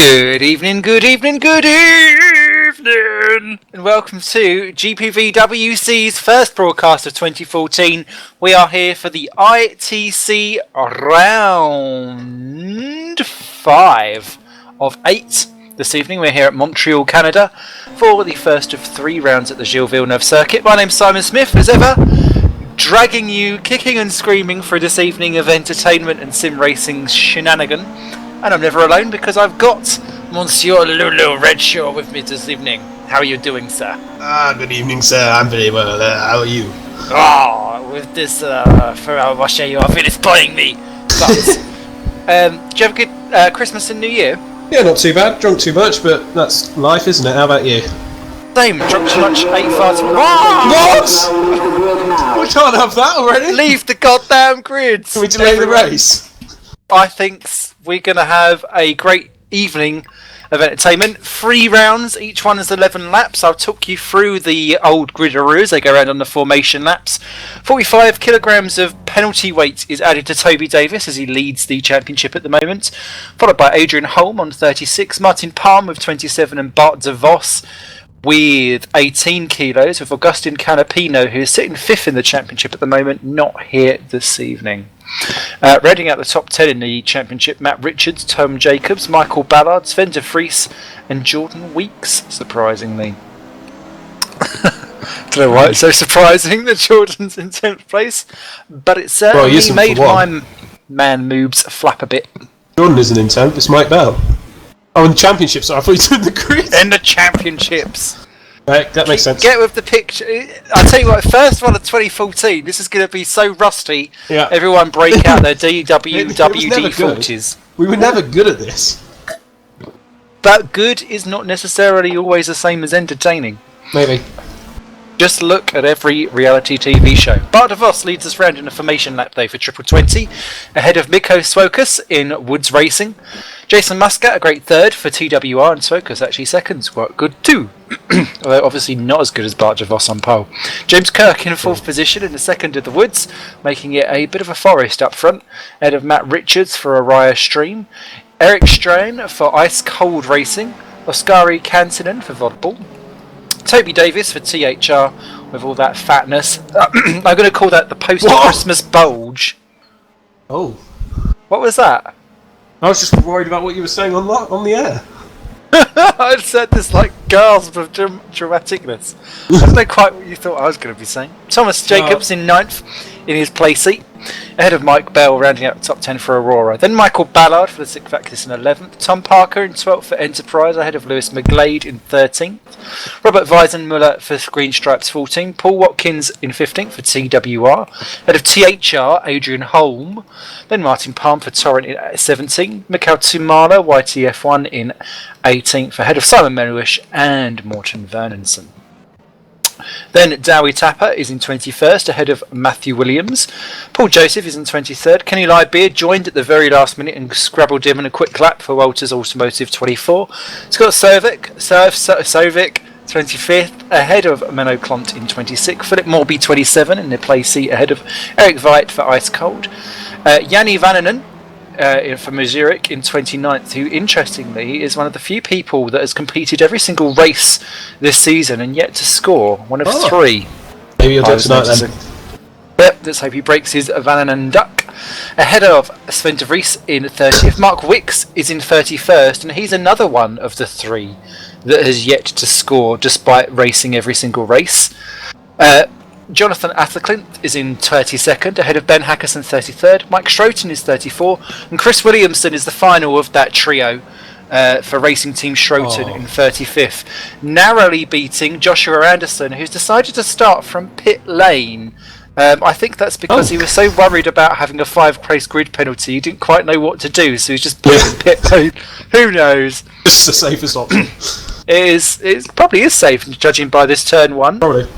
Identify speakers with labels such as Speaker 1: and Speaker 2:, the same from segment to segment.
Speaker 1: Good evening, good evening, good evening, and welcome to GPVWC's first broadcast of 2014. We are here for the ITC round 5 of 8. This evening we're here at Montreal, Canada, for the first of 3 rounds at the Gilles Villeneuve circuit. My name's Simon Smith, as ever, dragging you kicking and screaming for this evening of entertainment and sim racing shenanigan. And I'm never alone because I've got Monsieur Lulu Redshaw with me this evening. How are you doing, sir?
Speaker 2: Good evening, sir. I'm very well. How are you?
Speaker 1: With this Ferrari Rocher you are really spoiling me. But, did you have a good Christmas and New Year?
Speaker 2: Yeah, not too bad. Drunk too much, but that's life, isn't it? How about you?
Speaker 1: Same. Drunk too much, ate far too much.
Speaker 2: What? We can't have that already.
Speaker 1: Leave the goddamn grid.
Speaker 2: Can we delay the race?
Speaker 1: I think we're going to have a great evening of entertainment. 3 rounds, each one is 11 laps. I'll talk you through the old gridaroos. They go around on the formation laps. 45 kilograms of penalty weight is added to Toby Davis as he leads the championship at the moment, followed by Adrian Holm on 36, Martin Palm with 27, and Bart de Vos with 18 kilos, with Augustin Canapino, who is sitting 5th in the championship at the moment, not here this evening. Rounding out the top 10 in the championship, Matt Richards, Tom Jacobs, Michael Ballard, Sven de Vries and Jordan Weeks, surprisingly. Don't know why it's so surprising that Jordan's in 10th place, but it certainly made my man moves flap a bit.
Speaker 2: Jordan isn't in 10th, it's Mike Bell. Oh, in the championships, I thought you were in the grid.
Speaker 1: In the championships.
Speaker 2: Right, that makes sense.
Speaker 1: Get with the picture. I'll tell you what, first one of 2014, this is going to be so rusty.
Speaker 2: Yeah.
Speaker 1: Everyone break out their WD-40s.
Speaker 2: We were never good at this.
Speaker 1: But good is not necessarily always the same as entertaining.
Speaker 2: Maybe.
Speaker 1: Just look at every reality TV show. Bart de Vos leads us round in a formation lap day for Triple 20, ahead of Mikko Swokas in Woods Racing. Jason Muscat, a great third for TWR, and Swokas actually second's quite good too. Although obviously not as good as Bart de Vos on pole. James Kirk in 4th position in the second of the Woods, making it a bit of a forest up front, ahead of Matt Richards for Araya Stream. Eric Strain for Ice Cold Racing. Oskari Kantinen for Vodball. Toby Davis for THR with all that fatness. I'm going to call that the post-Christmas bulge.
Speaker 2: Oh.
Speaker 1: What was that?
Speaker 2: I was just worried about what you were saying on the air.
Speaker 1: I said this like gasp of dramaticness. I don't know quite what you thought I was going to be saying. Thomas Jacobs in 9th in his play seat, ahead of Mike Bell, rounding out the top 10 for Aurora. Then Michael Ballard for the Sick Factus in 11th. Tom Parker in 12th for Enterprise, ahead of Lewis McGlade in 13th. Robert Weisenmuller for Green Stripes 14th. Paul Watkins in 15th for TWR. Ahead of THR, Adrian Holm. Then Martin Palm for Torrent in 17th. Mikhail Tumala, YTF1 in 18th, ahead of Simon Menuish and Morten Vernonson. Then Dowie Tapper is in 21st, ahead of Matthew Williams. Paul Joseph is in 23rd. Kenny Liebeard joined at the very last minute and scrabbled him in a quick lap for Walters Automotive 24. Scott Sovic 25th, ahead of Menno Klont in 26th. Philip Morby 27 in the play seat, ahead of Eric Veit for Ice Cold. Janni Vannanen from Zurich in 29th, who interestingly is one of the few people that has completed every single race this season and yet to score, one of 3.
Speaker 2: Maybe you'll do it tonight then.
Speaker 1: Yep, let's hope he breaks his Vannanen duck. Ahead of Sven de Vries in 30th. Mark Wicks is in 31st, and he's another one of the 3 that has yet to score despite racing every single race. Jonathan Atherclint is in 32nd, ahead of Ben Hackerson 33rd. Mike Schroten is 34, and Chris Williamson is the final of that trio for Racing Team Schroten in 35th, narrowly beating Joshua Anderson, who's decided to start from pit lane. I think that's because he was so worried about having a 5-race grid penalty, he didn't quite know what to do, so he's just put in pit lane. Who knows?
Speaker 2: It's the safest option.
Speaker 1: It probably is safe, judging by this turn 1.
Speaker 2: Probably.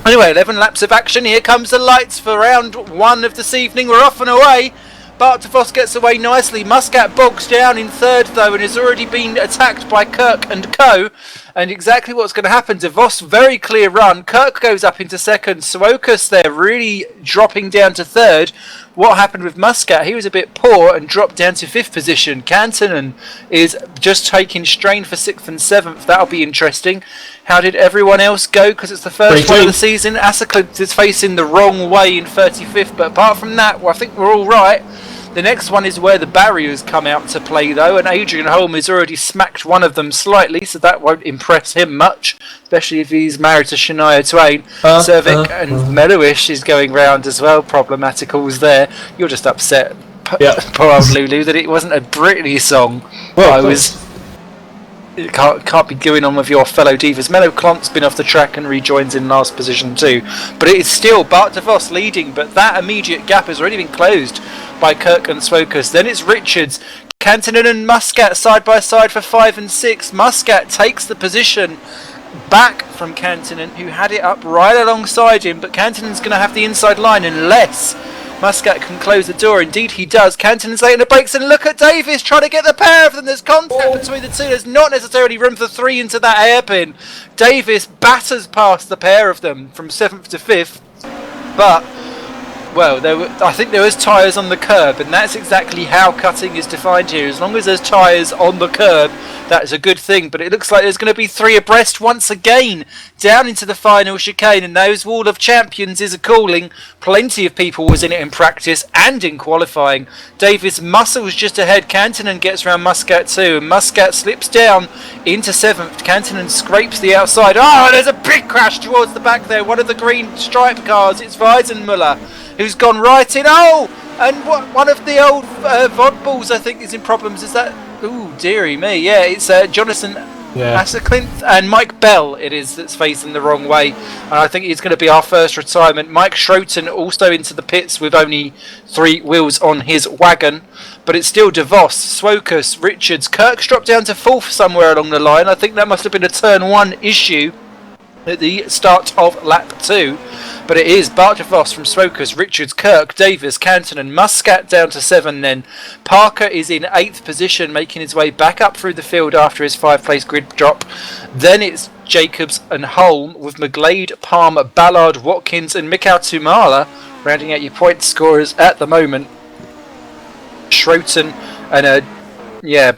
Speaker 1: Anyway, 11 laps of action. Here comes the lights for round 1 of this evening. We're off and away. Bart de Vos gets away nicely. Muscat bogs down in 3rd though and has already been attacked by Kirk and Co. And exactly what's going to happen. DeVos, very clear run. Kirk goes up into second. Swokas there really dropping down to third. What happened with Muscat? He was a bit poor and dropped down to fifth position. Cantonen is just taking strain for sixth and seventh. That'll be interesting. How did everyone else go? Because it's the first one of the season. Asaclint is facing the wrong way in 35th. But apart from that, well, I think we're all right. The next one is where the barriers come out to play, though, and Adrian Holm has already smacked one of them slightly, so that won't impress him much, especially if he's married to Shania Twain. Cervic and Melowish is going round as well. Problematicals there. You're just upset, poor old Lulu, that it wasn't a Britney song. Well, it can't be going on with your fellow divas. Mellow Clont's been off the track and rejoins in last position too. But it is still Bart DeVos leading, but that immediate gap has already been closed by Kirk and Swokas. Then it's Richards, Cantonen and Muscat side by side for 5 and 6. Muscat takes the position back from Cantonen, who had it up right alongside him, but Cantonen's going to have the inside line unless Muscat can close the door. Indeed he does. Cantonen's late in the brakes, and look at Davis trying to get the pair of them. There's contact between the two. There's not necessarily room for 3 into that hairpin. Davis batters past the pair of them from 7th to 5th, but well, I think there was tyres on the curb, and that's exactly how cutting is defined here. As long as there's tyres on the curb, that is a good thing. But it looks like there's going to be 3 abreast once again down into the final chicane, and those Wall of Champions is a calling. Plenty of people was in it in practice and in qualifying. Davis muscles just ahead. Cantonen gets around Muscat too, and Muscat slips down into 7th. Cantonen scrapes the outside. Oh, there's a big crash towards the back there. One of the green stripe cars. It's Weisenmuller who's gone right in. Oh, and one of the old Vodballs, I think, is in problems. Is that? Ooh, dearie me. Yeah, it's Jonathan Asaclint and Mike Bell. It is that's facing the wrong way, and I think it's going to be our first retirement. Mike Schroten also into the pits with only 3 wheels on his wagon, but it's still DeVos, Swokas, Richards. Kirk's dropped down to 4th somewhere along the line. I think that must have been a turn 1 issue at the start of lap 2. But it is Bart DeVos from Swokas, Richards, Kirk, Davis, Cantonen, Muscat down to 7 then. Parker is in 8th position, making his way back up through the field after his 5-place grid drop. Then it's Jacobs and Holm with McGlade, Palmer, Ballard, Watkins and Mikhail Tumala rounding out your point scorers at the moment. Schroten and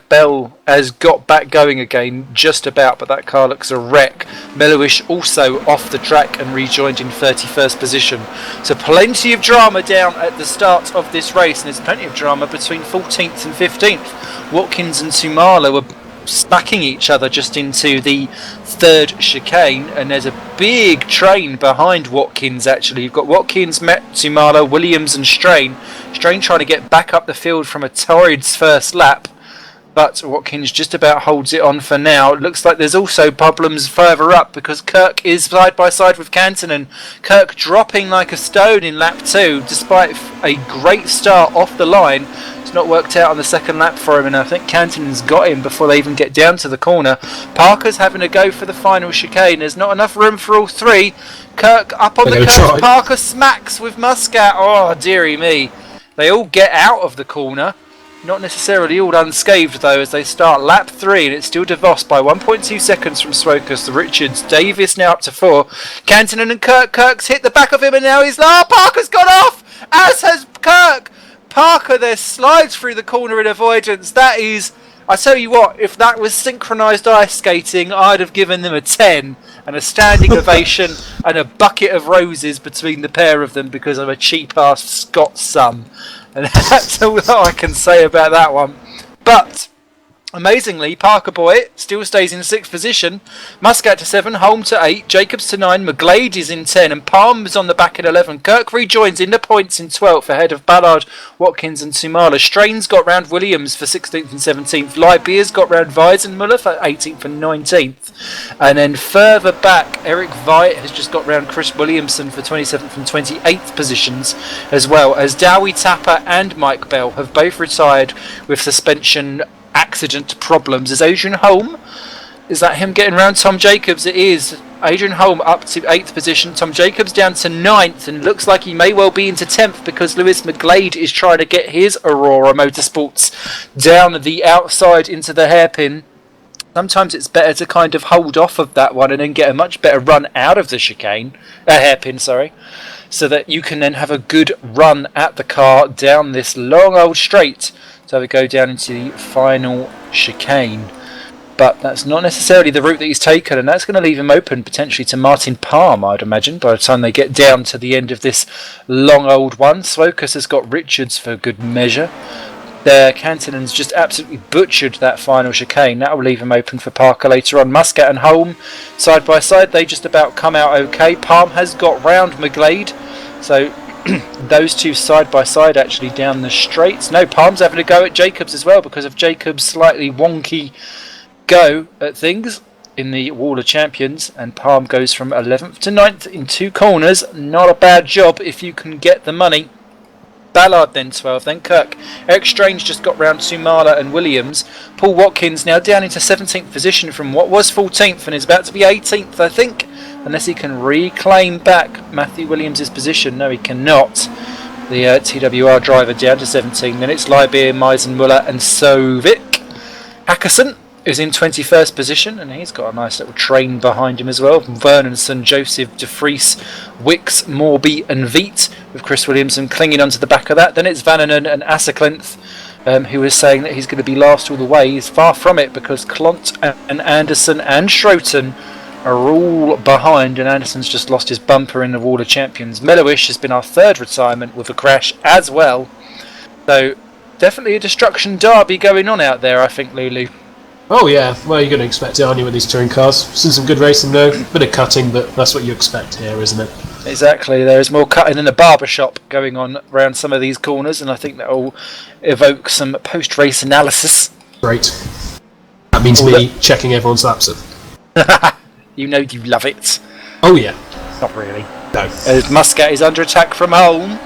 Speaker 1: Bell has got back going again, just about, but that car looks a wreck. Melowish also off the track and rejoined in 31st position. So plenty of drama down at the start of this race, and there's plenty of drama between 14th and 15th. Watkins and Tumala were smacking each other just into the 3rd chicane, and there's a big train behind Watkins actually. You've got Watkins, Tumala, Williams and Strain. Strain trying to get back up the field from a torrid first lap, but Watkins just about holds it on for now. It looks like there's also problems further up because Kirk is side by side with Cantonen. Kirk dropping like a stone in lap 2 despite a great start off the line. It's not worked out on the second lap for him, and I think Cantonen's got him before they even get down to the corner. Parker's having a go for the final chicane. There's not enough room for all 3. Kirk up on the curb. Parker smacks with Muscat. Oh, dearie me. They all get out of the corner. Not necessarily all unscathed though, as they start lap 3, and it's still DeVos by 1.2 seconds from Swokas. The Richards, Davis now up to 4. Cantonen and Kirk. Kirk's hit the back of him, and now he's Parker's gone off, as has Kirk. Parker there slides through the corner in avoidance. That is, I tell you what, if that was synchronised ice skating, I'd have given them a 10 and a standing ovation and a bucket of roses between the pair of them because I'm a cheap ass Scots son. And that's all that I can say about that one. But amazingly, Parker Boy still stays in 6th position. Muscat to 7, Holm to 8, Jacobs to 9, McGlade is in 10, and Palmer's on the back at 11. Kirk rejoins in the points in 12th ahead of Ballard, Watkins and Tumala. Strain's got round Williams for 16th and 17th. Liebeer's got round Weisenmuller for 18th and 19th. And then further back, Eric Veit has just got round Chris Williamson for 27th and 28th positions, as well as Dowie Tapper and Mike Bell have both retired with suspension accident problems. Is Adrian Holm? Is that him getting round Tom Jacobs? It is. Adrian Holm up to 8th position. Tom Jacobs down to 9th, and looks like he may well be into 10th because Lewis McGlade is trying to get his Aurora Motorsports down the outside into the hairpin. Sometimes it's better to kind of hold off of that one and then get a much better run out of the chicane, hairpin, sorry, so that you can then have a good run at the car down this long old straight. So we go down into the final chicane. But that's not necessarily the route that he's taken, and that's going to leave him open potentially to Martin Palm, I'd imagine, by the time they get down to the end of this long old one. Swokus has got Richards for good measure. Cantonen's just absolutely butchered that final chicane. That will leave him open for Parker later on. Muscat and Holm, side by side, they just about come out okay. Palm has got round McGlade, so those two side by side actually down the straights. No, Palm's having a go at Jacobs as well because of Jacobs' slightly wonky go at things in the Wall of Champions, and Palm goes from 11th to 9th in 2 corners. Not a bad job if you can get the money. Ballard then 12th, then Kirk. Eric Strange just got round Sumala and Williams. Paul Watkins now down into 17th position from what was 14th and is about to be 18th, I think, unless he can reclaim back Matthew Williams' position. No, he cannot. The TWR driver down to 17. Then it's Liebherr, Meisenmuller and Sovic. Hackerson is in 21st position, and he's got a nice little train behind him as well. Vernonson, Joseph, De Vries, Wicks, Morby and Veet, with Chris Williamson clinging onto the back of that. Then it's Vananen and Asseklinth, who is saying that he's going to be last all the way. He's far from it because Klont and Anderson and Schroten are all behind, and Anderson's just lost his bumper in the Wall of Champions. Mellowish has been our 3rd retirement with a crash as well. So definitely a destruction derby going on out there, I think, Lulu.
Speaker 2: Oh yeah, well you're going to expect it, aren't you, with these touring cars? Seen some good racing though, bit of cutting, but that's what you expect here, isn't it?
Speaker 1: Exactly, there is more cutting than a barber shop going on around some of these corners, and I think that will evoke some post-race analysis.
Speaker 2: Great. That means me checking everyone's laps in.
Speaker 1: You know you love it.
Speaker 2: Oh yeah.
Speaker 1: Not really.
Speaker 2: No.
Speaker 1: Muscat is under attack from Holm.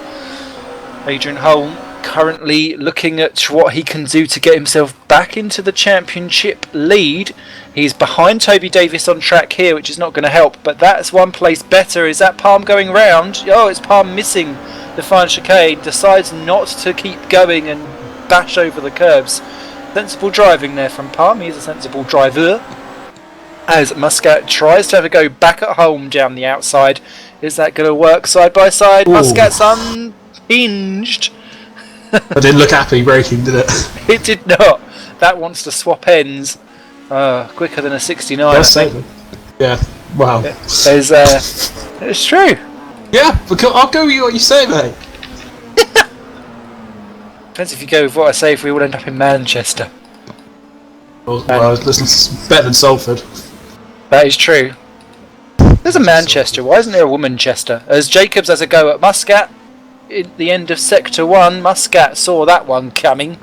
Speaker 1: Adrian Holm currently looking at what he can do to get himself back into the championship lead. He's behind Toby Davis on track here, which is not going to help, but that's one place better. Is that Palm going round? Oh, it's Palm missing the final chicane, decides not to keep going and bash over the curbs. Sensible driving there from Palm. He's a sensible driver. As Muscat tries to have a go back at home down the outside. Is that going to work side by side? Ooh. Muscat's unhinged.
Speaker 2: I didn't look happy braking, did it?
Speaker 1: It did not. That wants to swap ends quicker than a 69.
Speaker 2: That's it. Yeah. Wow.
Speaker 1: It's true.
Speaker 2: Yeah, I'll go with what you say, mate.
Speaker 1: Depends if you go with what I say. If we all end up in Manchester.
Speaker 2: Well, listen, it's better than Salford.
Speaker 1: That is true. There's a Manchester. Why isn't there a Womanchester? As Jacobs has a go at Muscat. At the end of Sector 1, Muscat saw that one coming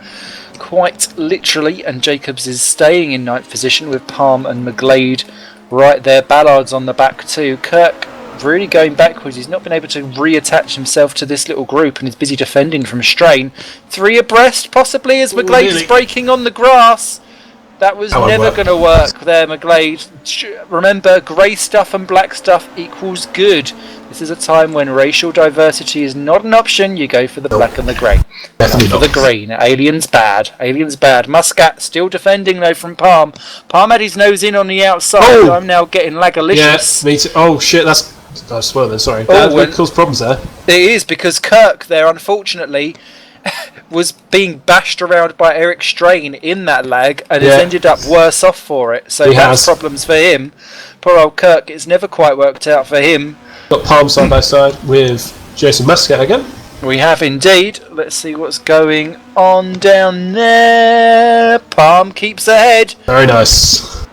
Speaker 1: quite literally, and Jacobs is staying in 9th position with Palm and McGlade right there. Ballard's on the back too. Kirk really going backwards. He's not been able to reattach himself to this little group and is busy defending from strain. 3 abreast possibly as McGlade is braking on the grass. That was never going to work there, McGlade. Remember, grey stuff and black stuff equals good. This is a time when racial diversity is not an option. You go for the black and the grey.
Speaker 2: Definitely not.
Speaker 1: For the green. Aliens bad. Aliens bad. Muscat still defending though from Palm. Palm had his nose in on the outside. Oh! I'm now getting lagalicious.
Speaker 2: Yeah, me too. Oh shit, that's spoiler then, sorry. That would cause problems there.
Speaker 1: It is, because Kirk there, unfortunately, was being bashed around by Eric Strain in that lag and has ended up worse off for it. So that's problems for him. Poor old Kirk, it's never quite worked out for him.
Speaker 2: Got Palm side by side with Jason Muscat again.
Speaker 1: We have indeed. Let's see what's going on down there. Palm keeps ahead.
Speaker 2: Very nice.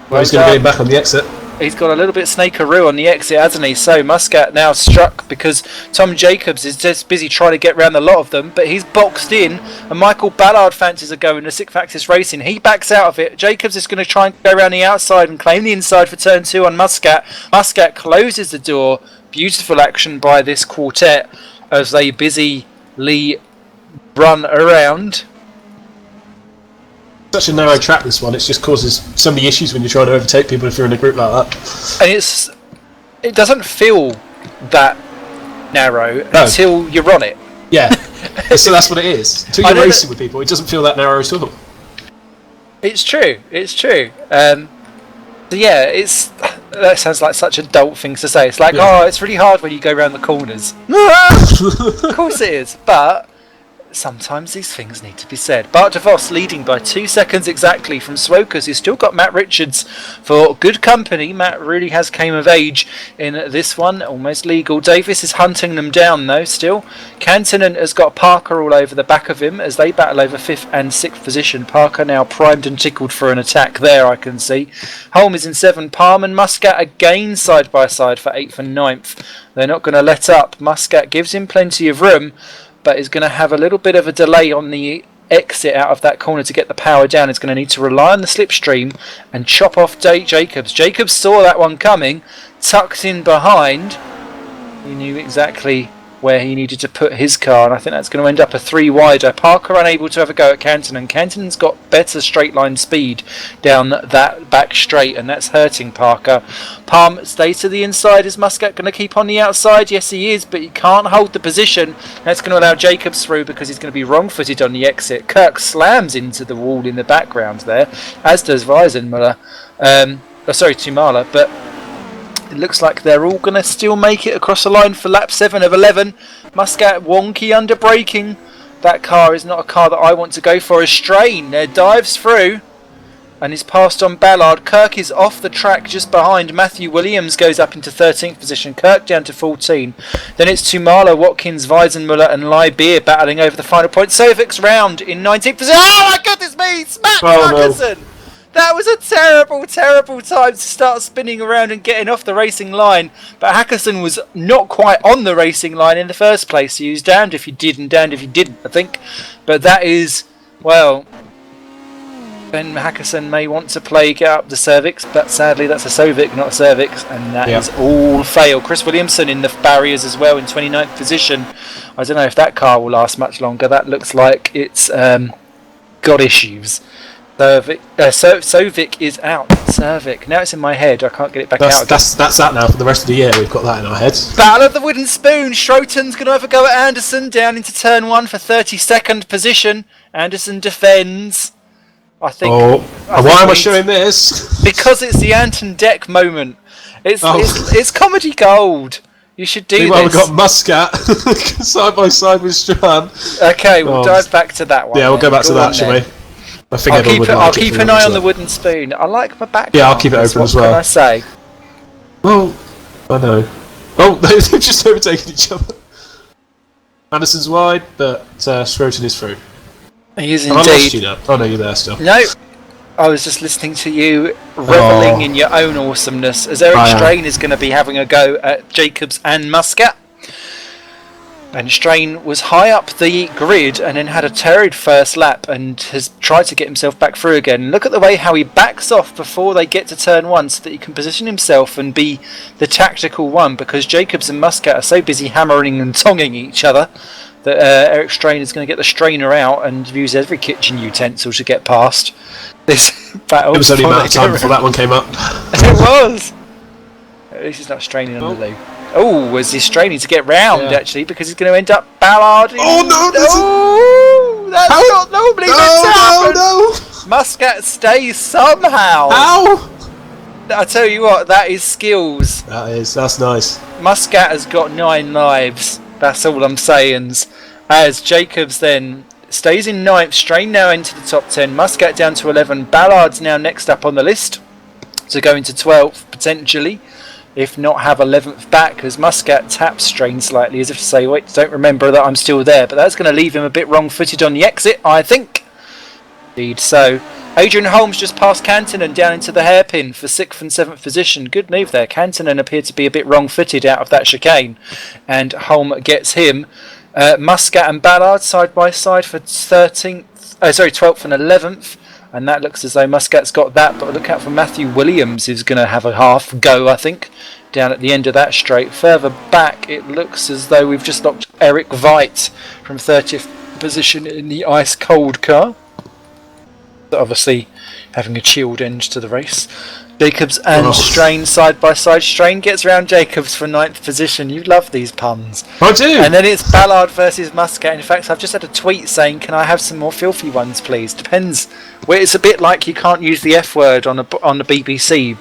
Speaker 2: Well, he's going to get him back on the exit.
Speaker 1: He's got a little bit snakeroo on the exit, hasn't he? So Muscat now struck because Tom Jacobs is just busy trying to get around the lot of them, but he's boxed in, and Michael Ballard fancies a go in the 6th Axis Racing. He backs out of it. Jacobs is going to try and go around the outside and claim the inside for turn 2 on Muscat. Muscat closes the door. Beautiful action by this quartet as they busily run around.
Speaker 2: Such a narrow track, this one. It just causes so many issues when you're trying to overtake people if you're in a group like that.
Speaker 1: And it doesn't feel that narrow until you're on it.
Speaker 2: Yeah, so that's what it is. Until you're racing with people, it doesn't feel that narrow at all.
Speaker 1: It's true. It's true. So yeah, that sounds like such a dolt thing to say. It's like, oh, it's really hard when you go around the corners. Of course it is, but sometimes these things need to be said. Bart de Vos leading by 2 seconds exactly from Swokers, who's still got Matt Richards for good company. Matt really has came of age in this one, almost legal. Davis is hunting them down though still. Cantonen has got Parker all over the back of him as they battle over 5th and 6th position. Parker now primed and tickled for an attack there, I can see. Holm is in 7th. Palm and Muscat again side by side for 8th and 9th. They're not going to let up. Muscat gives him plenty of room, but is going to have a little bit of a delay on the exit out of that corner to get the power down. It's going to need to rely on the slipstream and chop off Jacobs. Jacobs saw that one coming, tucked in behind. He knew exactly where he needed to put his car, and I think that's going to end up a 3-wider. Parker unable to have a go at Cantonen. Cantonen's got better straight line speed down that back straight, and that's hurting Parker. Palm stays to the inside. Is Muscat going to keep on the outside? Yes, he is, but he can't hold the position. That's going to allow Jacobs through because he's going to be wrong-footed on the exit. Kirk slams into the wall in the background there, as does Weisenmuller. Tumala, but it looks like they're all going to still make it across the line for lap 7 of 11. Muscat wonky under braking. That car is not a car that I want to go for. A strain there, dives through and is passed on Ballard. Kirk is off the track just behind. Matthew Williams goes up into 13th position. Kirk down to 14. Then it's Tumala, Watkins, Weisenmuller and Liebeer battling over the final point. Sovic's round in 19th position. Oh my goodness me! Smack Parkinson! No. That was a terrible, terrible time to start spinning around and getting off the racing line. But Hackerson was not quite on the racing line in the first place. He was damned if you did and damned if you didn't, I think. But that is, well, Ben Hackerson may want to get up the cervix, but sadly that's a Sovic, not a cervix, and that is all fail. Chris Williamson in the barriers as well in 29th position. I don't know if that car will last much longer. That looks like it's got issues. Sovic is out. Cervic. Now it's in my head. I can't get it back out.
Speaker 2: That's that now for the rest of the year. We've got that in our heads.
Speaker 1: Battle of the Wooden Spoon. Schroten's going to have a go at Anderson down into turn 1 for 32nd position. Anderson defends. I think.
Speaker 2: Why am I showing this?
Speaker 1: Because it's the Anton Deck moment. It's comedy gold. You should do
Speaker 2: Meanwhile,
Speaker 1: this.
Speaker 2: We've got Muscat side by side with Strand.
Speaker 1: Okay, we'll dive back to that one.
Speaker 2: Yeah, we'll go back to that, shall we?
Speaker 1: I'll keep an eye on the wooden spoon. I like my background.
Speaker 2: Yeah, I'll keep it open as well.
Speaker 1: What can I say?
Speaker 2: Well, I know. Oh, they've just overtaken each other. Anderson's wide, but Schroten is through.
Speaker 1: He is
Speaker 2: Have
Speaker 1: indeed.
Speaker 2: I lost you now? Oh no, you're there still.
Speaker 1: No, I was just listening to you revelling in your own awesomeness. As Eric Strain is going to be having a go at Jacobs and Muscat. And Strain was high up the grid and then had a terrible first lap and has tried to get himself back through again. Look at the way how he backs off before they get to turn 1 so that he can position himself and be the tactical one, because Jacobs and Muscat are so busy hammering and tonging each other that Eric Strain is going to get the strainer out and use every kitchen utensil to get past this battle.
Speaker 2: It was only a matter of time before that one came up.
Speaker 1: It was! At least he's not straining on the loop. Oh, was he straining to get round actually, because he's going to end up Ballard.
Speaker 2: Oh no!
Speaker 1: That's not normally meant to happen.
Speaker 2: No!
Speaker 1: Muscat stays somehow.
Speaker 2: How?
Speaker 1: I tell you what, that is skills.
Speaker 2: That's nice.
Speaker 1: Muscat has got 9 lives. That's all I'm saying. As Jacobs then stays in 9th, Strain now into the top 10. Muscat down to 11. Ballard's now next up on the list to go into 12th potentially, if not have 11th back, as Muscat taps Strain slightly as if to say, wait, don't remember that I'm still there. But that's going to leave him a bit wrong-footed on the exit, I think. Indeed so. Adrian Holmes just passed Cantonen down into the hairpin for 6th and 7th position. Good move there. Cantonen appeared to be a bit wrong-footed out of that chicane, and Holm gets him. Muscat and Ballard side by side for 12th and 11th. And that looks as though Muscat's got that, but look out for Matthew Williams, who's going to have a half go, I think, down at the end of that straight. Further back, it looks as though we've just locked Eric Veit from 30th position in the ice-cold car. Obviously, having a chilled end to the race. Jacobs and Strain side by side. Strain gets around Jacobs for 9th position. You love these puns.
Speaker 2: I do.
Speaker 1: And then it's Ballard versus Muscat. In fact, I've just had a tweet saying, "Can I have some more filthy ones, please?" Depends. Well, it's a bit like you can't use the F word on the BBC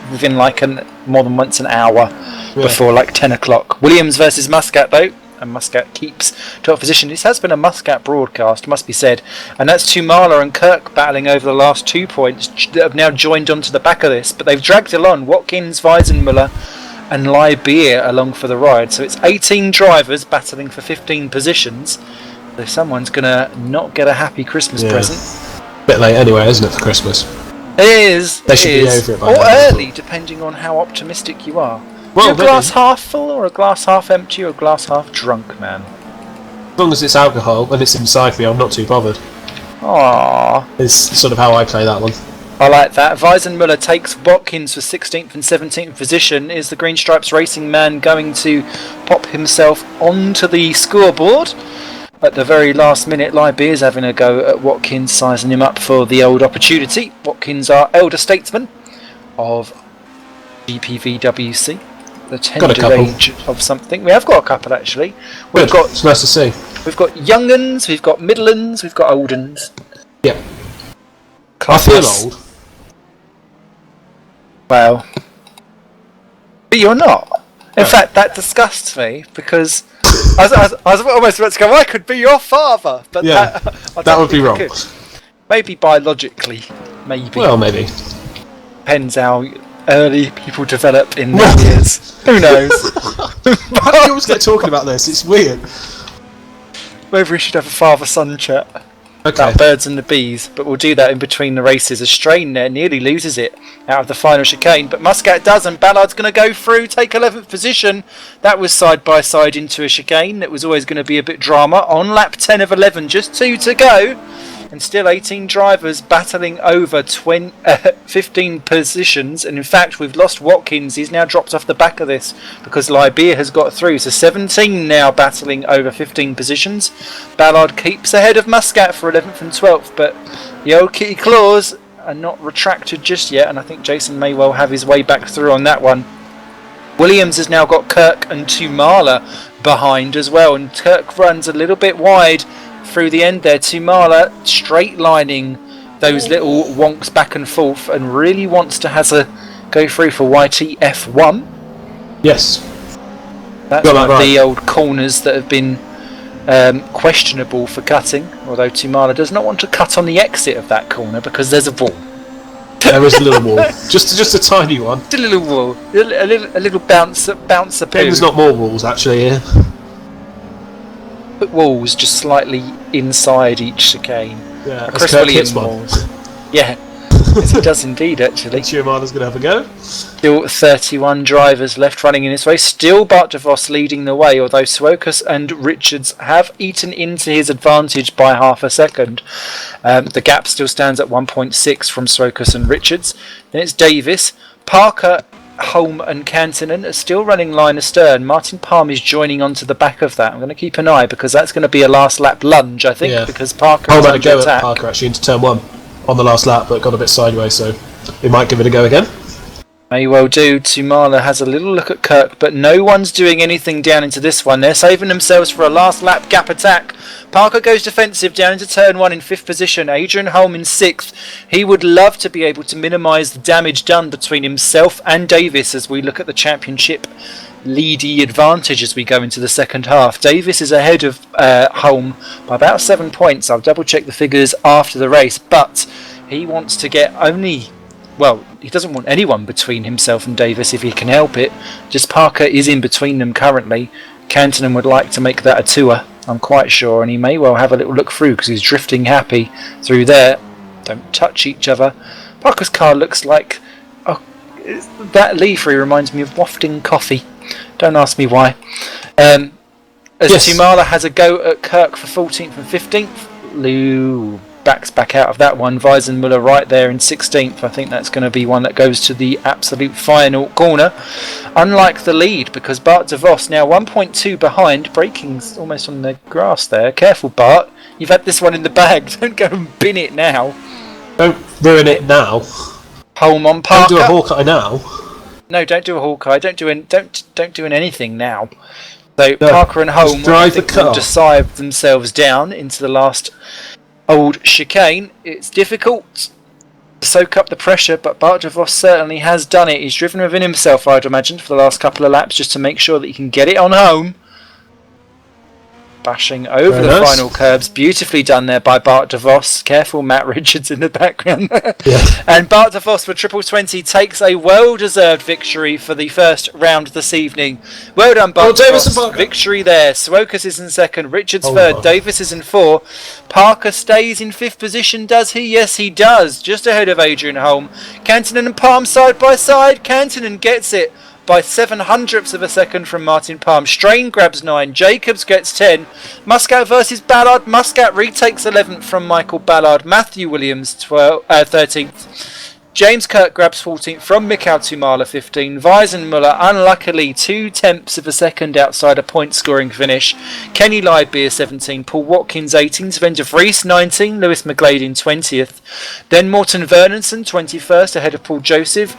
Speaker 1: within like more than once an hour before like 10 o'clock. Williams versus Muscat though. And Muscat keeps 12th position. This has been a Muscat broadcast, must be said. And that's Tumala and Kirk battling over the last 2 points that have now joined onto the back of this. But they've dragged along Watkins, Weisenmuller and Liebeer along for the ride. So it's 18 drivers battling for 15 positions. So someone's going to not get a happy Christmas present.
Speaker 2: Bit late anyway, isn't it, for Christmas?
Speaker 1: It is.
Speaker 2: They should be over it by
Speaker 1: now. Or
Speaker 2: now.
Speaker 1: early, depending on how optimistic you are.
Speaker 2: Well,
Speaker 1: a glass half full or a glass half empty or a glass half drunk, man?
Speaker 2: As long as it's alcohol and it's inside me, I'm not too bothered.
Speaker 1: Aww.
Speaker 2: It's sort of how I play that one.
Speaker 1: I like that. Weisenmuller takes Watkins for 16th and 17th position. Is the Green Stripes Racing man going to pop himself onto the scoreboard? At the very last minute, Liebeer's having a go at Watkins, sizing him up for the old opportunity. Watkins, our elder statesman of GPVWC. The tender age of something. We have got a couple actually. We've got.
Speaker 2: It's nice to see.
Speaker 1: We've got young uns, we've got middle uns, we've got old uns.
Speaker 2: Yep.
Speaker 1: I feel old. Well, but you're not. In fact, that disgusts me because I was almost about to go. I could be your father, but
Speaker 2: that would be wrong.
Speaker 1: Maybe biologically, maybe.
Speaker 2: Well, maybe.
Speaker 1: Depends how early people develop in their years. Who knows?
Speaker 2: Why do you always get talking about this? It's weird.
Speaker 1: Maybe we should have a father-son chat
Speaker 2: about
Speaker 1: birds and the bees, but we'll do that in between the races. A Strain there nearly loses it out of the final chicane, but Muscat doesn't. Ballard's going to go through, take 11th position. That was side by side into a chicane. That was always going to be a bit drama. On lap 10 of 11, just 2 to go. And still 18 drivers battling over 15 positions. And in fact, we've lost Watkins. He's now dropped off the back of this because Liebeer has got through. So 17 now battling over 15 positions. Ballard keeps ahead of Muscat for 11th and 12th. But the old kitty claws are not retracted just yet. And I think Jason may well have his way back through on that one. Williams has now got Kirk and Tumala behind as well. And Kirk runs a little bit wide through the end there. Tumala straight lining those little wonks back and forth and really wants to go through for YTF1.
Speaker 2: Yes.
Speaker 1: That's one of the old corners that have been questionable for cutting, although Tumala does not want to cut on the exit of that corner because there's a wall.
Speaker 2: There is a little wall. just a tiny one.
Speaker 1: Just a little wall. A little bouncer poo.
Speaker 2: There's not more walls actually here.
Speaker 1: Put walls just slightly inside each chicane.
Speaker 2: Yeah,
Speaker 1: Chris Williams walls. Yeah, yes, he does indeed actually.
Speaker 2: Tumala's going to have a go.
Speaker 1: Still 31 drivers left running in this race. Still Bart de Vos leading the way, although Swokas and Richards have eaten into his advantage by half a second. The gap still stands at 1.6 from Swokas and Richards. Then it's Davis, Parker, Holm and Cantonen are still running line astern. Martin Palm is joining onto the back of that. I'm going to keep an eye because that's going to be a last lap lunge, I think, because Parker is under
Speaker 2: go
Speaker 1: attack.
Speaker 2: At Parker actually into turn 1 on the last lap, but got a bit sideways, so he might give it a go again.
Speaker 1: May well do. Tumala has a little look at Kirk, but no one's doing anything down into this one. They're saving themselves for a last lap gap attack. Parker goes defensive down into turn 1 in 5th position. Adrian Holm in 6th. He would love to be able to minimise the damage done between himself and Davis as we look at the championship leady advantage as we go into the second half. Davis is ahead of Holm by about 7 points. I'll double check the figures after the race, but he wants to get only... Well, he doesn't want anyone between himself and Davis if he can help it. Just Parker is in between them currently. Cantonen would like to make that a tour, I'm quite sure, and he may well have a little look through because he's drifting happy through there. Don't touch each other. Parker's car looks like... Oh, that livery reminds me of wafting coffee. Don't ask me why. As Tumala has a go at Kirk for 14th and 15th. Lou backs back out of that one. Weisenmuller right there in 16th. I think that's going to be one that goes to the absolute final corner. Unlike the lead, because Bart de Vos now 1.2 behind. Braking's almost on the grass there. Careful, Bart. You've had this one in the bag. Don't go and bin it now.
Speaker 2: Don't ruin it now.
Speaker 1: Holm on Parker.
Speaker 2: Don't do a Hawkeye now.
Speaker 1: No, don't do a Hawkeye. Don't do anything now. So Parker and Holm will decide themselves down into the last old chicane. It's difficult to soak up the pressure, but Bart de Vos certainly has done it. He's driven within himself, I'd imagine, for the last couple of laps just to make sure that he can get it on home. Bashing over the final curbs. Beautifully done there by Bart de Vos. Careful, Matt Richards in the background there. Yeah. And Bart de Vos for Triple 20 takes a well-deserved victory for the first round this evening. Well done, Bart de Vos. Victory there. Swokas is in second. Richards third. Davis is in 4. Parker stays in 5th position, does he? Yes, he does. Just ahead of Adrian Holm. Cantonen and Palm side by side. Cantonen gets it by 0.07 of a second from Martin Palm. Strain grabs 9. Jacobs gets 10. Muscat versus Ballard. Muscat retakes 11th from Michael Ballard. Matthew Williams 13th. James Kirk grabs 14th from Mikhail Tumala 15. Weisenmuller unluckily 0.2 of a second outside a point scoring finish. Kenny Lidebeer 17. Paul Watkins 18. Sven de Vries 19. Lewis McGlade 20th. Then Morten Vernonson 21st ahead of Paul Joseph.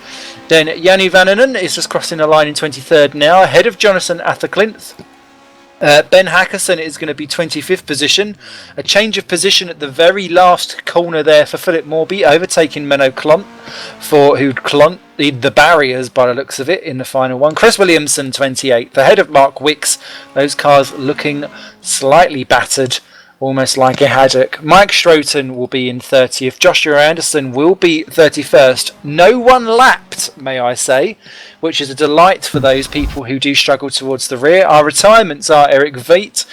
Speaker 1: Then Janni Vannanen is just crossing the line in 23rd now ahead of Jonathan Atherclinth. Ben Hackerson is going to be 25th position. A change of position at the very last corner there for Philip Morby, overtaking Menno Klont, who'd clonked the barriers by the looks of it in the final one. Chris Williamson 28th, ahead of Mark Wicks. Those cars looking slightly battered, almost like a haddock. Mike Stroton will be in 30th. Joshua Anderson will be 31st. No one lapped, may I say, which is a delight for those people who do struggle towards the rear. Our retirements are Eric Veit,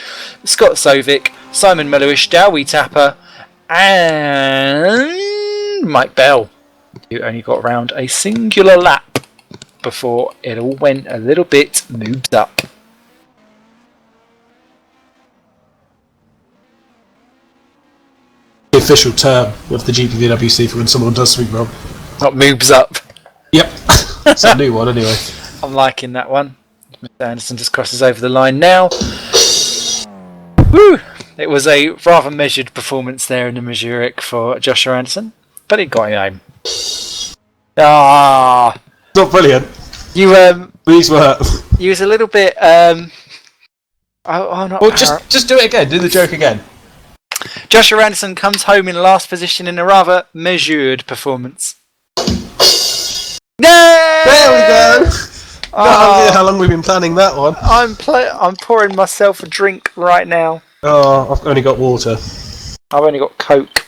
Speaker 1: Scott Sovic, Simon Meloish, Dowie Tapper, and Mike Bell, who only got round a singular lap before it all went a little bit moved up.
Speaker 2: The official term of the GPVWC for when someone does something wrong.
Speaker 1: Not moves up.
Speaker 2: Yep. It's a new one anyway.
Speaker 1: I'm liking that one. Mr. Anderson just crosses over the line now. Woo! It was a rather measured performance there in the Mazurek for Joshua Anderson, but it got him home. Ah,
Speaker 2: not brilliant. These were.
Speaker 1: You was a little bit.
Speaker 2: Just do it again. Do the joke again.
Speaker 1: Joshua Anderson comes home in last position in a rather measured performance. Yay!
Speaker 2: There we go. No idea how long we've been planning that one.
Speaker 1: I'm pouring myself a drink right now.
Speaker 2: Oh, I've only got water.
Speaker 1: I've only got Coke.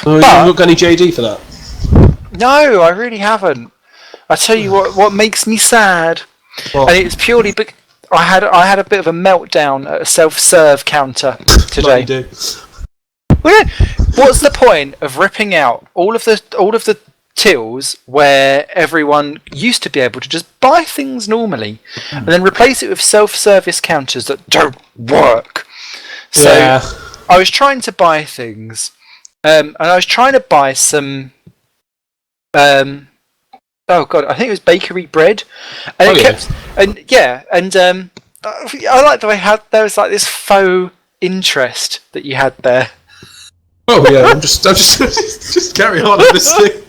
Speaker 2: Oh, you haven't got any JD for that?
Speaker 1: No, I really haven't. I tell you what makes me sad, and it's purely because I had a bit of a meltdown at a self-serve counter today.
Speaker 2: Like you do.
Speaker 1: What's the point of ripping out all of the tills where everyone used to be able to just buy things normally and then replace it with self-service counters that don't work? So I was trying to buy things, and I was trying to buy some oh god, I think it was bakery bread, and I like that there was like this faux interest that you had there.
Speaker 2: Oh yeah, I'm just carry on with this thing.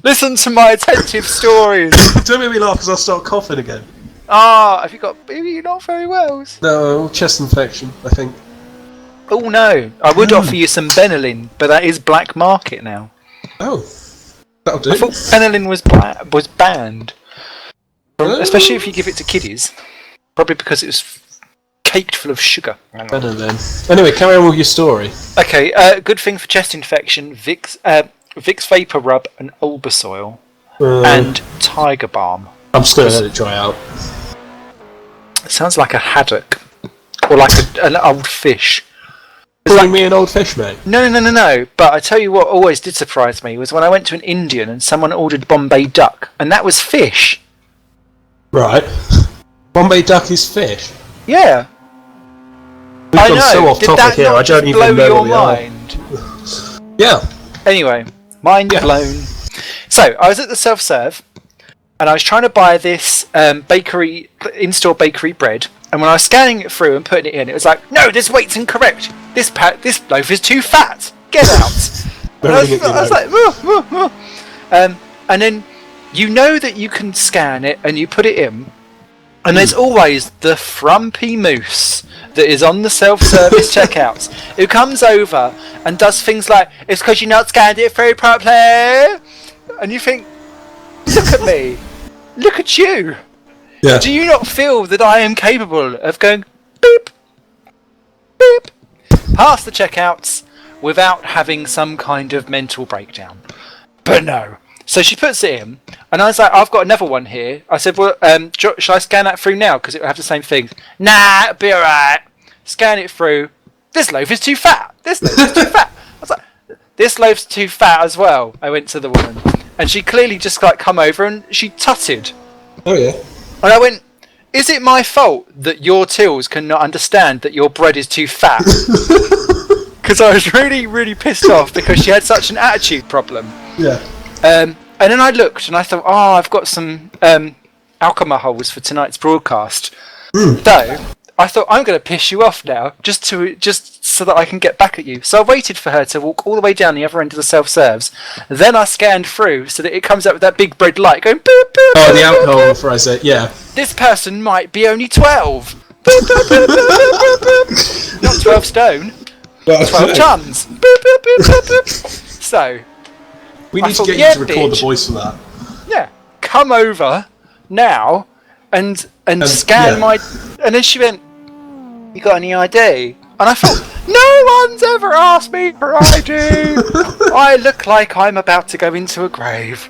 Speaker 1: Listen to my attentive stories.
Speaker 2: Don't make me laugh because I'll start coughing again.
Speaker 1: Have you got? Maybe you're not very well.
Speaker 2: No, chest infection, I think.
Speaker 1: Oh no, I would offer you some Benylin, but that is black market now.
Speaker 2: Oh, that'll do.
Speaker 1: I thought Benylin was banned, especially if you give it to kiddies. Probably because it was caked full of sugar.
Speaker 2: Benylin. Anyway, carry on with your story.
Speaker 1: Okay, good thing for chest infection: Vicks Vapor Rub and Olbasoil and Tiger Balm. I'm
Speaker 2: just going to let it dry out.
Speaker 1: It sounds like a haddock or like an old fish.
Speaker 2: Calling me an old fish, mate?
Speaker 1: No. But I tell you what always did surprise me was when I went to an Indian and someone ordered Bombay duck, and that was fish.
Speaker 2: Right. Bombay duck is fish?
Speaker 1: Yeah.
Speaker 2: We've gone so off topic here, I don't even know
Speaker 1: your mind?
Speaker 2: Yeah.
Speaker 1: Anyway, mind blown. So, I was at the self-serve, and I was trying to buy this in-store bakery bread, and when I was scanning it through and putting it in, it was like, no, this weight's incorrect. This loaf is too fat. Get out. And I was like, and then you know that you can scan it and you put it in, and there's always the frumpy moose that is on the self-service checkouts who comes over and does things like, it's because you not scanned it through properly, and you think, look at me, look at you.
Speaker 2: Yeah.
Speaker 1: Do you not feel that I am capable of going beep, beep, past the checkouts without having some kind of mental breakdown? But no. So she puts it in, and I was like, I've got another one here. I said, well, shall I scan that through now? Because it will have the same thing. Nah, it'll be alright. Scan it through. This loaf is too fat. This loaf is too fat. I was like, this loaf's too fat as well. I went to the woman, and she clearly just like come over and she tutted.
Speaker 2: Oh yeah.
Speaker 1: And I went, is it my fault that your tills cannot understand that your bread is too fat? Because I was really, really pissed off because she had such an attitude problem.
Speaker 2: Yeah.
Speaker 1: And then I looked and I thought, oh, I've got some alchemy holes for tonight's broadcast. So I thought, I'm going to piss you off now, just so that I can get back at you. So I waited for her to walk all the way down the other end of the self-serves. Then I scanned through so that it comes up with that big red light going, boop, boop,
Speaker 2: oh,
Speaker 1: boop,
Speaker 2: the
Speaker 1: boop,
Speaker 2: alcohol
Speaker 1: boop.
Speaker 2: authorization, yeah.
Speaker 1: This person might be only 12. Boop, boop, boop, boop, boop, boop, boop. Not 12 stone, 12 tons. Boop, boop, boop, boop, boop. So...
Speaker 2: we need to
Speaker 1: thought,
Speaker 2: get
Speaker 1: yeah,
Speaker 2: you to record
Speaker 1: bitch.
Speaker 2: the voice for that.
Speaker 1: Yeah, come over now and scan
Speaker 2: yeah.
Speaker 1: my... And then she went, you got any ID? And I thought, no one's ever asked me for ID. I look like I'm about to go into a grave.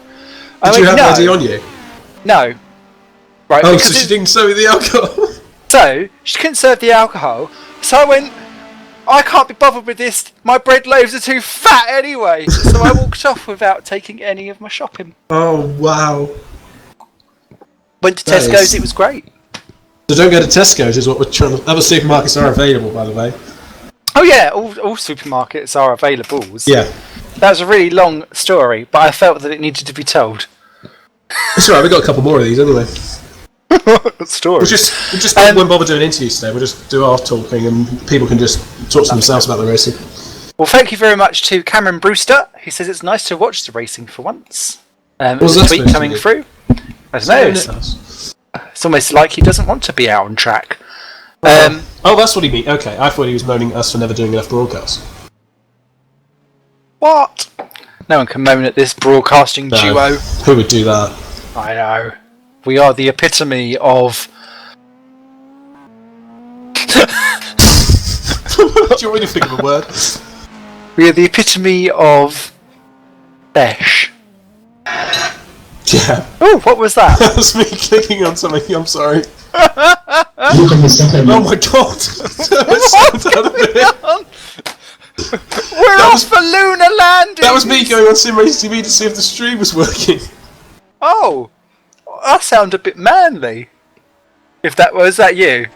Speaker 2: Did you have ID on you?
Speaker 1: No. Right,
Speaker 2: Oh, so she didn't serve the alcohol?
Speaker 1: So, she couldn't serve the alcohol. So I went, I can't be bothered with this. My bread loaves are too fat anyway. So I walked off without taking any of my shopping.
Speaker 2: Oh, wow.
Speaker 1: Went to
Speaker 2: That
Speaker 1: Tesco's,
Speaker 2: is-
Speaker 1: it was great.
Speaker 2: So don't go to Tesco's is what we're trying to... Other supermarkets are available, by the way.
Speaker 1: Oh yeah, all supermarkets are available.
Speaker 2: Yeah.
Speaker 1: That was a really long story, but I felt that it needed to be told.
Speaker 2: It's alright, we've got a couple more of these anyway.
Speaker 1: Story.
Speaker 2: We just won't bother doing interviews today, we'll just do our talking and people can just talk to themselves about the racing.
Speaker 1: Well, thank you very much to Cameron Brewster, who says it's nice to watch the racing for once.
Speaker 2: was
Speaker 1: There's a
Speaker 2: that
Speaker 1: tweet
Speaker 2: supposed to
Speaker 1: coming
Speaker 2: be?
Speaker 1: through. I don't know. It's almost like he doesn't want to be out on track.
Speaker 2: Oh, that's what he meant. Okay, I thought he was moaning at us for never doing enough broadcasts.
Speaker 1: What? No one can moan at this broadcasting duo.
Speaker 2: Who would do that?
Speaker 1: I know. We are the epitome of...
Speaker 2: Do you want me to think of a word?
Speaker 1: We are the epitome of... Besh.
Speaker 2: Yeah.
Speaker 1: Oh, what was that?
Speaker 2: That was me clicking on something, I'm sorry. Oh my god!
Speaker 1: We're off for lunar landing!
Speaker 2: That was me going on Sim Race TV to see if the stream was working.
Speaker 1: Oh! I sound a bit manly. If that was that you?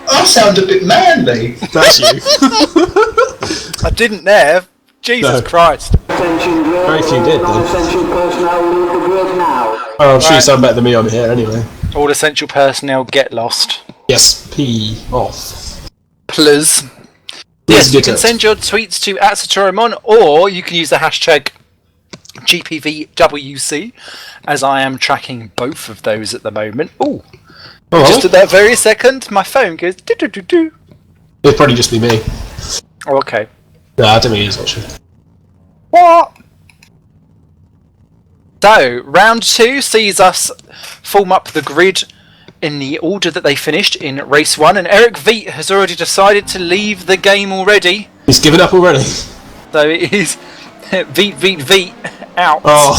Speaker 3: I sound a bit manly.
Speaker 2: That's you.
Speaker 1: I didn't there. Jesus
Speaker 2: No.
Speaker 1: Christ.
Speaker 2: Very few did, though.
Speaker 4: Non-essential personnel leave the grid now.
Speaker 2: Oh, I'm sure you sound better than me on here anyway.
Speaker 1: All essential personnel get lost.
Speaker 2: Yes, P off.
Speaker 1: Please. Yes, you can send your tweets to @Satorimon, or you can use the hashtag GPVWC, as I am tracking both of those at the moment. Ooh. Just at that very second, my phone goes do-do-do-do.
Speaker 2: It'd probably just be me.
Speaker 1: Oh, okay.
Speaker 2: No, I don't mean he's watching.
Speaker 1: What? So, round 2 sees us form up the grid in the order that they finished in race 1, and Eric Veet has already decided to leave the game already.
Speaker 2: He's given up already.
Speaker 1: So it is Veet out.
Speaker 2: Oh,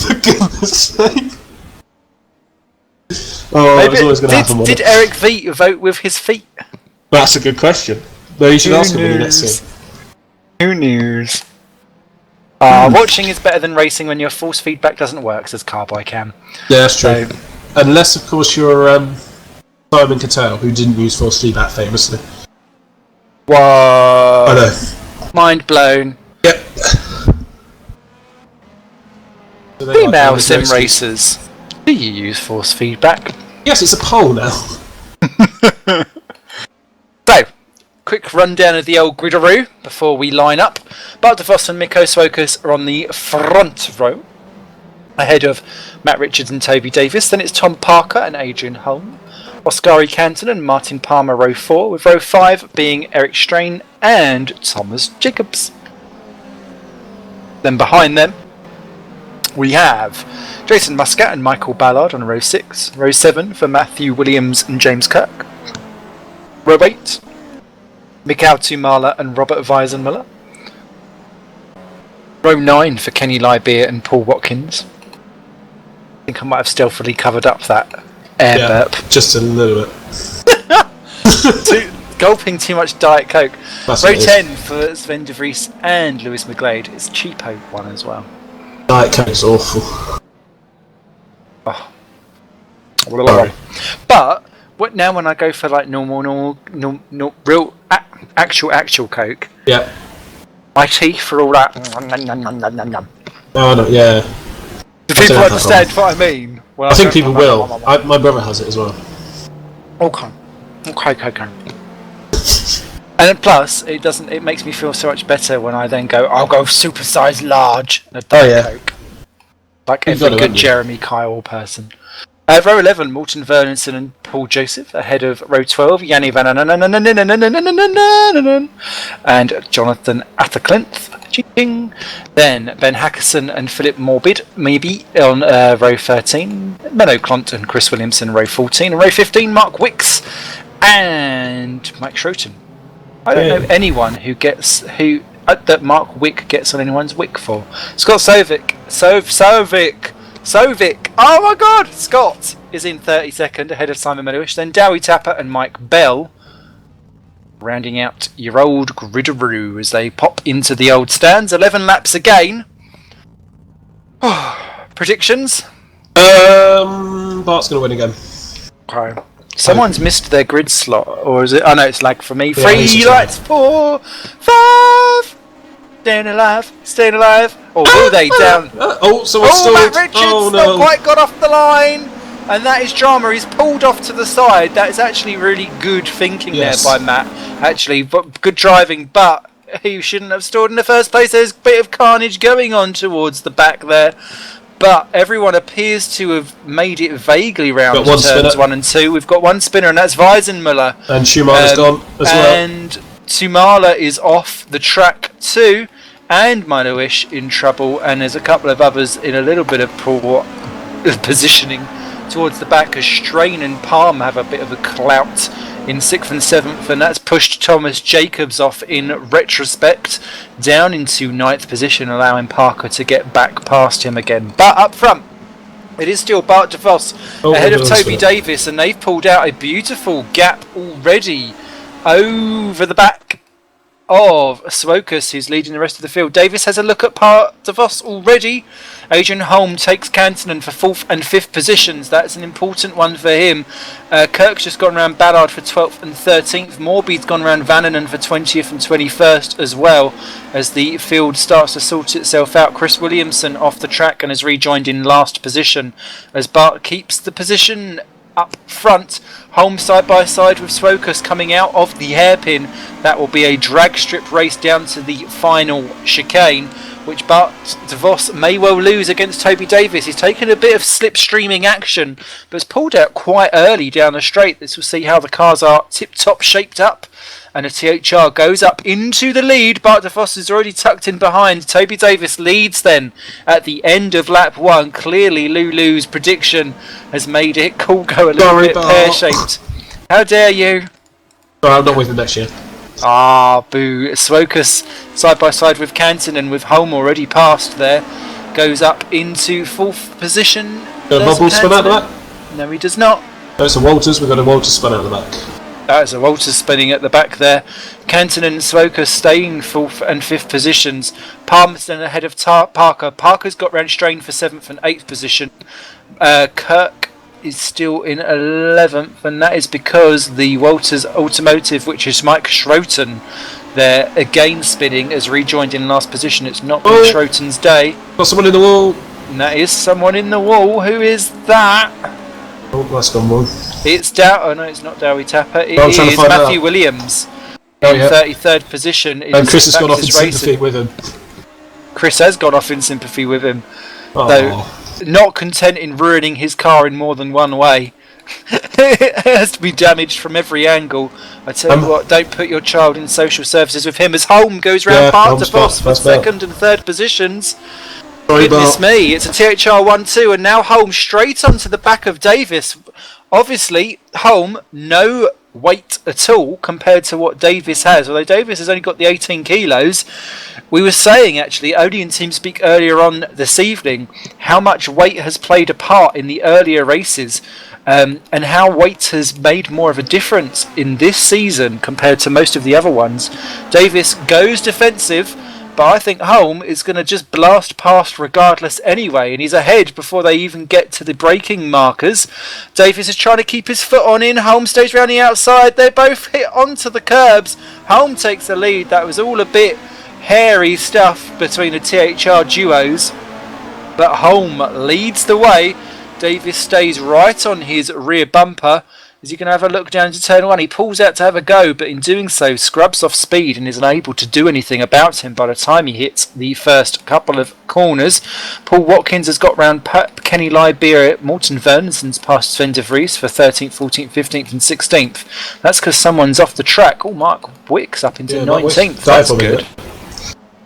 Speaker 2: for goodness sake. Oh, it was always going to happen.
Speaker 1: Did Eric Veet vote with his feet?
Speaker 2: That's a good question. No, you should ask him when you next see him.
Speaker 1: Who knows? Watching is better than racing when your force feedback doesn't work, says Carbicam.
Speaker 2: Yeah, that's true.
Speaker 1: So-
Speaker 2: Unless, of course, you're Simon Cattell, who didn't use force feedback famously.
Speaker 1: Whoa.
Speaker 2: I know.
Speaker 1: Mind blown.
Speaker 2: Yep. So they
Speaker 1: Female
Speaker 2: like
Speaker 1: sim
Speaker 2: no excuse.
Speaker 1: racers, do you use force feedback?
Speaker 2: Yes, it's a poll now.
Speaker 1: So, quick rundown of the old gridaroo before we line up. Bart DeVos and Mikko Swokas are on the front row, ahead of Matt Richards and Toby Davis. Then it's Tom Parker and Adrian Holm, Oskari Canton and Martin Palmer, row 4, with row 5 being Eric Strain and Thomas Jacobs. Then behind them, we have Jason Muscat and Michael Ballard on row 6, row 7 for Matthew Williams and James Kirk, row 8, Mikhail Tumala and Robert Weisenmuller, row 9 for Kenny Lybeer and Paul Watkins. I think I might have stealthily covered up that air burp.
Speaker 2: Just a little bit.
Speaker 1: Gulping too much Diet Coke.
Speaker 2: That's
Speaker 1: Row
Speaker 2: what it is.
Speaker 1: 10 for Sven de Vries and Lewis McGlade. It's a cheapo one as well.
Speaker 2: Diet Coke's awful.
Speaker 1: Oh.
Speaker 2: Sorry.
Speaker 1: But now when I go for like normal real actual Coke,
Speaker 2: Yeah.
Speaker 1: my teeth are all that.
Speaker 2: Oh no, yeah.
Speaker 1: Do people understand what I mean? Well,
Speaker 2: I think people will. My brother has it as well.
Speaker 1: Okay. And plus, it makes me feel so much better when I then go, I'll go supersize large in a Diet Coke. Like
Speaker 2: You've
Speaker 1: every
Speaker 2: got it,
Speaker 1: good
Speaker 2: haven't you?
Speaker 1: Jeremy Kyle person. Row 11, Morton Verlinson and Paul Joseph, ahead of row 12, Yanni Van and Jonathan Atherclinth. Then Ben Hackerson and Philip Morbid, maybe, on row 13, Menno Clont and Chris Williamson, row 14, and row 15, Mark Wicks and Mike Schroten. I don't know anyone who gets that Mark Wick gets on anyone's wick for. Scott Sovic. Oh my God! Scott is in 32nd, ahead of Simon Meadowish. Then Dowie Tapper and Mike Bell, rounding out your old gridaroo as they pop into the old stands. 11 laps again. Predictions?
Speaker 2: Bart's going to win again.
Speaker 1: Okay. Someone's missed their grid slot, or is it? Oh no, it's lag for me.
Speaker 2: Yeah,
Speaker 1: 3 lights, 4, 5. Staying alive. Or will they down?
Speaker 2: Someone stalled.
Speaker 1: Matt Richards
Speaker 2: Oh,
Speaker 1: not
Speaker 2: no.
Speaker 1: quite got off the line, and that is drama. He's pulled off to the side. That is actually really good thinking there by Matt. Actually, but good driving. But he shouldn't have stalled in the first place. There's a bit of carnage going on towards the back there. But everyone appears to have made it vaguely round to turns
Speaker 2: spinner.
Speaker 1: 1 and 2. We've got one spinner, and that's Weisenmuller.
Speaker 2: And Schumann's gone as well.
Speaker 1: And Tumala is off the track too. And Minowish in trouble. And there's a couple of others in a little bit of poor positioning towards the back, as Strain and Palm have a bit of a clout in 6th and 7th, and that's pushed Thomas Jacobs off in retrospect down into 9th position, allowing Parker to get back past him again. But up front, it is still Bart DeVos ahead of Toby Davis, and they've pulled out a beautiful gap already over the back of Swokas, who's leading the rest of the field. Davis has a look at Bart DeVos already. Adrian Holm takes Cantonen for 4th and 5th positions. That's an important one for him. Kirk's just gone around Ballard for 12th and 13th. Morby's gone around Vannanen for 20th and 21st as well, as the field starts to sort itself out. Chris Williamson off the track and has rejoined in last position, as Bart keeps the position up front. Holmes side by side with Swokas coming out of the hairpin. That will be a drag strip race down to the final chicane, which Bart DeVos may well lose against Toby Davis. He's taken a bit of slipstreaming action, but has pulled out quite early down the straight. This will see how the cars are tip-top shaped up. And the THR goes up into the lead. Bart DeVos is already tucked in behind. Toby Davis leads then at the end of lap 1. Clearly Lulu's prediction has made it go a little bit pear-shaped. How dare you?
Speaker 2: Sorry, I'm not with him next year.
Speaker 1: Ah, boo. Swokas side by side with Canton, and with Holm already passed there, goes up into 4th position.
Speaker 2: Got a bubble spin out the back?
Speaker 1: No, he does not.
Speaker 2: No, it's a Walters. We've got a Walters spin out the back.
Speaker 1: That is a Walters spinning at the back there. Canton and Swokas staying 4th and 5th positions. Palmerston ahead of Parker. Parker's got round Strain for 7th and 8th position. Kirk is still in 11th, and that is because the Walters Automotive, which is Mike Schroten, there again spinning, has rejoined in last position. It's not been Schroten's day.
Speaker 2: Got someone in the wall.
Speaker 1: And that is someone in the wall. Who is that?
Speaker 2: Oh, that's gone wrong.
Speaker 1: It's oh no, it's not Dowie Tapper. It
Speaker 2: I'm trying to
Speaker 1: is
Speaker 2: find
Speaker 1: Matthew
Speaker 2: out.
Speaker 1: Williams.
Speaker 2: Oh,
Speaker 1: in
Speaker 2: yeah.
Speaker 1: 33rd position. In
Speaker 2: And Chris has gone off in
Speaker 1: Racing.
Speaker 2: sympathy with him.
Speaker 1: Chris has gone off in sympathy with him,
Speaker 2: Oh.
Speaker 1: though not content in ruining his car in more than one way. It has to be damaged from every angle. I tell you what, don't put your child in social services with him, as Holm goes round Bart DeVos for second and third positions.
Speaker 2: Sorry,
Speaker 1: Goodness
Speaker 2: Bart.
Speaker 1: me, it's a THR 1-2, and now Holm straight onto the back of Davis. Obviously, Holm, no weight at all compared to what Davis has, although Davis has only got the 18 kilos. We were saying, actually, only in TeamSpeak earlier on this evening, how much weight has played a part in the earlier races, and how weight has made more of a difference in this season compared to most of the other ones. Davis goes defensive, but I think Holm is going to just blast past regardless anyway, and he's ahead before they even get to the braking markers. Davis is trying to keep his foot on in. Holm stays round the outside. They both hit onto the curbs. Holm takes the lead. That was all a bit hairy stuff between the THR duos, but Holm leads the way. Davis stays right on his rear bumper. Is he going to have a look down to turn one? He pulls out to have a go, but in doing so scrubs off speed and isn't able to do anything about him by the time he hits the first couple of corners. Paul Watkins has got round Kenny Liberia. Morton Vernonson's past Sven de Vries for 13th, 14th, 15th and 16th. That's because someone's off the track. Oh, Mark Wick's up into 19th. That's good.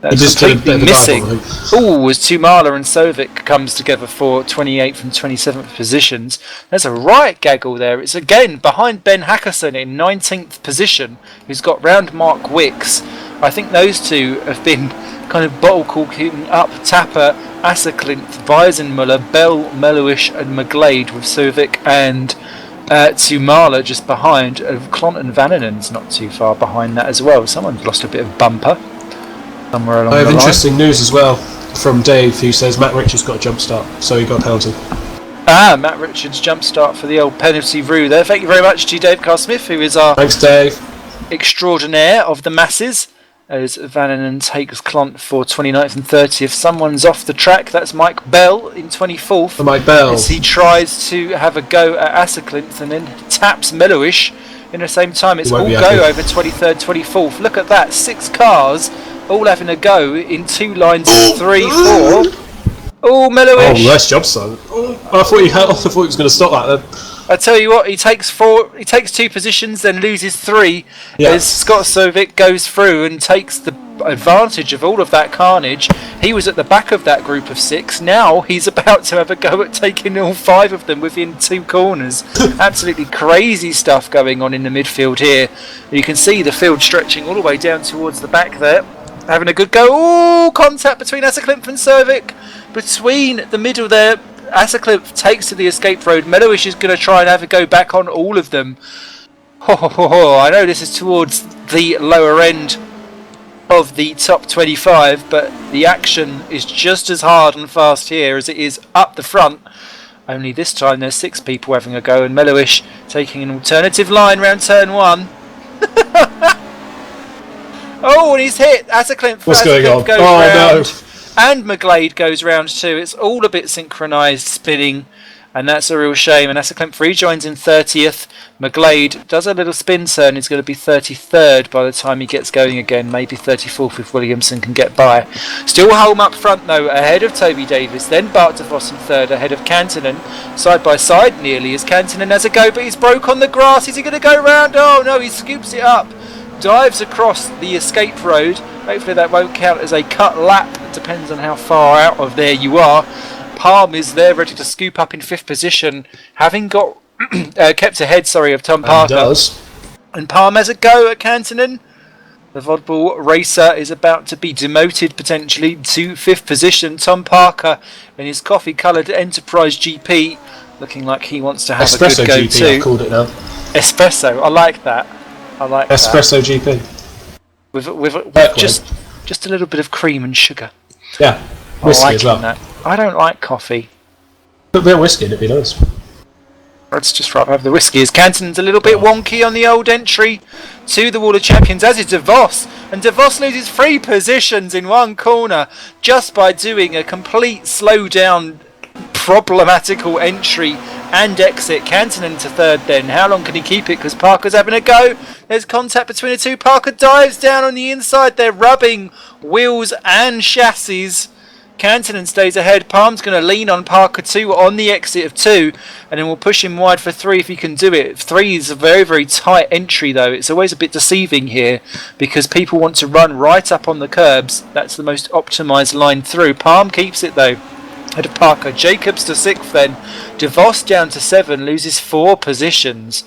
Speaker 1: That's completely missing. Oh, as Tumala and Sovic comes together for 28th and 27th positions. There's a right gaggle there. It's again behind Ben Hackerson in 19th position, who's got round Mark Wicks. I think those two have been kind of bottle corking up Tapper, Asserklinth, Weisenmuller, Bell, Melowish and McGlade, with Sovic and Tumala just behind. Clont and Vannenen's not too far behind that as well. Someone's lost a bit of bumper somewhere along
Speaker 2: I have
Speaker 1: the
Speaker 2: interesting news as well from Dave, who says Matt Richards got a jump start, so he got a penalty.
Speaker 1: Matt Richards jump start for the old penalty rule there. Thank you very much to Dave Carl Smith, who is our
Speaker 2: Thanks, Dave.
Speaker 1: extraordinaire of the masses, as Vannenen takes Clont for 29th and 30th. Someone's off the track. That's Mike Bell in 24th.
Speaker 2: For Mike Bell.
Speaker 1: As he tries to have a go at Asserklinth and then taps Melowish in the same time. It's all go over 23rd, 24th. Look at that. 6 cars all having a go in 2 lines of 3, 4. Oh, Melowish.
Speaker 2: Oh, nice job, son. I thought he was going to stop that then.
Speaker 1: I tell you what, he takes 2 positions, then loses 3 as Scott Sovic goes through and takes the advantage of all of that carnage. He was at the back of that group of 6. Now he's about to have a go at taking all 5 of them within 2 corners. Absolutely crazy stuff going on in the midfield here. You can see the field stretching all the way down towards the back there. Having a good go. Oh, contact between Asserklinth and Sovic. Between the middle there, Asserklinth takes to the escape road. Melowish is going to try and have a go back on all of them. I know this is towards the lower end of the top 25, but the action is just as hard and fast here as it is up the front. Only this time there's 6 people having a go, and Melowish taking an alternative line round turn 1. Oh, and he's hit. Asserklinth.
Speaker 2: What's going on?
Speaker 1: Goes round, no. And McGlade goes round too. It's all a bit synchronised, spinning, and that's a real shame. And Asserklinth rejoins in 30th. McGlade does a little spin turn. He's going to be 33rd by the time he gets going again. Maybe 34th if Williamson can get by. Still Holm up front though, ahead of Toby Davis. Then Bart DeVos in 3rd, ahead of Kantonen. Side by side nearly as Kantonen has a go, but he's broke on the grass. Is he going to go round? Oh no, he scoops it up. Dives across the escape road. Hopefully that won't count as a cut lap. It depends on how far out of there you are. Palm is there ready to scoop up in 5th position, having got kept ahead of Tom Parker.
Speaker 2: Does.
Speaker 1: And Palm has a go at Kantonen. The Vodball racer is about to be demoted potentially to 5th position. Tom Parker in his coffee coloured Enterprise GP, looking like he wants to have
Speaker 2: Espresso
Speaker 1: a good go
Speaker 2: GP,
Speaker 1: too.
Speaker 2: I've called it now.
Speaker 1: Espresso, I like that.
Speaker 2: Espresso GP.
Speaker 1: With just a little bit of cream and sugar.
Speaker 2: Yeah, whiskey as well.
Speaker 1: That. I don't like coffee.
Speaker 2: Put a bit of whiskey in it, it'd be nice.
Speaker 1: Let's just rather have the whiskey. As Kantonen's a little bit wonky on the old entry to the Wall of Champions, as is DeVos. And DeVos loses 3 positions in one corner just by doing a complete slow down, problematical entry and exit. Canton into third then. How long can he keep it? Because Parker's having a go. There's contact between the two. Parker dives down on the inside. They're rubbing wheels and chassis. Canton stays ahead. Palm's going to lean on Parker 2 on the exit of 2, and then we'll push him wide for 3 if he can do it. 3 is a very, very tight entry though. It's always a bit deceiving here because people want to run right up on the curbs. That's the most optimised line through. Palm keeps it though. Head of Parker. Jacobs to 6th then. DeVos down to 7, loses 4 positions.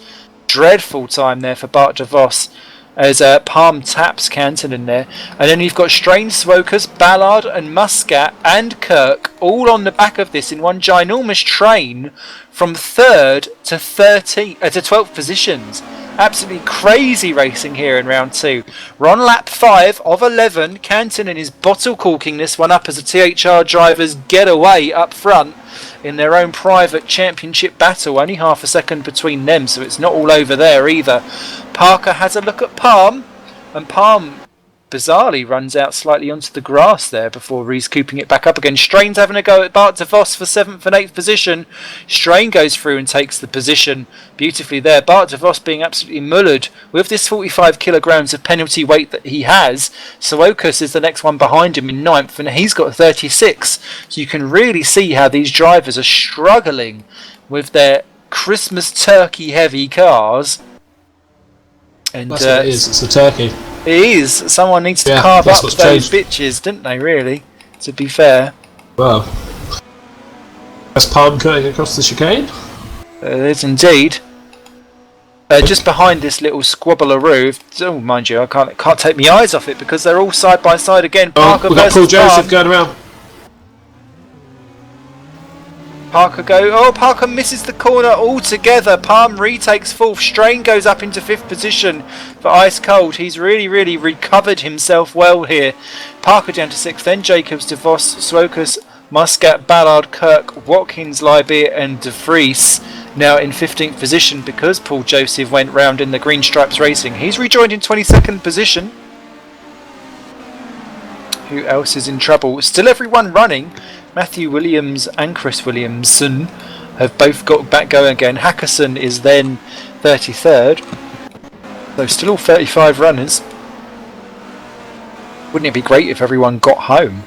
Speaker 1: Dreadful time there for Bart DeVos as Palm taps Canton in there. And then you've got Strain, Swokas, Ballard and Muscat and Kirk all on the back of this in one ginormous train from 3rd to 12th positions. Absolutely crazy racing here in round 2. We're on lap 5 of 11. Canton is bottle corking this one up as the THR drivers get away up front in their own private championship battle. Only half a second between them, so it's not all over there either. Parker has a look at Palm, and Palm bizarrely runs out slightly onto the grass there before recouping it back up again. Strain's having a go at Bart DeVos for 7th and 8th position. Strain goes through and takes the position beautifully there. Bart DeVos being absolutely mullered with this 45 kilograms of penalty weight that he has. Swokas is the next one behind him in 9th, and he's got 36. So you can really see how these drivers are struggling with their Christmas turkey heavy cars. And
Speaker 2: that's what it is. It's a turkey.
Speaker 1: It is. Someone needs to carve up those bitches, didn't they, really? To be fair.
Speaker 2: Well. That's Palm cutting across the chicane?
Speaker 1: It is indeed. Just behind this little squabbleroo. Oh, mind you, I can't take my eyes off it because they're all side by side again. Parker
Speaker 2: we've got Paul
Speaker 1: versus
Speaker 2: Joseph
Speaker 1: Palm.
Speaker 2: going around.
Speaker 1: Parker Parker misses the corner altogether. Palm retakes 4th. Strain goes up into 5th position for Ice Cold. He's really recovered himself well here. Parker down to 6th. Then Jacobs, DeVos, Swokas, Muscat, Ballard, Kirk, Watkins, Liebeer and De Vries now in 15th position because Paul Joseph went round in the Green Stripes Racing. He's rejoined in 22nd position. Who else is in trouble? Still everyone running. Matthew Williams and Chris Williamson have both got back going again. Hackerson is then 33rd. So still all 35 runners. Wouldn't it be great if everyone got home?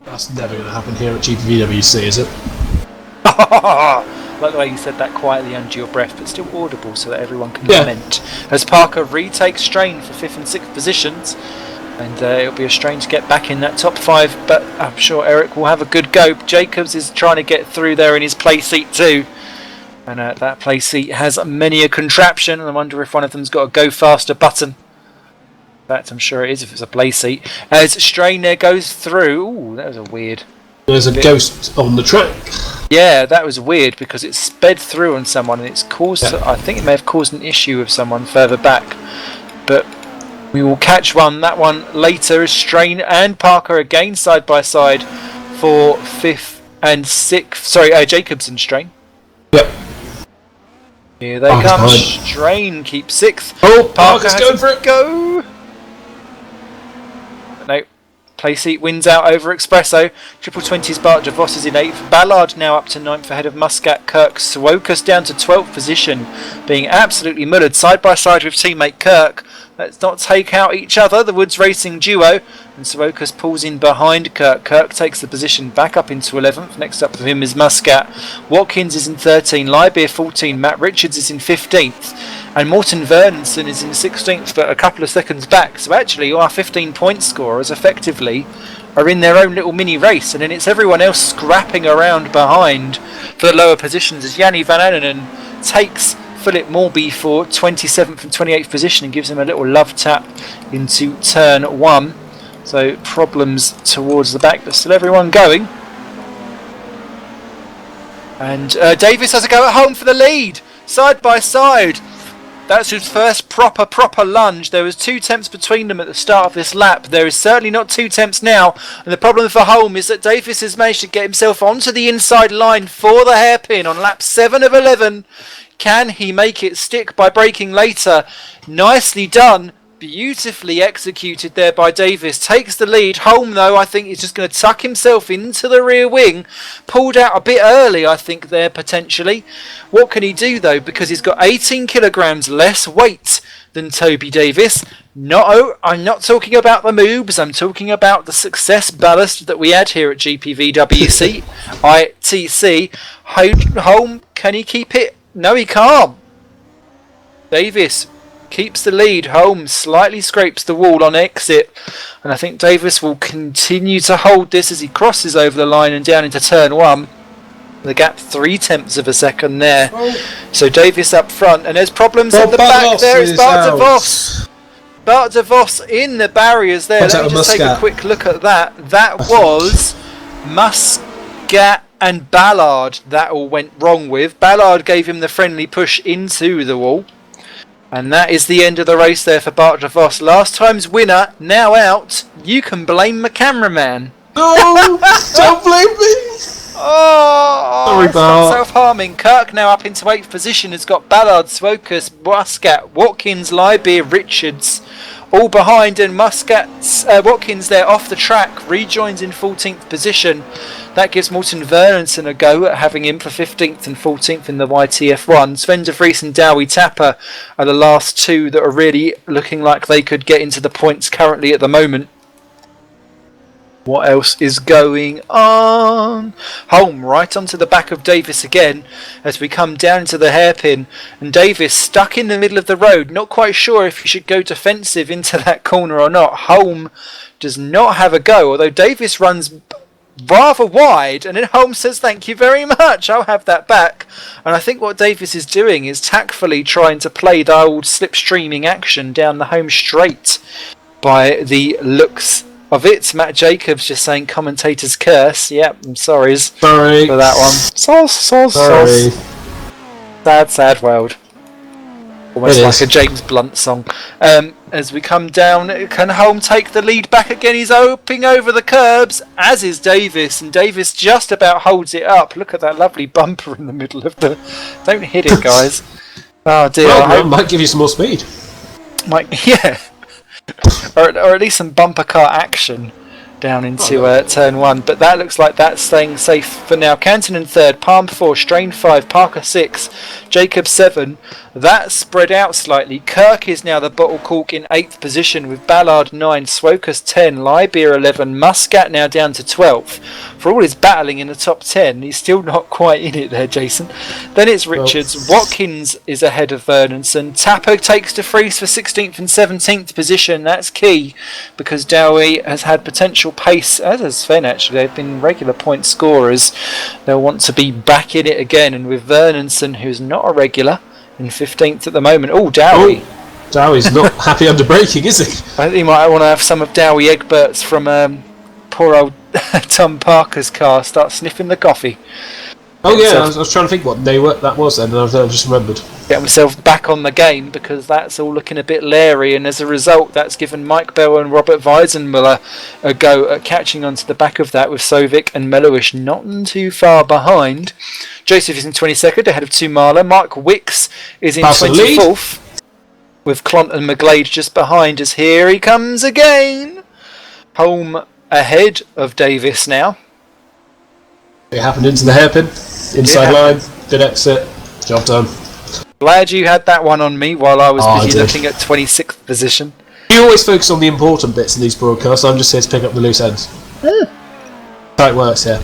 Speaker 2: That's never going to happen here at GPVWC, is it?
Speaker 1: Like the way you said that quietly under your breath, but still audible so that everyone can lament. As Parker retakes Strain for 5th and 6th positions. And it'll be a strain to get back in that top 5, but I'm sure Eric will have a good go. Jacobs is trying to get through there in his play seat too. And that play seat has many a contraption, and I wonder if one of them's got a go faster button. In fact, I'm sure it is if it's a play seat. As Strain there goes through. Ooh, that was a weird.
Speaker 2: There's a ghost on the track.
Speaker 1: Yeah, that was weird because it sped through on someone and it's caused. Yeah. I think it may have caused an issue with someone further back. But we will catch that one later as Strain and Parker again side by side for 5th and 6th. Sorry, Jacobs and Strain.
Speaker 2: Yep.
Speaker 1: Here they come. Strain keeps 6th.
Speaker 2: Oh,
Speaker 1: Parker's
Speaker 2: going for it.
Speaker 1: Go. No. Playseat wins out over Espresso. Triple 20's Bart DeVos is in 8th. Ballard now up to 9th ahead of Muscat. Kirk. Swokas down to 12th position, being absolutely mullered side by side with teammate Kirk. Let's not take out each other, the Woods Racing duo. And Swokas pulls in behind Kirk. Kirk takes the position back up into 11th. Next up for him is Muscat. Watkins is in 13. Liebeer 14. Matt Richards is in 15th. And Morton Vernonson is in 16th, but a couple of seconds back. So actually our 15-point scorers effectively are in their own little mini race. And then it's everyone else scrapping around behind for the lower positions as Yanni Van Annenen takes Philip Morby for 27th and 28th position and gives him a little love tap into turn 1. So problems towards the back, but still everyone going. And Davis has a go at home for the lead, side by side. That's his first proper lunge. There was 2 temps between them at the start of this lap. There is certainly not 2 temps now. And the problem for Holm is that Davis has managed to get himself onto the inside line for the hairpin on lap 7 of 11. Can he make it stick by braking later? Nicely done. Beautifully executed there by Davis. Takes the lead. Holm, though, I think is just going to tuck himself into the rear wing. Pulled out a bit early, I think, there, potentially. What can he do, though? Because he's got 18 kilograms less weight than Toby Davis. No, I'm not talking about the moves. I'm talking about the success ballast that we had here at GPVWC. ITC. Holm, can he keep it? No, he can't. Davis keeps the lead. Holmes slightly scrapes the wall on exit, and I think Davis will continue to hold this as he crosses over the line and down into turn 1. The gap 0.3 of a second there. So Davis up front, and there's problems at the back there. It's Bart de Vos. Bart de Vos in the barriers there. Let me just take a quick look at that. That was Muscat and Ballard that all went wrong with. Ballard gave him the friendly push into the wall. And that is the end of the race there for Bart de Vos. Last time's winner, now out. You can blame the cameraman.
Speaker 2: No, don't blame me.
Speaker 1: Sorry,
Speaker 2: Bart.
Speaker 1: Self-harming. Kirk now up into 8th position. Has got Ballard, Swokus, Muscat, Watkins, Liebeer, Richards all behind, and Watkins there off the track, rejoins in 14th position. That gives Morten Vernonson a go at having him for 15th and 14th in the YTF1. Sven de Vries and Dowie Tapper are the last two that are really looking like they could get into the points currently at the moment. What else is going on? Holm right onto the back of Davis again as we come down into the hairpin, and Davis stuck in the middle of the road, not quite sure if he should go defensive into that corner or not. Holm does not have a go, although Davis runs rather wide, and then Holmes says thank you very much, I'll have that back. And I think what Davis is doing is tactfully trying to play the old slipstreaming action down the home straight by the looks of it. Matt Jacobs just saying commentator's curse. Yep, I'm sorry for that one. Sorry. Sad world. Almost like a James Blunt song. As we come down, can Holm take the lead back again? He's hopping over the curbs, as is Davis, and Davis just about holds it up. Look at that lovely bumper in the middle of the... Don't hit it, guys. Oh dear.
Speaker 2: Well, might give you some more speed.
Speaker 1: Yeah. or at least some bumper car action down into turn 1, but that looks like that's staying safe for now. Canton in 3rd, Palm 4, Strain 5, Parker 6, Jacob 7. That's spread out slightly. Kirk is now the bottle cork in 8th position with Ballard 9, Swokus 10, Liebeer 11, Muscat now down to 12th. For all his battling in the top 10, he's still not quite in it there, Jason. Then it's Richards. Watkins is ahead of Vernonson. Tapper takes de Vries for 16th and 17th position. That's key because Dowie has had potential pace, as has Sven actually. They've been regular point scorers. They'll want to be back in it again, and with Vernonson, who's not a regular, in 15th at the moment. Oh, Dowie.
Speaker 2: Dowie's not happy under braking, is he?
Speaker 1: I think he might want to have some of Dowie Egbert's from poor old Tom Parker's car start sniffing the coffee.
Speaker 2: Oh yeah, I was trying to think what that was then, and I just remembered.
Speaker 1: Get myself back on the game because that's all looking a bit leery, and as a result that's given Mike Bell and Robert Weisenmuller a go at catching onto the back of that, with Sovic and Melowish not too far behind. Joseph is in 22nd ahead of Tumala. Mark Wicks is in 24th with Clont and McGlade just behind us. Here he comes again. Holm ahead of Davis now.
Speaker 2: It happened into the hairpin, inside line, did exit, job done.
Speaker 1: Glad you had that one on me while I was busy looking at 26th position.
Speaker 2: You always focus on the important bits in these broadcasts. I'm just here to pick up the loose ends. How it works, yeah.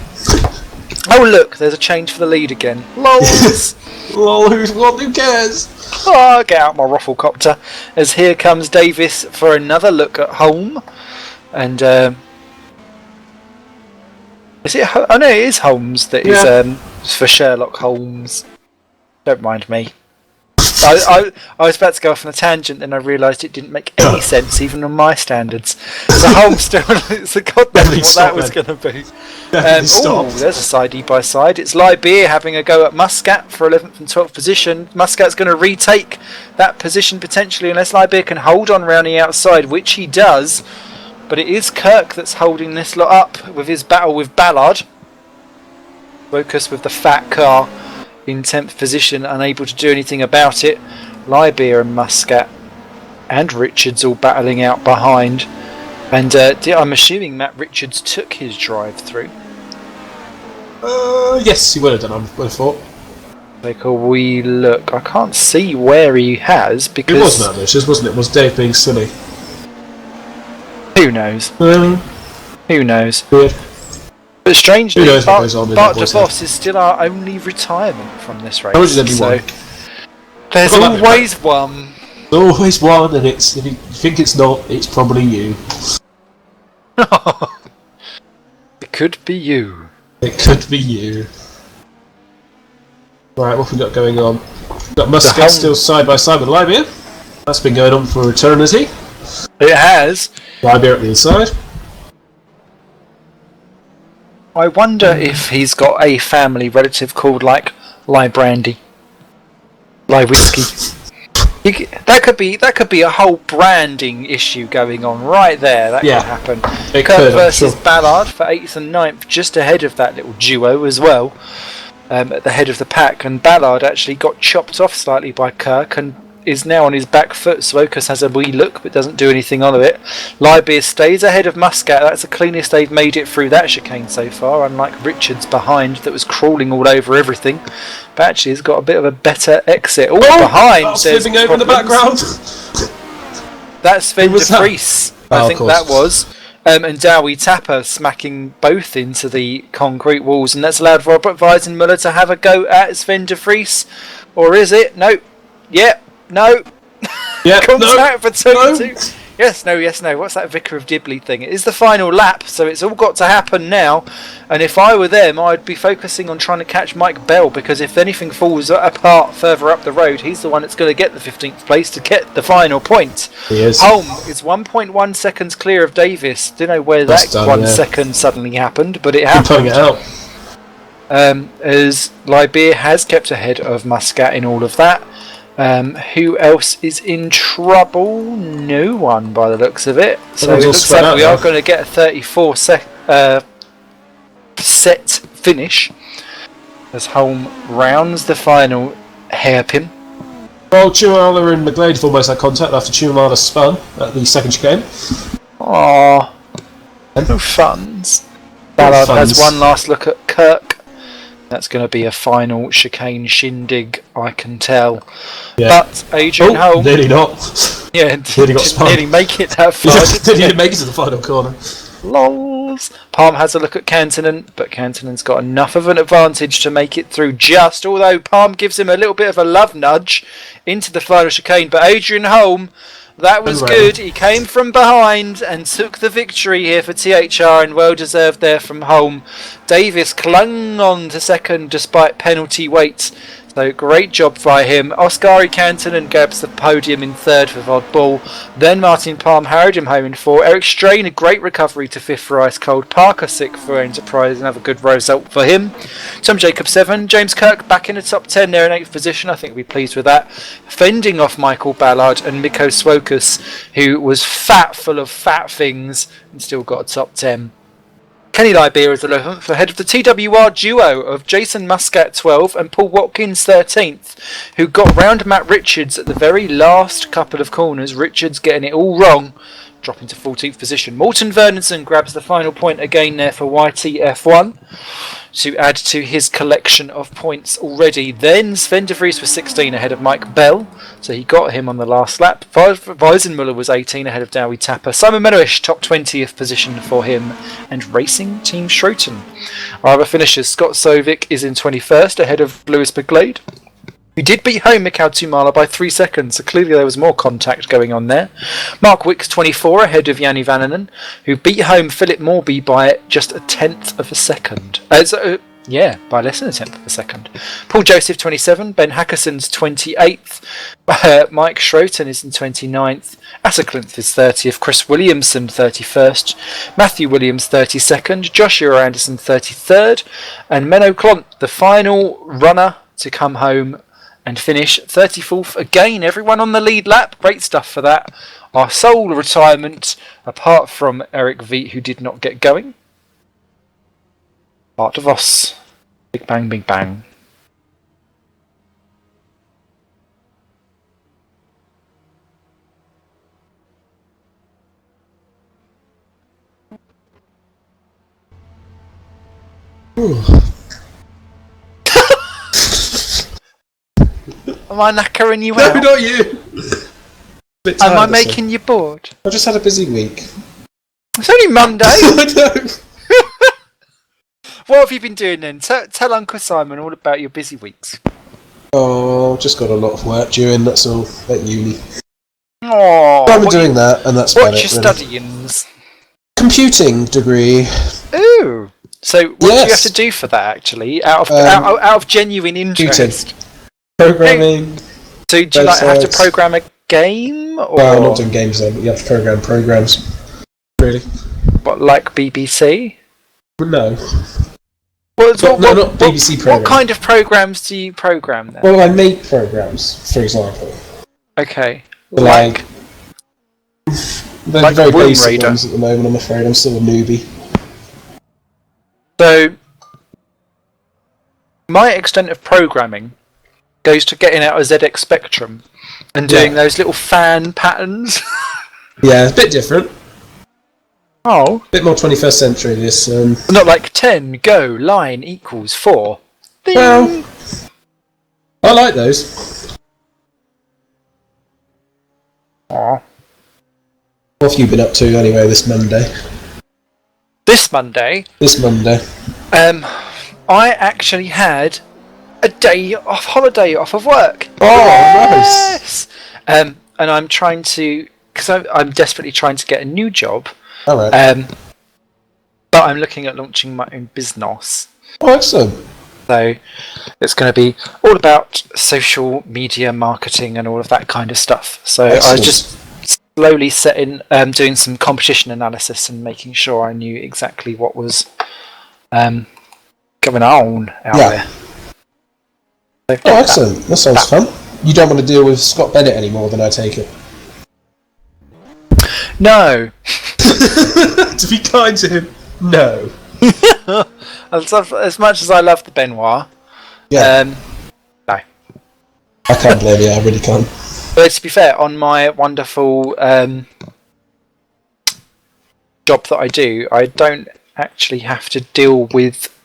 Speaker 1: Oh look, there's a change for the lead again. Lols.
Speaker 2: Lol, who cares?
Speaker 1: Oh, get out my rufflecopter. As here comes Davis for another look at Holm. And is it? Oh no, it is Holmes that is for Sherlock Holmes. Don't mind me. I was about to go off on a tangent, then I realised it didn't make any sense, even on my standards. So Holmes still, it's a god knows what that was going to be. Oh, there's a side by side. It's Liebeer having a go at Muscat for 11th and 12th position. Muscat's going to retake that position potentially, unless Liebeer can hold on round the outside, which he does. But it is Kirk that's holding this lot up with his battle with Ballard. Focus with the fat car in 10th position, unable to do anything about it. Liebeer and Muscat and Richards all battling out behind. And I'm assuming Matt Richards took his drive through.
Speaker 2: Yes, he would have done, I would have thought.
Speaker 1: Take a wee look. I can't see where he has because...
Speaker 2: It was Matt Richards, wasn't it? Was Dave being silly?
Speaker 1: Who knows? Who knows?
Speaker 2: Weird.
Speaker 1: But strangely,
Speaker 2: Who knows what goes on in
Speaker 1: Bart
Speaker 2: that voice
Speaker 1: DeVos is still our only retirement from this race.
Speaker 2: How much is everyone?
Speaker 1: There's always one.
Speaker 2: There's always one, and it's if you think it's not, it's probably you.
Speaker 1: It could be you.
Speaker 2: It could be you. Right, what have we got going on? We've got Muscat still side by side with Libya. That's been going on for eternity.
Speaker 1: It has.
Speaker 2: Libya at the inside.
Speaker 1: I wonder if he's got a family relative called like Brandy, Whiskey. That could be a whole branding issue going on right there. That could happen. Kirk versus Ballard for 8th and 9th, just ahead of that little duo as well, at the head of the pack. And Ballard actually got chopped off slightly by Kirk and is now on his back foot. Swokus has a wee look but doesn't do anything on it. Libya stays ahead of Muscat. That's the cleanest they've made it through that chicane so far, unlike Richards behind that was crawling all over everything. But actually has got a bit of a better exit. Behind
Speaker 2: that's
Speaker 1: there's
Speaker 2: flipping over in the background.
Speaker 1: That's Sven de Vries, I think that was. And Dowie Tapper smacking both into the concrete walls, and that's allowed Robert Weisenmuller to have a go at Sven de Vries. Or is it? No. Yep. No.
Speaker 2: Yeah.
Speaker 1: Contact for 2. Yes, no. What's that Vicar of Dibley thing? It is the final lap, so it's all got to happen now. And if I were them, I'd be focusing on trying to catch Mike Bell, because if anything falls apart further up the road, he's the one that's going to get the 15th place to get the final point.
Speaker 2: He is.
Speaker 1: Holm is 1.1 seconds clear of Davis. Don't know where that 1 second suddenly happened, but it happened.
Speaker 2: Putting it out.
Speaker 1: As Libya has kept ahead of Muscat in all of that. Who else is in trouble? No one by the looks of it. So it looks like we are going to get a 34 set finish as Holm rounds the final hairpin.
Speaker 2: Well, Chumala and McGlade have almost had contact after Chumala spun at the second chicane.
Speaker 1: Aww. No funds. Ballard has one last look at Kirk. That's going to be a final chicane shindig, I can tell. Yeah. But Adrian Holm...
Speaker 2: nearly not.
Speaker 1: Yeah, didn't nearly make it that far.
Speaker 2: Didn't even make it to the final corner.
Speaker 1: Lols. Palm has a look at Kantonen, but Kantonen's got enough of an advantage to make it through just, although Palm gives him a little bit of a love nudge into the final chicane. But Adrian Holm, that was good. He came from behind and took the victory here for THR, and well deserved there from Holm. Davis clung on to second despite penalty weight. So great job by him. Oskari Kantonen grabs the podium in third for Vodball. Then Martin Palm harried him home in 4. Eric Strain, a great recovery to 5th for Ice Cold. Parker 6th for Enterprise, another good result for him. Tom Jacobs 7. James Kirk back in the top 10 there in 8th position. I think we'll be pleased with that. Fending off Michael Ballard and Mikko Swokus, who was full of fat things and still got a top 10. Kenny Libya is 11th, ahead of the TWR duo of Jason Muscat 12th and Paul Watkins 13th, who got round Matt Richards at the very last couple of corners. Richards getting it all wrong, dropping to 14th position. Morten Vernonson grabs the final point again there for YTF1 to add to his collection of points already. Then Sven de Vries was 16 ahead of Mike Bell, so he got him on the last lap. Weisenmuller was 18 ahead of Dowie Tapper. Simon Menuish, top 20th position for him, and Racing Team Schroten. Our other finishers, Scott Sovic is in 21st ahead of Lewis McGlade, who did beat home Mikhail Tumala by 3 seconds, so clearly there was more contact going on there. Mark Wicks 24 ahead of Jani Vannanen, who beat home Philip Morby by just a tenth of a second. By less than a tenth of a second. Paul Joseph 27, Ben Hackerson's 28th, Mike Schroten is in 29th, Asa Clinth is 30th, Chris Williamson 31st, Matthew Williams 32nd, Joshua Anderson 33rd, and Menno Klont, the final runner to come home and finish 34th again. Everyone on the lead lap. Great stuff for that. Our sole retirement, apart from Eric Veet, who did not get going. Bart DeVos. Big bang, big bang.
Speaker 2: Ooh.
Speaker 1: Am I knackering you
Speaker 2: No,
Speaker 1: out?
Speaker 2: not you! Bit
Speaker 1: Am I
Speaker 2: tired,
Speaker 1: making you bored?
Speaker 2: I just had a busy week.
Speaker 1: It's only Monday.
Speaker 2: I know.
Speaker 1: What have you been doing then? Tell Uncle Simon all about your busy weeks.
Speaker 2: Oh, just got a lot of work doing, that's all, at uni.
Speaker 1: Oh,
Speaker 2: I've been doing that, and that's about
Speaker 1: what's
Speaker 2: it,
Speaker 1: your
Speaker 2: really.
Speaker 1: studyings?
Speaker 2: Computing degree.
Speaker 1: Ooh. So what do you have
Speaker 2: Yes.
Speaker 1: to do for that actually? Out of genuine interest.
Speaker 2: Programming.
Speaker 1: So do you like have to
Speaker 2: websites.
Speaker 1: program a game or
Speaker 2: Well, I'm not doing games though, but you have to program programs. Really?
Speaker 1: what, like BBC?
Speaker 2: No.
Speaker 1: What,
Speaker 2: No, not BBC
Speaker 1: what
Speaker 2: programs.
Speaker 1: kind of programs do you program then?
Speaker 2: Well, I make programs, for example.
Speaker 1: Okay.
Speaker 2: Like they're
Speaker 1: like
Speaker 2: very
Speaker 1: Womb
Speaker 2: basic
Speaker 1: Raider.
Speaker 2: ones at the moment, I'm afraid. I'm still a newbie.
Speaker 1: So my extent of programming goes to getting out a ZX Spectrum and doing those little fan patterns.
Speaker 2: Yeah, it's a bit different.
Speaker 1: Oh.
Speaker 2: A bit more 21st century, this.
Speaker 1: Not like 10, go, line equals 4. Ding.
Speaker 2: Well, I like those.
Speaker 1: Aw.
Speaker 2: What have you been up to anyway this Monday?
Speaker 1: This Monday,
Speaker 2: This Monday.
Speaker 1: I actually had a day off, holiday off of work.
Speaker 2: Oh,
Speaker 1: Yes! And I'm trying to, because I'm desperately trying to get a new job.
Speaker 2: Alright.
Speaker 1: But I'm looking at launching my own business.
Speaker 2: Oh, excellent.
Speaker 1: So it's going to be all about social media marketing and all of that kind of stuff. So I was
Speaker 2: Excellent.
Speaker 1: just slowly doing some competition analysis and making sure I knew exactly what was going on out there. So,
Speaker 2: Oh, excellent. That sounds fun. You don't want to deal with Scott Bennett anymore, then I take it.
Speaker 1: No.
Speaker 2: To be kind to him, no.
Speaker 1: As much as I love the Benoit,
Speaker 2: Yeah.
Speaker 1: no.
Speaker 2: I can't blame you, I really can't.
Speaker 1: But to be fair, on my wonderful job that I do, I don't actually have to deal with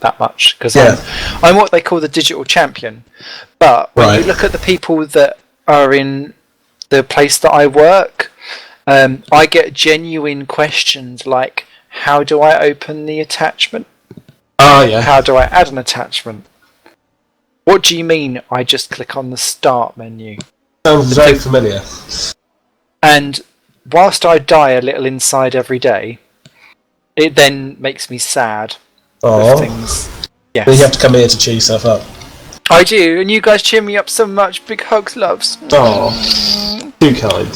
Speaker 1: that much because I'm what they call the digital champion. But when you look at the people that are in the place that I work, I get genuine questions like, how do I open the attachment?
Speaker 2: Oh, yeah.
Speaker 1: How do I add an attachment? What do you mean I just click on the start menu?
Speaker 2: Sounds very familiar.
Speaker 1: And whilst I die a little inside every day, it then makes me sad with
Speaker 2: Oh.
Speaker 1: things. Yes.
Speaker 2: Then you have to come here to cheer yourself up.
Speaker 1: I do, and you guys cheer me up so much. Big hugs, loves.
Speaker 2: Oh. Too kind.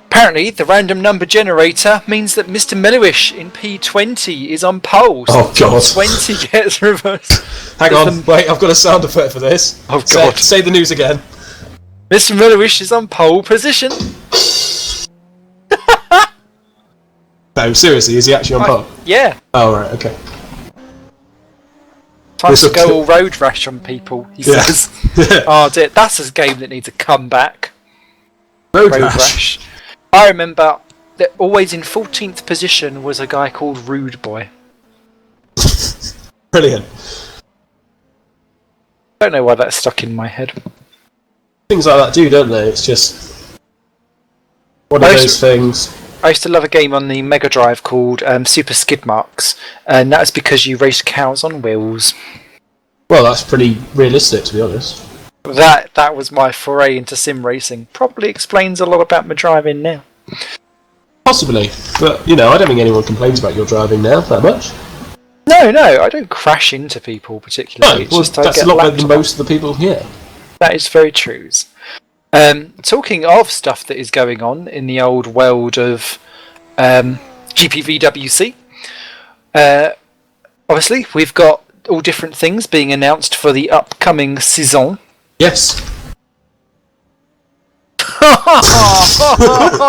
Speaker 1: Apparently, the random number generator means that Mr. Mellowish in P20 is on pole.
Speaker 2: Oh, God.
Speaker 1: 20 gets reversed.
Speaker 2: Hang on, wait, I've got a sound effect for this.
Speaker 1: Oh, God.
Speaker 2: Say the news again.
Speaker 1: Mr. Mellowish is on pole position.
Speaker 2: No, seriously, is he actually on pole?
Speaker 1: Yeah.
Speaker 2: Oh, right, okay.
Speaker 1: Time
Speaker 2: This'll
Speaker 1: to go
Speaker 2: kill-
Speaker 1: all road rash on people, he
Speaker 2: Yeah.
Speaker 1: says. Oh dear, that's a game that needs a comeback.
Speaker 2: Road
Speaker 1: Road
Speaker 2: rash.
Speaker 1: rash. I remember that always in 14th position was a guy called Rude Boy.
Speaker 2: Brilliant.
Speaker 1: Don't know why that's stuck in my head.
Speaker 2: Things like that do, don't they? It's just one of those things.
Speaker 1: I used to love a game on the Mega Drive called Super Skid Marks, and that was because you raced cows on wheels.
Speaker 2: Well, that's pretty realistic, to be honest.
Speaker 1: That was my foray into sim racing. Probably explains a lot about my driving now.
Speaker 2: Possibly, but, you know, I don't think anyone complains about your driving now that much.
Speaker 1: No, I don't crash into people particularly.
Speaker 2: No,
Speaker 1: It's
Speaker 2: well,
Speaker 1: just I
Speaker 2: that's
Speaker 1: get
Speaker 2: a lot better
Speaker 1: lapped
Speaker 2: than
Speaker 1: on.
Speaker 2: most of the people here.
Speaker 1: That is very true. Talking of stuff that is going on in the old world of GPVWC, obviously we've got all different things being announced for the upcoming saison.
Speaker 2: Yes.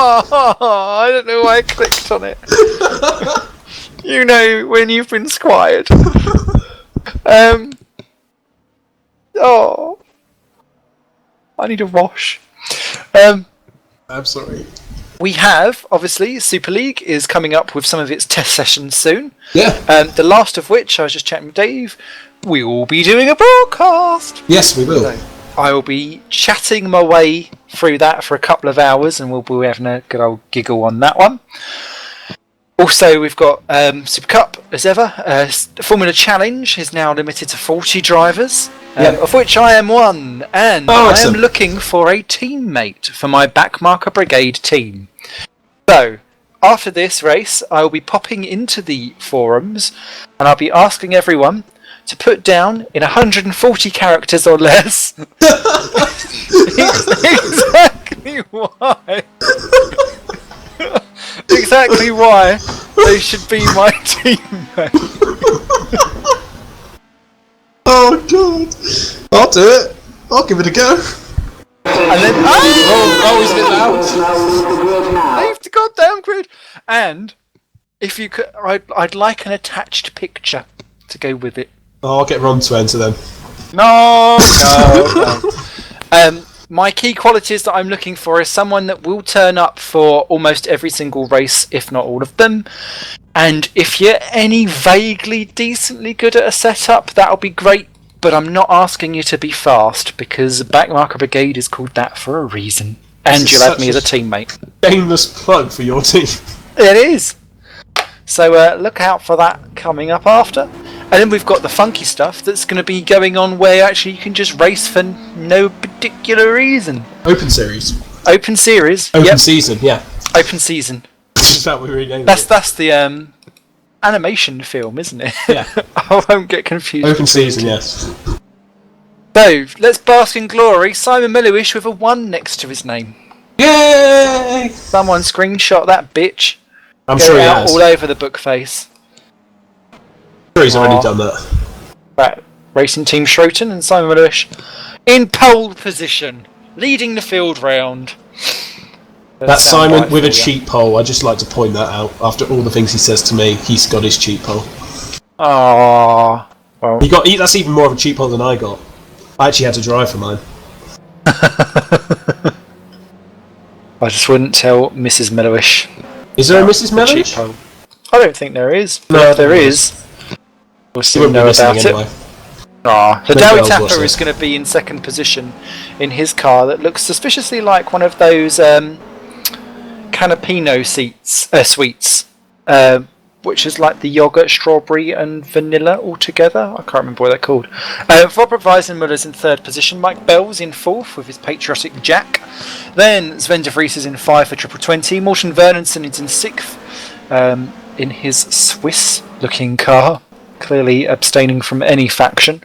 Speaker 1: I don't know why I clicked on it. You know when you've been squired. Oh, I need a wash.
Speaker 2: I'm sorry.
Speaker 1: We have, obviously, Super League is coming up with some of its test sessions soon.
Speaker 2: Yeah.
Speaker 1: The last of which, I was just chatting with Dave, we will be doing a broadcast.
Speaker 2: Yes, we will.
Speaker 1: So I will be chatting my way through that for a couple of hours, and we'll be having a good old giggle on that one. Also, we've got Super Cup, as ever. Formula Challenge is now limited to 40 drivers, of which I am one. And I am looking for a teammate for my Backmarker Brigade team. So, after this race, I will be popping into the forums, and I'll be asking everyone to put down, in 140 characters or less, exactly why... exactly why they should be my teammate.
Speaker 2: Oh god! I'll do it. I'll give it a go.
Speaker 1: And then
Speaker 2: He's a bit loud.
Speaker 1: leave the goddamn grid. And if you could, I'd like an attached picture to go with it.
Speaker 2: Oh, I'll get Ron to enter then.
Speaker 1: No. My key qualities that I'm looking for is someone that will turn up for almost every single race, if not all of them. And if you're any vaguely decently good at a setup, that'll be great. But I'm not asking you to be fast, because Backmarker Brigade is called that for a reason. And you'll have me as a teammate.
Speaker 2: Shameless plug for your team.
Speaker 1: It is. So look out for that coming up after. And then we've got the funky stuff that's going to be going on where actually you can just race for no particular reason.
Speaker 2: Open series.
Speaker 1: Open series.
Speaker 2: Open season, yeah.
Speaker 1: Open season.
Speaker 2: Is that what we renamed
Speaker 1: That's
Speaker 2: it?
Speaker 1: that's the animation film, isn't it?
Speaker 2: Yeah.
Speaker 1: I won't get confused.
Speaker 2: Open season, yes.
Speaker 1: So, let's bask in glory. Simon Lewis with a 1 next to his name.
Speaker 2: Yay!
Speaker 1: Someone screenshot that bitch.
Speaker 2: I'm
Speaker 1: Go
Speaker 2: sure he
Speaker 1: out
Speaker 2: has.
Speaker 1: all over the book face.
Speaker 2: I'm sure he's already done that.
Speaker 1: Right, Racing Team Schroten and Simon Lewis in pole position, leading the field round.
Speaker 2: That's Simon with a cheat pole. I just like to point that out. After all the things he says to me, he's got his cheat pole.
Speaker 1: Aww. Well,
Speaker 2: That's even more of a cheat pole than I got. I actually had to drive for mine.
Speaker 1: I just wouldn't tell Mrs. Mellowish.
Speaker 2: Is there a Mrs.
Speaker 1: the cheat
Speaker 2: Mellish?
Speaker 1: pole. I don't think there is.
Speaker 2: No,
Speaker 1: But if there is, we'll
Speaker 2: She
Speaker 1: still
Speaker 2: wouldn't be
Speaker 1: know
Speaker 2: listening
Speaker 1: about
Speaker 2: anyway.
Speaker 1: it. So
Speaker 2: No
Speaker 1: Dowie
Speaker 2: girls watch
Speaker 1: Tapper
Speaker 2: this.
Speaker 1: is going to be in second position in his car that looks suspiciously like one of those Canapino sweets, which is like the yogurt, strawberry and vanilla all together. I can't remember what they're called. Robert Weisenmuller's in third position. Mike Bell's in fourth with his patriotic Jack. Then Sven de Vries is in 5 for Triple 20. Morten Vernonson is in sixth in his Swiss-looking car, clearly abstaining from any faction.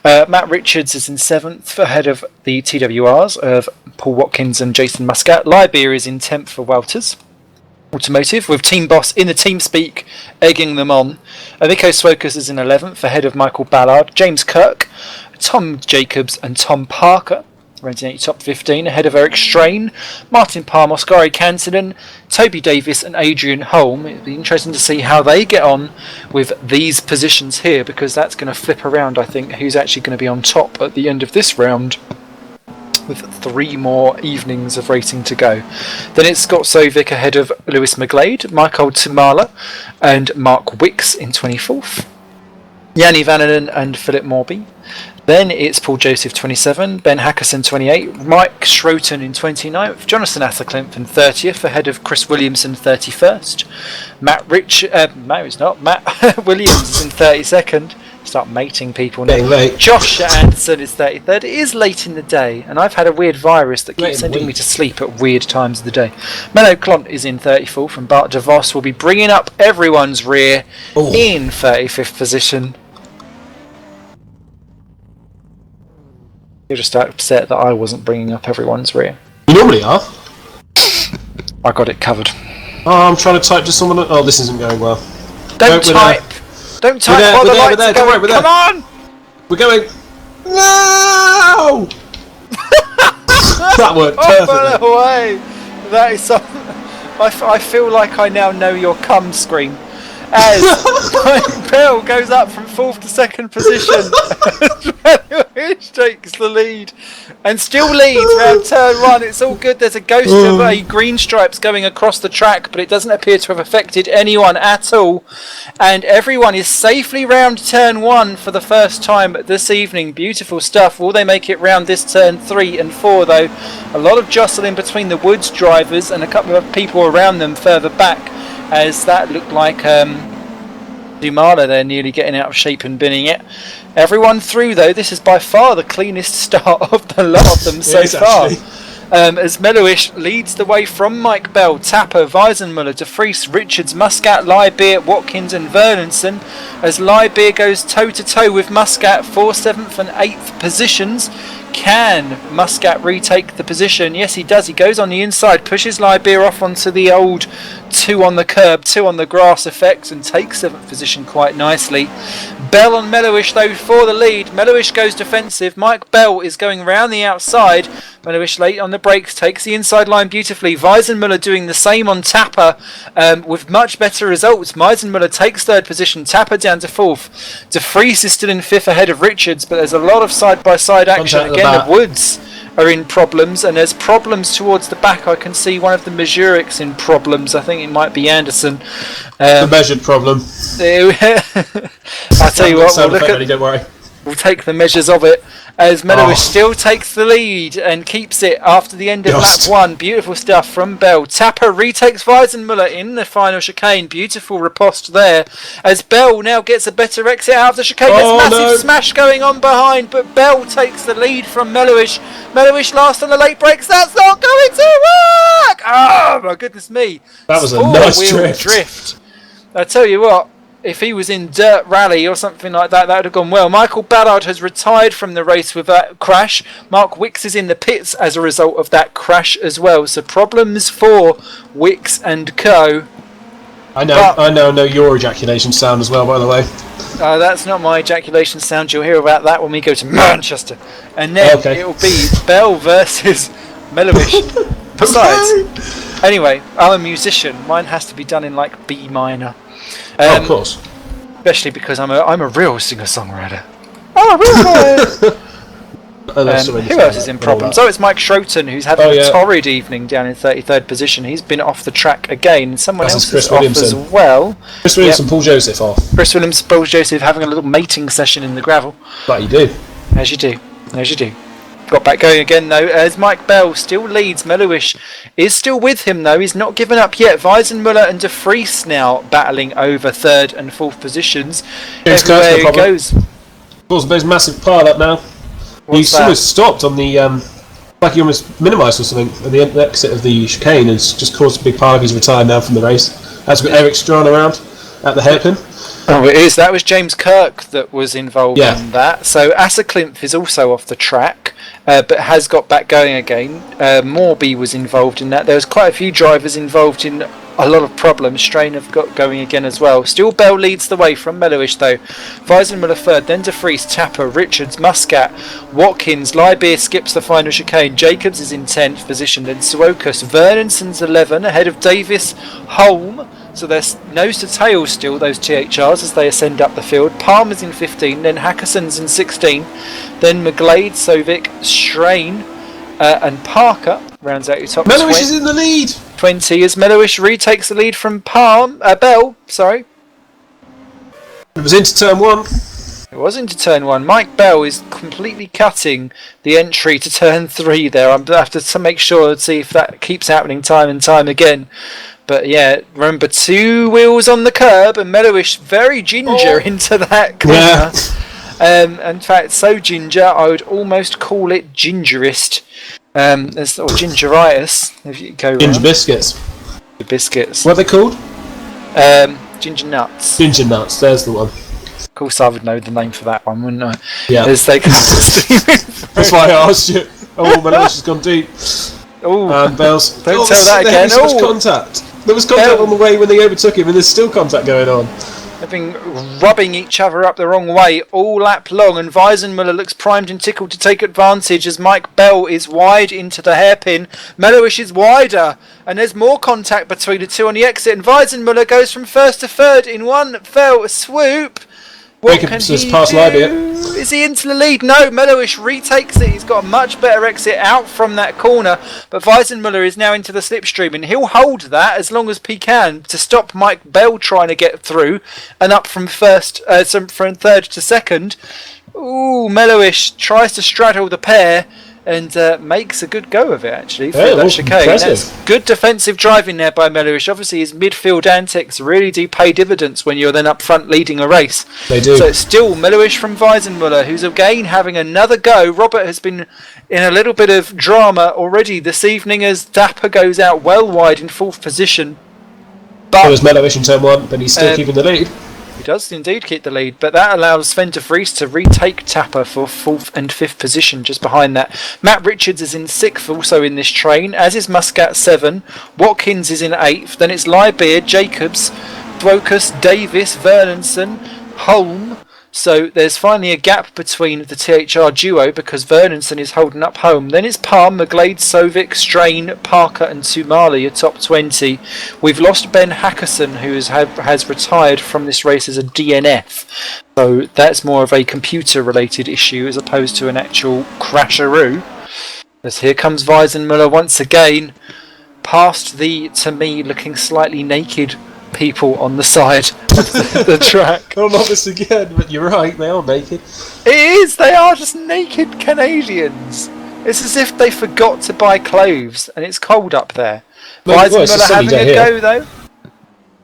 Speaker 1: Matt Richards is in 7th, ahead of the TWRs of Paul Watkins and Jason Muscat. Lybeer is in 10th for Walters Automotive, with Team Boss in the team speak, egging them on. Nico Swokas is in 11th, ahead of Michael Ballard. James Kirk, Tom Jacobs and Tom Parker renting out top 15, ahead of Eric Strain, Martin Palmer, Gary Cantonen, Toby Davis and Adrian Holm. It'll be interesting to see how they get on with these positions here, because that's going to flip around, I think, who's actually going to be on top at the end of this round, with 3 more evenings of racing to go. Then it's Scott Sovic ahead of Lewis McGlade, Michael Timala and Mark Wicks in 24th, Yanni Vananen and Philip Morby. Then it's Paul Joseph 27, Ben Hackerson 28, Mike Schroten in 29th, Jonathan Athercliff in 30th, ahead of Chris Williamson 31st, Matt Williams is in 32nd. Start mating people now.
Speaker 2: Getting late.
Speaker 1: Josh Anderson is 33rd. It is late in the day, and I've had a weird virus that
Speaker 2: Late
Speaker 1: keeps
Speaker 2: in the
Speaker 1: sending me
Speaker 2: week.
Speaker 1: to sleep at weird times of the day. Menno Klont is in 34th, and Bart DeVos will be bringing up everyone's rear
Speaker 2: Oh.
Speaker 1: in 35th position. You're just upset that I wasn't bringing up everyone's rear.
Speaker 2: You normally are.
Speaker 1: I got it covered.
Speaker 2: Oh, I'm trying to type to someone. Oh, this isn't going well.
Speaker 1: Don't
Speaker 2: we're
Speaker 1: type. Don't type
Speaker 2: there,
Speaker 1: while
Speaker 2: we're
Speaker 1: the
Speaker 2: there,
Speaker 1: lights
Speaker 2: we're there,
Speaker 1: are
Speaker 2: don't
Speaker 1: going.
Speaker 2: worry, we're
Speaker 1: Come on!
Speaker 2: We're going. No! That worked
Speaker 1: Oh, by
Speaker 2: perfectly.
Speaker 1: the way, that is something. I feel like I now know your cum screen. as Mike Bell goes up from 4th to 2nd position. Melowish takes the lead and still leads round turn 1. It's all good. There's a ghost of a green stripes going across the track, but it doesn't appear to have affected anyone at all. And everyone is safely round turn 1 for the first time this evening. Beautiful stuff. Will they make it round this turn 3 and 4 though? A lot of jostling between the Woods drivers and a couple of people around them further back, as that looked like Dumala there nearly getting out of shape and binning it. Everyone through though. This is by far the cleanest start of the lot of them so far. As Melowish leads the way from Mike Bell, Tapper, Weisenmuller, De Vries, Richards, Muscat, Lybeer, Watkins and Vernonson, as Lybeer goes toe to toe with Muscat for 7th and 8th positions. Can Muscat retake the position? Yes, he does. He goes on the inside, pushes Lybeer off onto the old 2 on the curb, 2 on the grass effects, and takes 7th position quite nicely. Bell on Melowish though for the lead. Melowish goes defensive. Mike Bell is going round the outside. Melowish late on the brakes, takes the inside line beautifully. Weisenmuller doing the same on Tapper with much better results. Weisenmuller takes 3rd position, Tapper down to 4th. De Vries is still in 5th ahead of Richards, but there's a lot of side-by-side action. Again, the Woods are in problems, and there's problems towards the back. I can see one of the Mazureks in problems. I think it might be Anderson.
Speaker 2: The measured problem.
Speaker 1: I'll tell you what, we'll look at,
Speaker 2: don't worry.
Speaker 1: we'll take the measures of it, as Melowish still takes the lead and keeps it after the end of lap 1. Beautiful stuff from Bell. Tapper retakes Weisenmuller in the final chicane. Beautiful riposte there, as Bell now gets a better exit out of the chicane. There's massive smash going on behind, but Bell takes the lead from Melowish. Melowish last on the late brakes. That's not going to work! Oh my goodness me.
Speaker 2: That was a nice
Speaker 1: drift. I tell you what, if he was in Dirt Rally or something like that, that would have gone well. Michael Ballard has retired from the race with that crash. Mark Wicks is in the pits as a result of that crash as well. So problems for Wicks and co.
Speaker 2: I know your ejaculation sound as well, by the way.
Speaker 1: That's not my ejaculation sound. You'll hear about that when we go to Manchester. And then it'll be Bell versus Melowish. Besides, anyway, I'm a musician. Mine has to be done in like B minor.
Speaker 2: Of course.
Speaker 1: Especially because I'm a real singer-songwriter. Oh, real who else is in problems? Oh, it's Mike Schroten, who's having a torrid evening down in 33rd position. He's been off the track again. Someone else is off as well.
Speaker 2: Chris Williamson, Paul Joseph off.
Speaker 1: Chris Williamson, Paul Joseph having a little mating session in the gravel.
Speaker 2: But you do.
Speaker 1: As you do. As you do. Got back going again though, as Mike Bell still leads. Melowish is still with him though, he's not given up yet. Weisenmuller and De Vries now battling over 3rd and 4th positions. Everywhere he goes.
Speaker 2: Caused a massive pile up now. He's almost stopped on the, like he almost minimised or something at the exit of the chicane, and it's just caused a big pile up. He's retired now from the race. As with Eric Strawn around at the hairpin.
Speaker 1: Oh, it is. That was James Kirk that was involved in that. So Asserklimpf is also off the track, but has got back going again. Morby was involved in that. There was quite a few drivers involved in a lot of problems. Strain have got going again as well. Still Bell leads the way from Melowish though. Weisenmuller 3rd, then De Vries, Tapper, Richards, Muscat, Watkins, Lybeer skips the final chicane. Jacobs is in 10th position, then Suokas. Vernonson's 11 ahead of Davis, Holm. So they're nose to tail still, those THRs, as they ascend up the field. Palmer's in 15, then Hackerson's in 16, then McGlade, Sovic, Strain, and Parker rounds out your top 20.
Speaker 2: Melowish is in the lead!
Speaker 1: 20 as Melowish retakes the lead from Bell, sorry.
Speaker 2: It was into turn 1.
Speaker 1: It was into turn 1. Mike Bell is completely cutting the entry to turn 3 there. I'm going to have to make sure and see if that keeps happening time and time again. But yeah, remember 2 wheels on the curb, and Melowish very ginger into that corner. Yeah. In fact, so ginger, I would almost call it gingerist. Or gingeritis, if you go
Speaker 2: Ginger biscuits.
Speaker 1: Biscuits.
Speaker 2: What are they called?
Speaker 1: Ginger nuts.
Speaker 2: Ginger nuts, there's the one.
Speaker 1: Of course I would know the name for that one, wouldn't I?
Speaker 2: Yeah.
Speaker 1: As they
Speaker 2: That's why I asked you. Oh, Melowish has gone deep. And Bell's...
Speaker 1: Don't tell that again.
Speaker 2: There was contact. There was contact on the way when they overtook him, and there's still contact going on.
Speaker 1: They've been rubbing each other up the wrong way all lap long, and Weisenmuller looks primed and tickled to take advantage as Mike Bell is wide into the hairpin. Mellowish is wider, and there's more contact between the two on the exit, and Weisenmuller goes from first to third in one fell swoop. What can he do? Is he into the lead? No, Mellowish retakes it. He's got a much better exit out from that corner, but Weisenmuller is now into the slipstream, and he'll hold that as long as he can to stop Mike Bell trying to get through and up from third to second. Ooh, Mellowish tries to straddle the pair and makes a good go of it, actually, for that chicane. That's good defensive driving there by Mellowish. Obviously, his midfield antics really do pay dividends when you're then up front leading a race.
Speaker 2: They do.
Speaker 1: So it's still Mellowish from Weisenmuller, who's again having another go. Robert has been in a little bit of drama already this evening as Dapper goes out well wide in fourth position. But
Speaker 2: so was Mellowish in turn 1, but he's still keeping the lead.
Speaker 1: He does indeed keep the lead, but that allows Sven de Vries to retake Tapper for 4th and 5th position just behind that. Matt Richards is in 6th also in this train, as is Muscat 7. Watkins is in 8th, then it's Lybeard, Jacobs, Dwokus, Davis, Vernonson, Holm. So there's finally a gap between the THR duo because Vernonson is holding up home. Then it's Palm, McGlade, Sovic, Strain, Parker and Tumali, a top 20. We've lost Ben Hackerson, who has retired from this race as a DNF. So that's more of a computer-related issue as opposed to an actual crasheroo. As here comes Weisenmuller once again, past the, to me, looking slightly naked people on the side of the track.
Speaker 2: Oh, not this again, but you're right, they are naked.
Speaker 1: It is, they are just naked Canadians. It's as if they forgot to buy clothes and it's cold up there. Weisenmuller having a go though.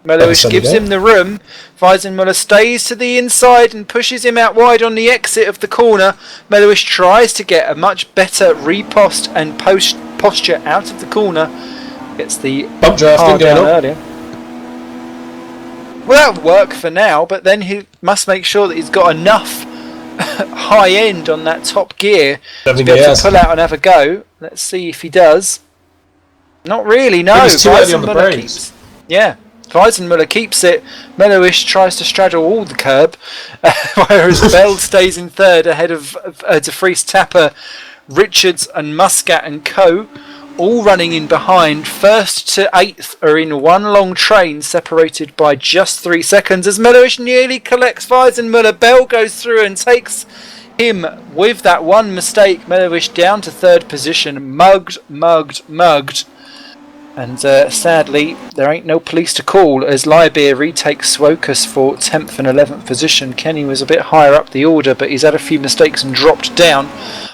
Speaker 1: Mellowish gives him the room. Weisenmuller stays to the inside and pushes him out wide on the exit of the corner. Mellowish tries to get a much better repost and posture out of the corner. Gets the
Speaker 2: bump drafting going on
Speaker 1: earlier. Well, that'll work for now, but then he must make sure that he's got enough high end on that top gear to be able to pull out and have a go. Let's see if he does. Not really, no.
Speaker 2: Weisenmuller keeps.
Speaker 1: Yeah, Weisenmuller keeps it. Mellowish tries to straddle all the curb, whereas Bell stays in third ahead of de Vries, Tapper, Richards and Muscat and co. All running in behind. 1st to 8th are in one long train separated by just 3 seconds as Mellowish nearly collects Weisenmuller. Bell goes through and takes him with that one mistake. Mellowish down to 3rd position. Mugged. And sadly, there ain't no police to call as Lybeer retakes Swokus for 10th and 11th position. Kenny was a bit higher up the order, but he's had a few mistakes and dropped down.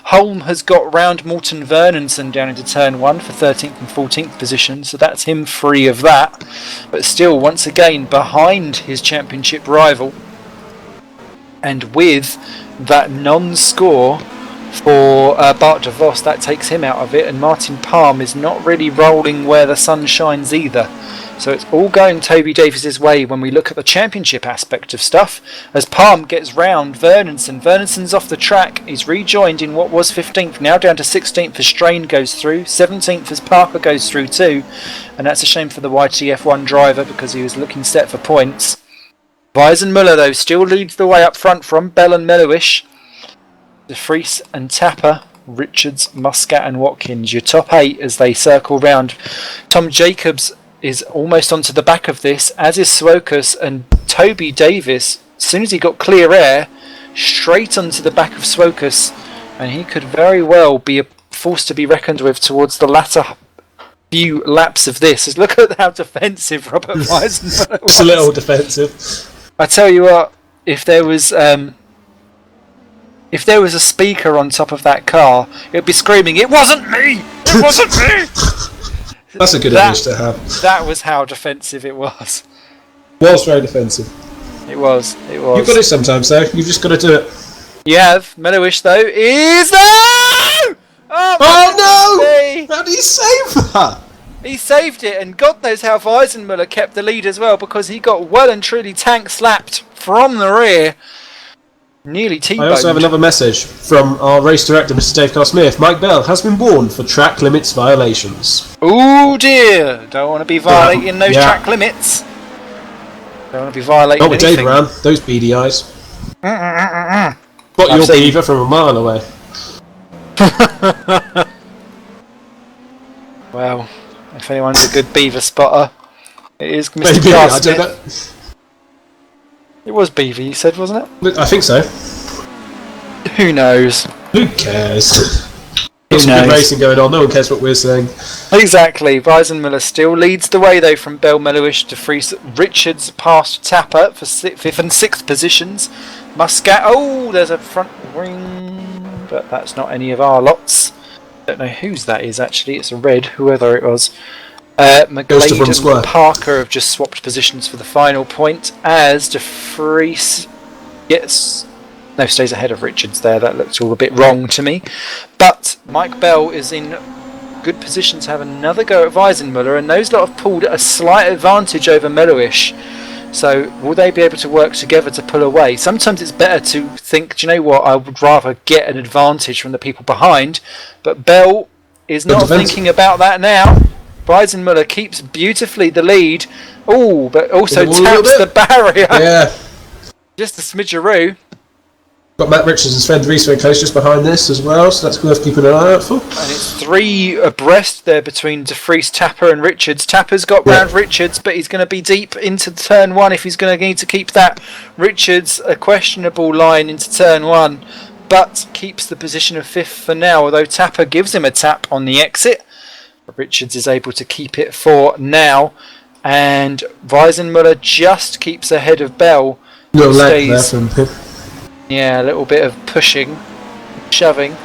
Speaker 1: Holm has got round Morton Vernonson down into turn 1 for 13th and 14th position, so that's him free of that. But still, once again, behind his championship rival. And with that non-score for Bart de Vos, that takes him out of it, and Martin Palm is not really rolling where the sun shines either. So it's all going Toby Davis's way when we look at the championship aspect of stuff. As Palm gets round Vernonson. Vernonson's off the track. He's rejoined in what was 15th, now down to 16th as Strain goes through. 17th as Parker goes through too. And that's a shame for the YTF1 driver because he was looking set for points. Weisenmuller though still leads the way up front from Bell and Mellowish. De Vries and Tapper, Richards, Muscat and Watkins. Your top 8 as they circle round. Tom Jacobs is almost onto the back of this, as is Swokus, and Toby Davis, as soon as he got clear air, straight onto the back of Swokus, and he could very well be a force to be reckoned with towards the latter few laps of this. As look at how defensive Robert Weisenmuller was.
Speaker 2: It's a little defensive.
Speaker 1: I tell you what, if there was a speaker on top of that car, it'd be screaming, "It wasn't me! It wasn't me!"
Speaker 2: That's a good image to have.
Speaker 1: That was how defensive it was.
Speaker 2: Was very defensive.
Speaker 1: It was.
Speaker 2: You've got it sometimes, though. You've just got to do it.
Speaker 1: You have. Mellowish, though, is there!
Speaker 2: Oh no! How did he save that?
Speaker 1: He saved it, and God knows how Weisenmuller kept the lead as well, because he got well and truly tank slapped from the rear. Nearly T-boned.
Speaker 2: I also have another message from our race director, Mr. Dave Carl Smith. Mike Bell has been warned for track limits violations.
Speaker 1: Oh dear! Don't want to be violating those track limits. Don't want to be violating
Speaker 2: Not with Dave
Speaker 1: anything.
Speaker 2: around. Those beady eyes. Got
Speaker 1: I've
Speaker 2: your
Speaker 1: seen-
Speaker 2: beaver from a mile away.
Speaker 1: Well, if anyone's a good beaver spotter, it is Mr.
Speaker 2: Maybe,
Speaker 1: Carl
Speaker 2: I don't
Speaker 1: Smith. It was beaver, you said, wasn't
Speaker 2: know. I think so.
Speaker 1: it? Who knows?
Speaker 2: Who cares?
Speaker 1: Who
Speaker 2: Got some good
Speaker 1: knows?
Speaker 2: racing going on. No one cares what we're saying.
Speaker 1: Exactly. Weisenmuller still leads the way though from Bell, Melowish to Fries. Richards past Tapper for 5th and 6th positions. Muscat. Oh, there's a front ring, but that's not any of our lots. Don't know whose that is actually. It's a red, whoever it was.
Speaker 2: Goes to
Speaker 1: McGlade
Speaker 2: Brum Square.
Speaker 1: and Parker have just swapped positions for the final point as De Vries stays ahead of Richards there. That looked all a bit wrong to me. But Mike Bell is in good position to have another go at Weisenmuller, and those lot have pulled a slight advantage over Melowish. So will they be able to work together to pull away? Sometimes it's better to think, do you know what, I would rather get an advantage from the people behind, but Bell is not thinking about that now. Weisenmuller keeps beautifully the lead. Oh, but also taps the barrier.
Speaker 2: Yeah.
Speaker 1: Just a smidgeroo.
Speaker 2: Got Matt Richards and Sven Vries very close just behind this as well, so that's worth keeping an eye out for.
Speaker 1: And it's 3 abreast there between De Vries, Tapper and Richards. Tapper's got round Richards, but he's going to be deep into turn 1 if he's going to need to keep that. Richards, a questionable line into turn 1, but keeps the position of 5th for now, although Tapper gives him a tap on the exit. Richards is able to keep it for now, and Weisenmuller just keeps ahead of Bell.
Speaker 2: Little leg there from him.
Speaker 1: Yeah, a little bit of pushing, shoving.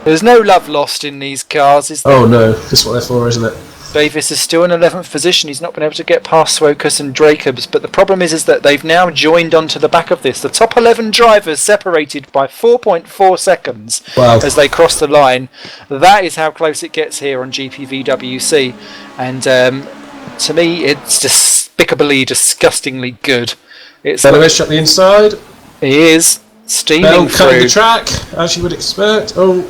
Speaker 1: There's no love lost in these cars, is there?
Speaker 2: Oh no, that's what they're for, isn't it?
Speaker 1: Davis is still in 11th position. He's not been able to get past Swokus and Dracobs, but the problem is that they've now joined onto the back of this. The top 11 drivers separated by 4.4 seconds as they cross the line. That is how close it gets here on GPVWC, and to me, it's despicably, disgustingly good. It's
Speaker 2: Melowish up the inside.
Speaker 1: He is steaming
Speaker 2: Bell
Speaker 1: through.
Speaker 2: cutting the track, as you would expect. Oh,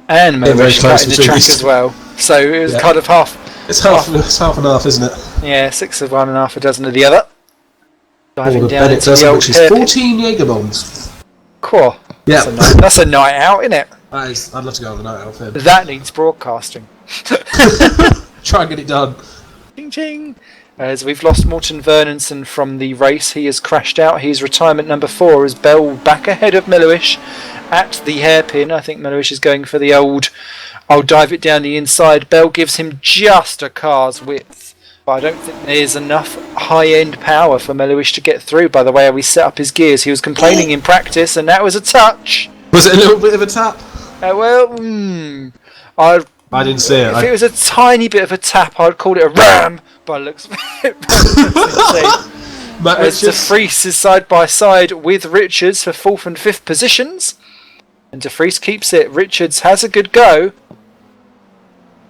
Speaker 1: And Melowish
Speaker 2: close
Speaker 1: cutting the
Speaker 2: between
Speaker 1: track
Speaker 2: these.
Speaker 1: as well. So it was kind of half.
Speaker 2: it's half and half, isn't it?
Speaker 1: Yeah, 6 of one and half a dozen of the other. Diving
Speaker 2: the
Speaker 1: down
Speaker 2: Bennett
Speaker 1: into the
Speaker 2: dozen,
Speaker 1: old
Speaker 2: which is
Speaker 1: hairpin.
Speaker 2: 14 Jaeger bombs.
Speaker 1: Cool.
Speaker 2: Yeah.
Speaker 1: That's a night out, isn't it?
Speaker 2: I'd love to go on the night out with him.
Speaker 1: That needs broadcasting.
Speaker 2: Try and get it done.
Speaker 1: Ching ching. As we've lost Morton Vernonson from the race, he has crashed out. He's retirement number 4 as Bell back ahead of Melowish at the hairpin. I think Melowish is going for the old, I'll dive it down the inside. Bell gives him just a car's width, but I don't think there's enough high-end power for Melowish to get through by the way we set up his gears. He was complaining in practice, and that was a touch.
Speaker 2: Was it a little bit of a tap?
Speaker 1: I
Speaker 2: didn't see it.
Speaker 1: If it was a tiny bit of a tap, I'd call it a ram. By the looks of it.
Speaker 2: Matt
Speaker 1: As De
Speaker 2: Richards.
Speaker 1: Vries is side by side with Richards for 4th and 5th positions, and De Vries keeps it. Richards has a good go.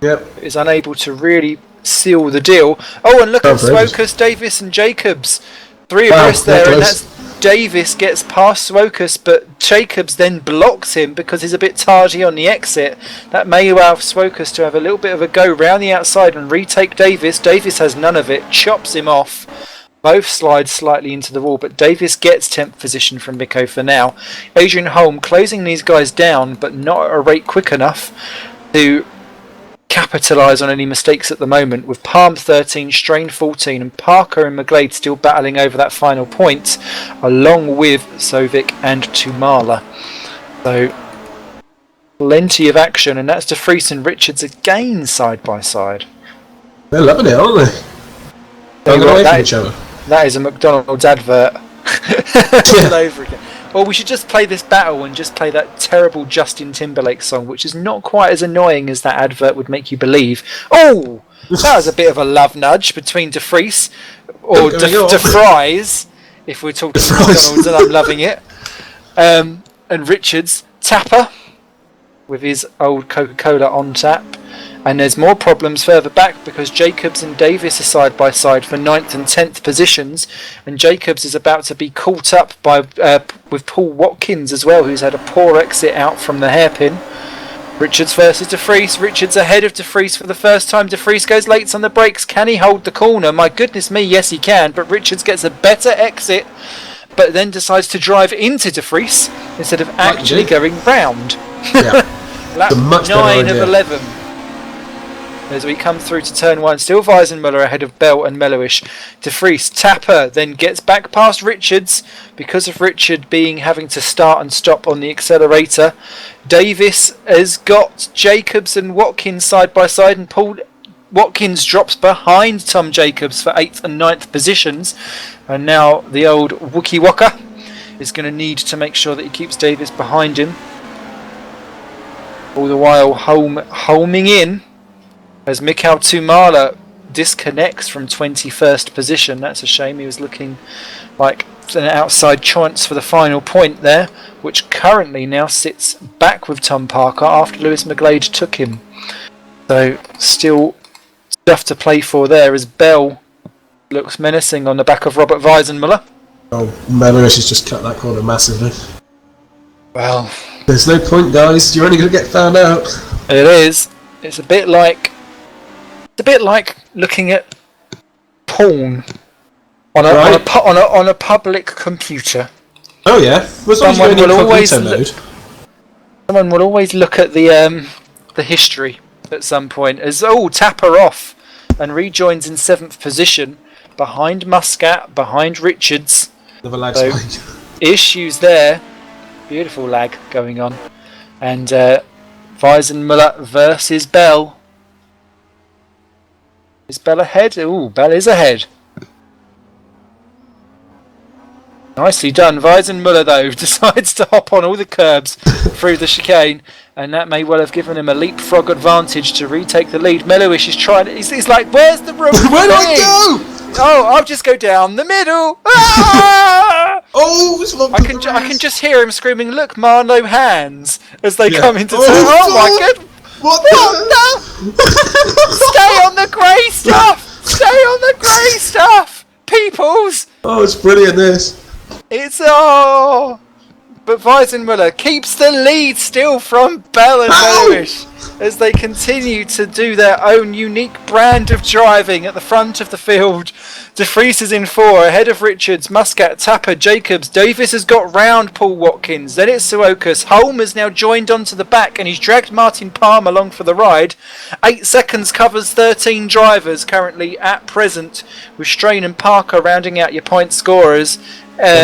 Speaker 2: Yep.
Speaker 1: Is unable to really seal the deal. Oh, and look at Swokus, Davis, and Jacobs. 3 abreast there, and that's Davis gets past Swokus, but Jacobs then blocks him because he's a bit tardy on the exit. That may allow Swokus to have a little bit of a go round the outside and retake Davis. Davis has none of it, chops him off. Both slide slightly into the wall, but Davis gets 10th position from Miko for now. Adrian Holm closing these guys down, but not at a rate quick enough to capitalise on any mistakes at the moment, with Palm 13, Strain 14 and Parker and McGlade still battling over that final point, along with Sovic and Tumala. So plenty of action, and that's De Vries and Richards again side by side.
Speaker 2: They're loving it, aren't they? They're away from each other.
Speaker 1: That is a McDonald's advert all over again. Or we should just play this battle and just play that terrible Justin Timberlake song, which is not quite as annoying as that advert would make you believe. Oh, that was a bit of a love nudge between De Vries or De Vries, if we're talking McDonald's, and I'm loving it. And Richards, Tapper, with his old Coca-Cola on tap. And there's more problems further back because Jacobs and Davis are side by side for 9th and 10th positions, and Jacobs is about to be caught up by with Paul Watkins as well, who's had a poor exit out from the hairpin. Richards versus De Vries. Richards ahead of De Vries for the first time. De Vries goes late on the brakes. Can he hold the corner? My goodness me, yes he can. But Richards gets a better exit, but then decides to drive into De Vries instead of actually going round.
Speaker 2: Yeah.
Speaker 1: Lap 9 of 11. As we come through to turn 1, still Weisenmuller ahead of Bell and Mellowish. De Vries, Tapper then gets back past Richards because of Richard having to start and stop on the accelerator. Davis has got Jacobs and Watkins side by side, and Watkins drops behind Tom Jacobs for 8th and 9th positions. And now the old Wookie Walker is going to need to make sure that he keeps Davis behind him. All the while homing in as Mikhail Tumala disconnects from 21st position. That's a shame. He was looking like an outside chance for the final point there, which currently now sits back with Tom Parker after Lewis McGlade took him. So still stuff to play for there as Bell looks menacing on the back of Robert Weisenmuller.
Speaker 2: Oh, Mellowish has just cut that corner massively.
Speaker 1: Well,
Speaker 2: there's no point, guys. You're only going to get found out.
Speaker 1: It is. It's a bit like looking at porn on a public computer.
Speaker 2: Oh yeah. Someone
Speaker 1: will always look at the history at some point as Tapper off and rejoins in 7th position behind Muscat, behind Richards.
Speaker 2: Another lag
Speaker 1: so
Speaker 2: spike.
Speaker 1: Issues there. Beautiful lag going on. And Weisenmuller versus Bell. Is Bell ahead? Ooh, Bell is ahead. Nicely done. Weisenmuller, though, decides to hop on all the curbs through the chicane, and that may well have given him a leapfrog advantage to retake the lead. Mellowish is trying. He's like, where's the room?
Speaker 2: Where do I go?
Speaker 1: Oh, I'll just go down the middle. Ah!
Speaker 2: Oh,
Speaker 1: I can just hear him screaming, "Look, Marno hands!" as they come into turn.
Speaker 2: Oh
Speaker 1: My goodness!
Speaker 2: What
Speaker 1: No! Stay on the grey stuff! Stay on the grey stuff! Peoples!
Speaker 2: Oh, it's brilliant, this.
Speaker 1: But Weisenmuller keeps the lead still from Bell and Mellowish as they continue to do their own unique brand of driving at the front of the field. De Vries is in 4, ahead of Richards, Muscat, Tapper, Jacobs. Davis has got round Paul Watkins. Then it's Suokas. Holm has now joined onto the back and he's dragged Martin Palm along for the ride. 8 seconds covers 13 drivers currently at present, with Strain and Parker rounding out your point scorers.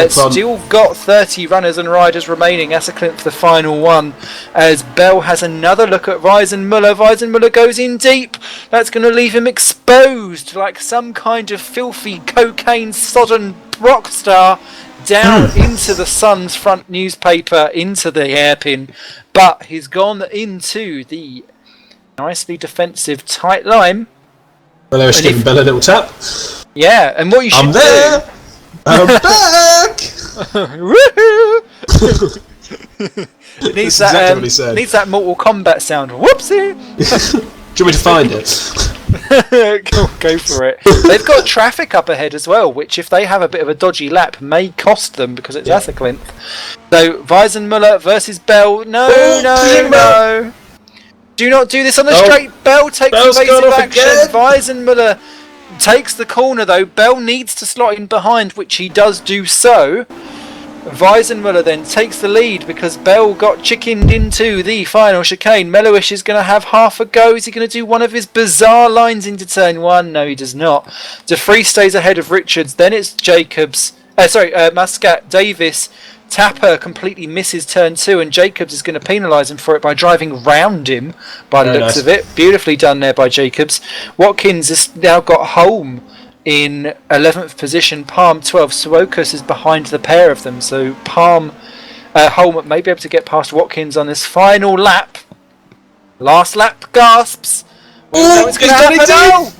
Speaker 1: Still got 30 runners and riders remaining. Asselklint for the final one as Bell has another look at Weisenmuller. Weisenmuller goes in deep. That's going to leave him exposed like some kind of filthy cocaine sodden rock star down into the Sun's front newspaper, into the hairpin. But he's gone into the nicely defensive tight line.
Speaker 2: Well, they're giving Bell a little tap.
Speaker 1: Yeah, and what you should do...
Speaker 2: I'm back!
Speaker 1: Woohoo! It needs needs that Mortal Kombat sound. Whoopsie!
Speaker 2: Do you want me to find it?
Speaker 1: Go for it. They've got traffic up ahead as well, which if they have a bit of a dodgy lap may cost them because it's Asselklint. So Weisenmuller versus Bell. No. Do not do this on the straight. Bell takes evasive action. Weisenmuller takes the corner though. Bell needs to slot in behind, which he does do so. Weisenmuller then takes the lead because Bell got chickened into the final chicane. Mellowish is going to have half a go. Is he going to do one of his bizarre lines into turn 1? No, he does not. De Vries stays ahead of Richards. Then it's Jacobs. Muscat, Davis. Tapper completely misses turn 2 and Jacobs is going to penalise him for it by driving round him by the looks of it. Beautifully done there by Jacobs. Watkins has now got Holm in 11th position, Palm 12. Suokas is behind the pair of them, so Holm may be able to get past Watkins on this final lap. Last lap gasps. What's going to happen?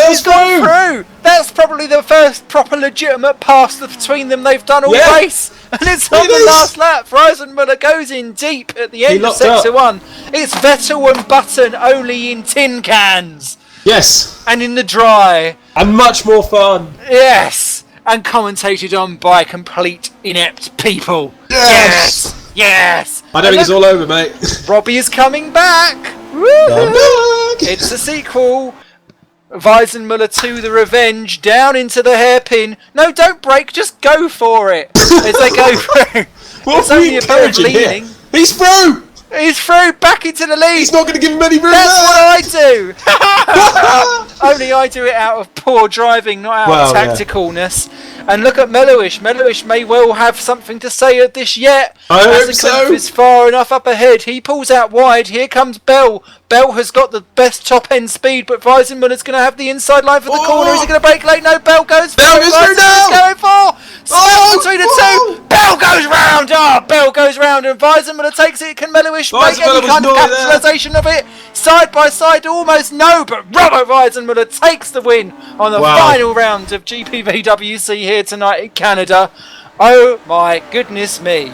Speaker 1: He's gone through! That's probably the first proper legitimate pass between them they've done all race! And it's on the last lap. Weisenmuller goes in deep at the end of Sector 1. It's Vettel and Button only in tin cans!
Speaker 2: Yes!
Speaker 1: And in the dry.
Speaker 2: And much more fun!
Speaker 1: Yes! And commentated on by complete inept people.
Speaker 2: Yes!
Speaker 1: Yes!
Speaker 2: I don't think it's all over, mate.
Speaker 1: Robbie is coming back! Woo-hoo!
Speaker 2: I'm back!
Speaker 1: It's a sequel. Weisenmuller 2, The Revenge, down into the hairpin. No, don't brake, just go for it. As they go through.
Speaker 2: What
Speaker 1: It's
Speaker 2: are we
Speaker 1: only a bit of
Speaker 2: encouraging here?
Speaker 1: leaning.
Speaker 2: He's through!
Speaker 1: He's through, back into the lead.
Speaker 2: He's not going to give him any room
Speaker 1: That's
Speaker 2: there!
Speaker 1: what I do! Only I do it out of poor driving, not out of tacticalness. And look at Meloish. Meloish may well have something to say at this yet.
Speaker 2: I hope so.
Speaker 1: Asiklenf is far enough up ahead. He pulls out wide. Here comes Bell. Bell has got the best top end speed, but Weisenmuller's going to have the inside line for the corner. Is he going to brake late? No, Bell goes
Speaker 2: Bell
Speaker 1: through.
Speaker 2: goes through now.
Speaker 1: Going for. Between the two. Bell goes round. Bell goes round, and Weisenmuller takes it. Can Meloish make any kind of capitalisation of it? Side by side, almost no, but Robert Weisenmuller takes the win on the final round of GPVWC here tonight in Canada. Oh my goodness me.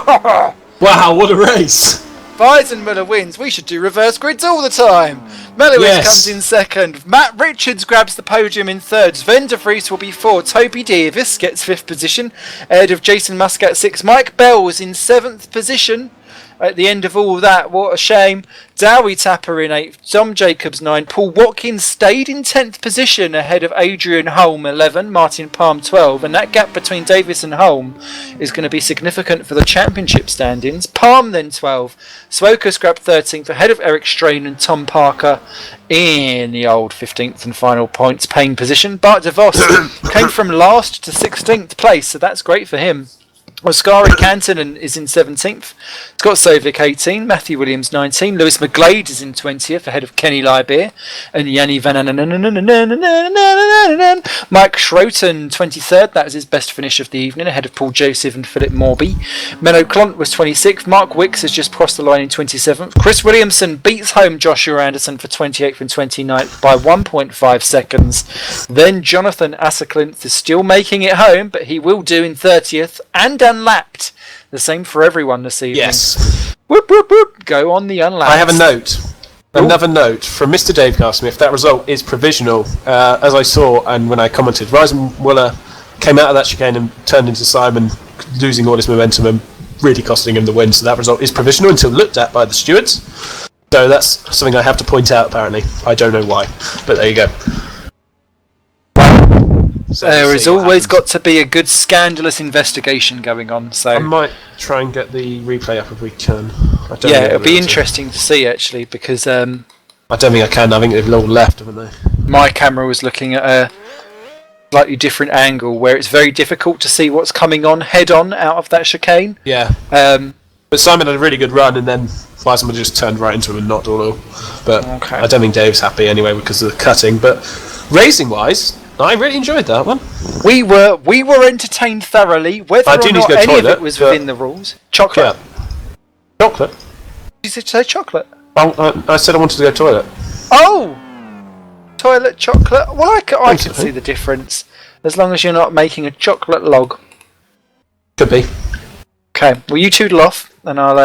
Speaker 2: Wow, what a race!
Speaker 1: Weisenmuller wins. We should do reverse grids all the time. Meloish comes in second. Matt Richards grabs the podium in third. Sven de Vries will be fourth. Toby Davis gets fifth position ahead of Jason Muscat sixth. Mike Bell's in seventh position. At the end of all that, what a shame. Dowie Tapper in 8th, Dom Jacobs 9th, Paul Watkins stayed in 10th position ahead of Adrian Holm 11, Martin Palm 12, and that gap between Davis and Holm is going to be significant for the championship standings. Palm then 12, Swokus grabbed 13th ahead of Eric Strain and Tom Parker in the old 15th and final points paying position. Bart de Vos came from last to 16th place, so that's great for him. Oskari Kantonen is in 17th, Scott Sovic 18, Matthew Williams 19, Lewis McGlade is in 20th ahead of Kenny Lybeer and Yanni Van Mike Schroten 23rd, that was his best finish of the evening ahead of Paul Joseph and Philip Morby. Menno Klont was 26th, Mark Wicks has just crossed the line in 27th, Chris Williamson beats home Joshua Anderson for 28th and 29th by 1.5 seconds. Then Jonathan Asiklenf is still making it home, but he will do in 30th and unlapped. The same for everyone this evening.
Speaker 2: Yes.
Speaker 1: Whoop, whoop, whoop. Go on the unlapped.
Speaker 2: I have a note. Another note from Mr. Dave Carsmith. That result is provisional. As I saw and when I commented, Weisenmuller came out of that chicane and turned into Simon, losing all his momentum and really costing him the win. So that result is provisional until looked at by the stewards. So that's something I have to point out, apparently. I don't know why, but there you go. So
Speaker 1: there has always got to be a good scandalous investigation going on. So
Speaker 2: I might try and get the replay up if we can.
Speaker 1: Yeah, it'll be interesting to see actually, because
Speaker 2: I don't think I can. I think they've all left, haven't they?
Speaker 1: My camera was looking at a slightly different angle where it's very difficult to see what's coming on head on out of that chicane.
Speaker 2: Yeah. But Simon had a really good run, and then Weisenmuller just turned right into him and knocked all over. But
Speaker 1: okay.
Speaker 2: I don't think Dave's happy anyway because of the cutting. But racing-wise, I really enjoyed that one.
Speaker 1: We were entertained thoroughly, whether or not any of it was within the rules. Chocolate.
Speaker 2: Yeah. Chocolate?
Speaker 1: Did you say chocolate?
Speaker 2: I said I wanted to go toilet.
Speaker 1: Oh! Toilet chocolate? Well, I can see the difference. As long as you're not making a chocolate log.
Speaker 2: Could be.
Speaker 1: Okay, well you toodle off, and I'll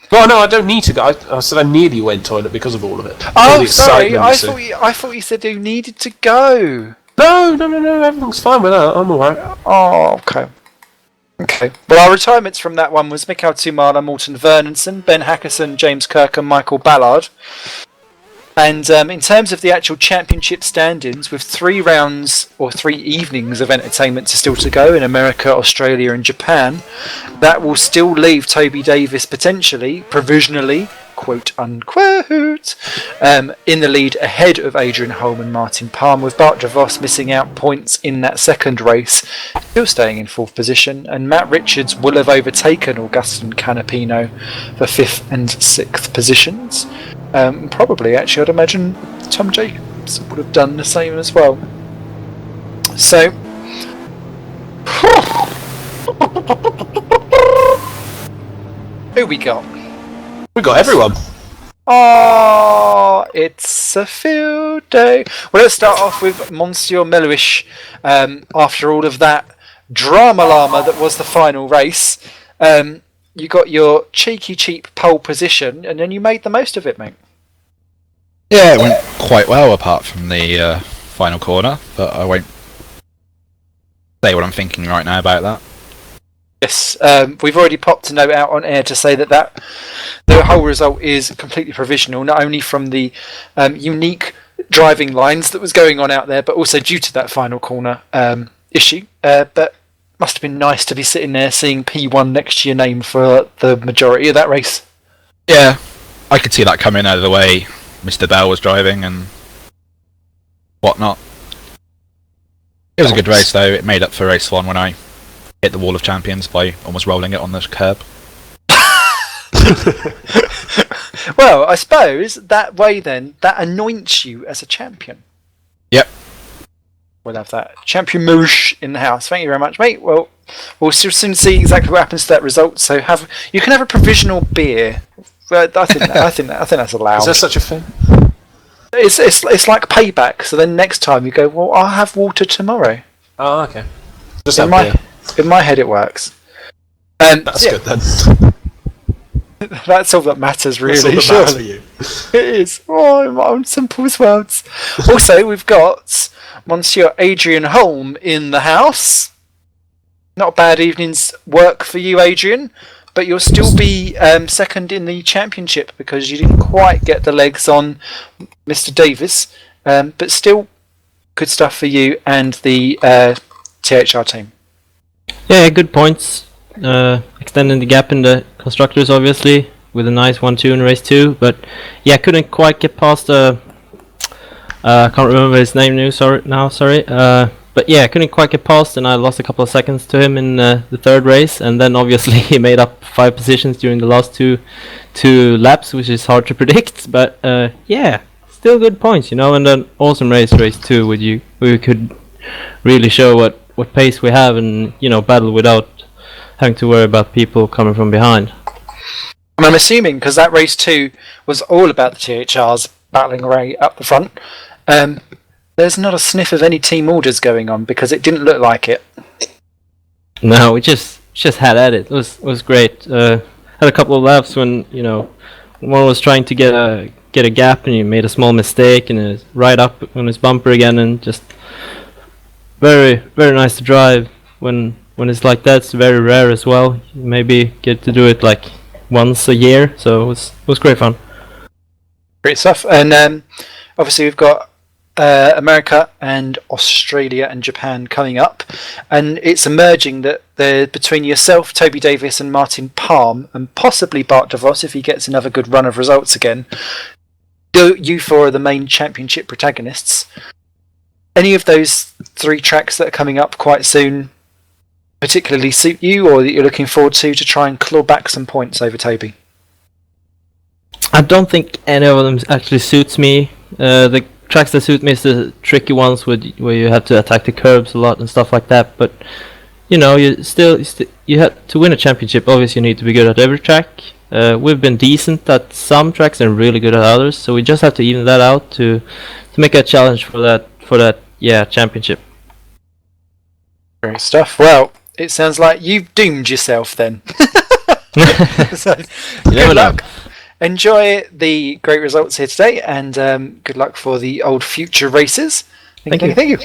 Speaker 2: Well, no, I don't need to go. I said I nearly went toilet because of all of it.
Speaker 1: Oh, sorry, I thought you said you needed to go.
Speaker 2: No, everything's fine with that. I'm alright.
Speaker 1: Oh, okay. Okay. Well, our retirements from that one was Mikael Tumala, Morten Vernonson, Ben Hackerson, James Kirk and Michael Ballard. And in terms of the actual championship standings, with 3 rounds or 3 evenings of entertainment still to go in America, Australia and Japan, that will still leave Toby Davis potentially, provisionally, quote unquote, in the lead ahead of Adrian Holm and Martin Palm, with Bart de Vos missing out points in that second race, still staying in 4th position, and Matt Richards will have overtaken Augustin Canapino for 5th and 6th positions. Probably, actually, I'd imagine Tom Jacobs would have done the same as well. So, who we got?
Speaker 2: We got everyone.
Speaker 1: Oh, it's a field day. Well, let's start off with Monsieur Meloish. After all of that drama llama that was the final race, you got your cheeky cheap pole position, and then you made the most of it, mate.
Speaker 5: Yeah, it went quite well apart from the final corner, but I won't say what I'm thinking right now about that.
Speaker 1: Yes, we've already popped a note out on air to say that the whole result is completely provisional, not only from the unique driving lines that was going on out there, but also due to that final corner issue. But must have been nice to be sitting there seeing P1 next to your name for the majority of that race.
Speaker 5: Yeah, I could see that coming out of the way Mr. Bell was driving and whatnot. It was a good race though. It made up for race 1 when I hit the wall of champions by almost rolling it on the curb.
Speaker 1: Well, I suppose that way then, that anoints you as a champion.
Speaker 5: Yep.
Speaker 1: We'll have that champion moosh in the house. Thank you very much, mate. Well, we'll soon see exactly what happens to that result. So you can have a provisional beer. I think that's allowed.
Speaker 2: Is there such a thing?
Speaker 1: It's like payback. So then next time you go, well, I'll have water tomorrow.
Speaker 2: Oh, okay. Just
Speaker 1: in my head, it works.
Speaker 2: That's good then.
Speaker 1: That's all that matters, really.
Speaker 2: That's all that matters for you.
Speaker 1: It is. Oh, I'm on Simple's words. Also, we've got Monsieur Adrian Holm in the house. Not a bad evening's work for you, Adrian, but you'll still be second in the championship because you didn't quite get the legs on Mr. Davis, but still good stuff for you and the THR team.
Speaker 6: Yeah, good points. Extending the gap in the constructors, obviously, with a nice 1-2 in race 2. But yeah, couldn't quite get past can't remember his name now. Sorry. But yeah, couldn't quite get past, and I lost a couple of seconds to him in the third race. And then obviously he made up 5 positions during the last two laps, which is hard to predict. But yeah, still good points, and an awesome race 2 with you. We could really show what pace we have, and battle without having to worry about people coming from behind.
Speaker 1: And I'm assuming, because that race 2 was all about the THRs battling away up the front, there's not a sniff of any team orders going on, because it didn't look like it.
Speaker 6: No, we just had at it. It was great. Had a couple of laps when one was trying to get a gap, and he made a small mistake, and it was right up on his bumper again, and just very, very nice to drive when it's like that. It's very rare as well. You maybe get to do it like once a year, so it was great fun.
Speaker 1: Great stuff. And obviously we've got America and Australia and Japan coming up, and it's emerging that they're between yourself, Toby Davis, and Martin Palm, and possibly Bart DeVos if he gets another good run of results again. You four are the main championship protagonists. Any of those 3 tracks that are coming up quite soon particularly suit you, or that you're looking forward to try and claw back some points over Toby?
Speaker 6: I don't think any of them actually suits me. The tracks that suit me is the tricky ones where you have to attack the curbs a lot and stuff like that. But you have to win a championship. Obviously, you need to be good at every track. We've been decent at some tracks and really good at others, so we just have to even that out to make a challenge for that championship.
Speaker 1: Great stuff. Well, it sounds like you've doomed yourself then. So, good luck. Enjoy the great results here today, and good luck for the old future races. Thank you.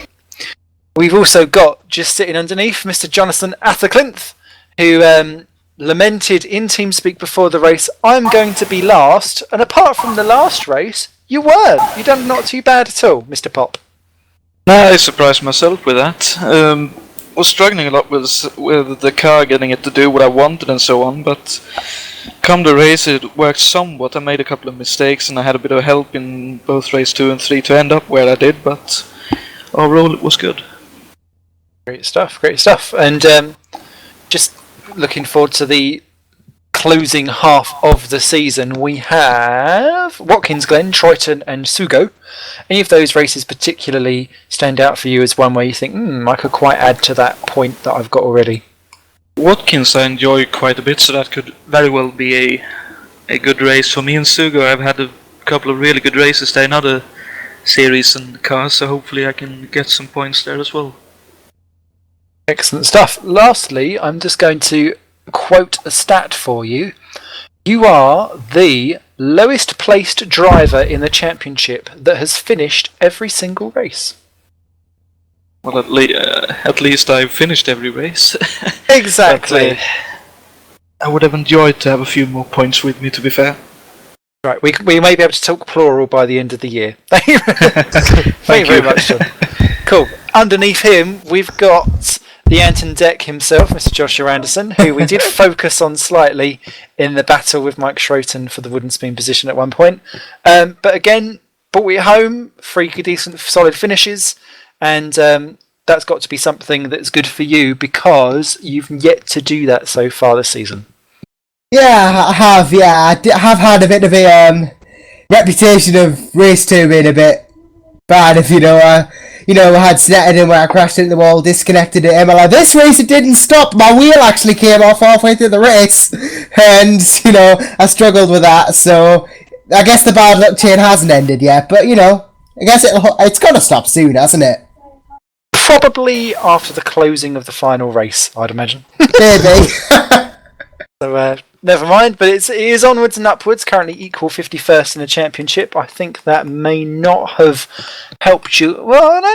Speaker 1: We've also got, just sitting underneath, Mr. Jonathan Atherclinth, who lamented in TeamSpeak before the race, I'm going to be last, and apart from the last race, you weren't. You done not too bad at all, Mr. Pop.
Speaker 7: No, I surprised myself with that. Was struggling a lot with the car, getting it to do what I wanted and so on, but come the race it worked somewhat. I made a couple of mistakes and I had a bit of help in both race 2 and 3 to end up where I did, but overall it was good.
Speaker 1: Great stuff. And just looking forward to the closing half of the season. We have Watkins Glen, Triton and Sugo. Any of those races particularly stand out for you as one where you think, I could quite add to that point that I've got already?
Speaker 7: Watkins I enjoy quite a bit, so that could very well be a good race for me. And Sugo, I've had a couple of really good races there in other series and cars, so hopefully I can get some points there as well.
Speaker 1: Excellent stuff. Lastly, I'm just going to quote a stat for you. You are the lowest placed driver in the championship that has finished every single race.
Speaker 7: Well, at least I've finished every race.
Speaker 1: Exactly.
Speaker 7: But, I would have enjoyed to have a few more points with me, to be fair.
Speaker 1: Right, we may be able to talk plural by the end of the year. Thank you very much, John. Cool. Underneath him, we've got the Anton Deck himself, Mr. Joshua Anderson, who we did focus on slightly in the battle with Mike Schroten for the wooden spoon position at one point. But again, brought it home, 3 decent, solid finishes, and that's got to be something that's good for you because you've yet to do that so far this season.
Speaker 8: Yeah, I have. Yeah, I have had a bit of a reputation of race 2 being a bit bad. If I had Snetterton where I crashed into the wall, disconnected it. I'm like, this race it didn't stop. My wheel actually came off halfway through the race, and I struggled with that. So I guess the bad luck chain hasn't ended yet, but I guess it's gonna stop soon, hasn't it?
Speaker 1: Probably after the closing of the final race, I'd imagine.
Speaker 8: Maybe.
Speaker 1: So never mind, but it is onwards and upwards. Currently equal 51st in the championship. I think that may not have helped you. Well, no.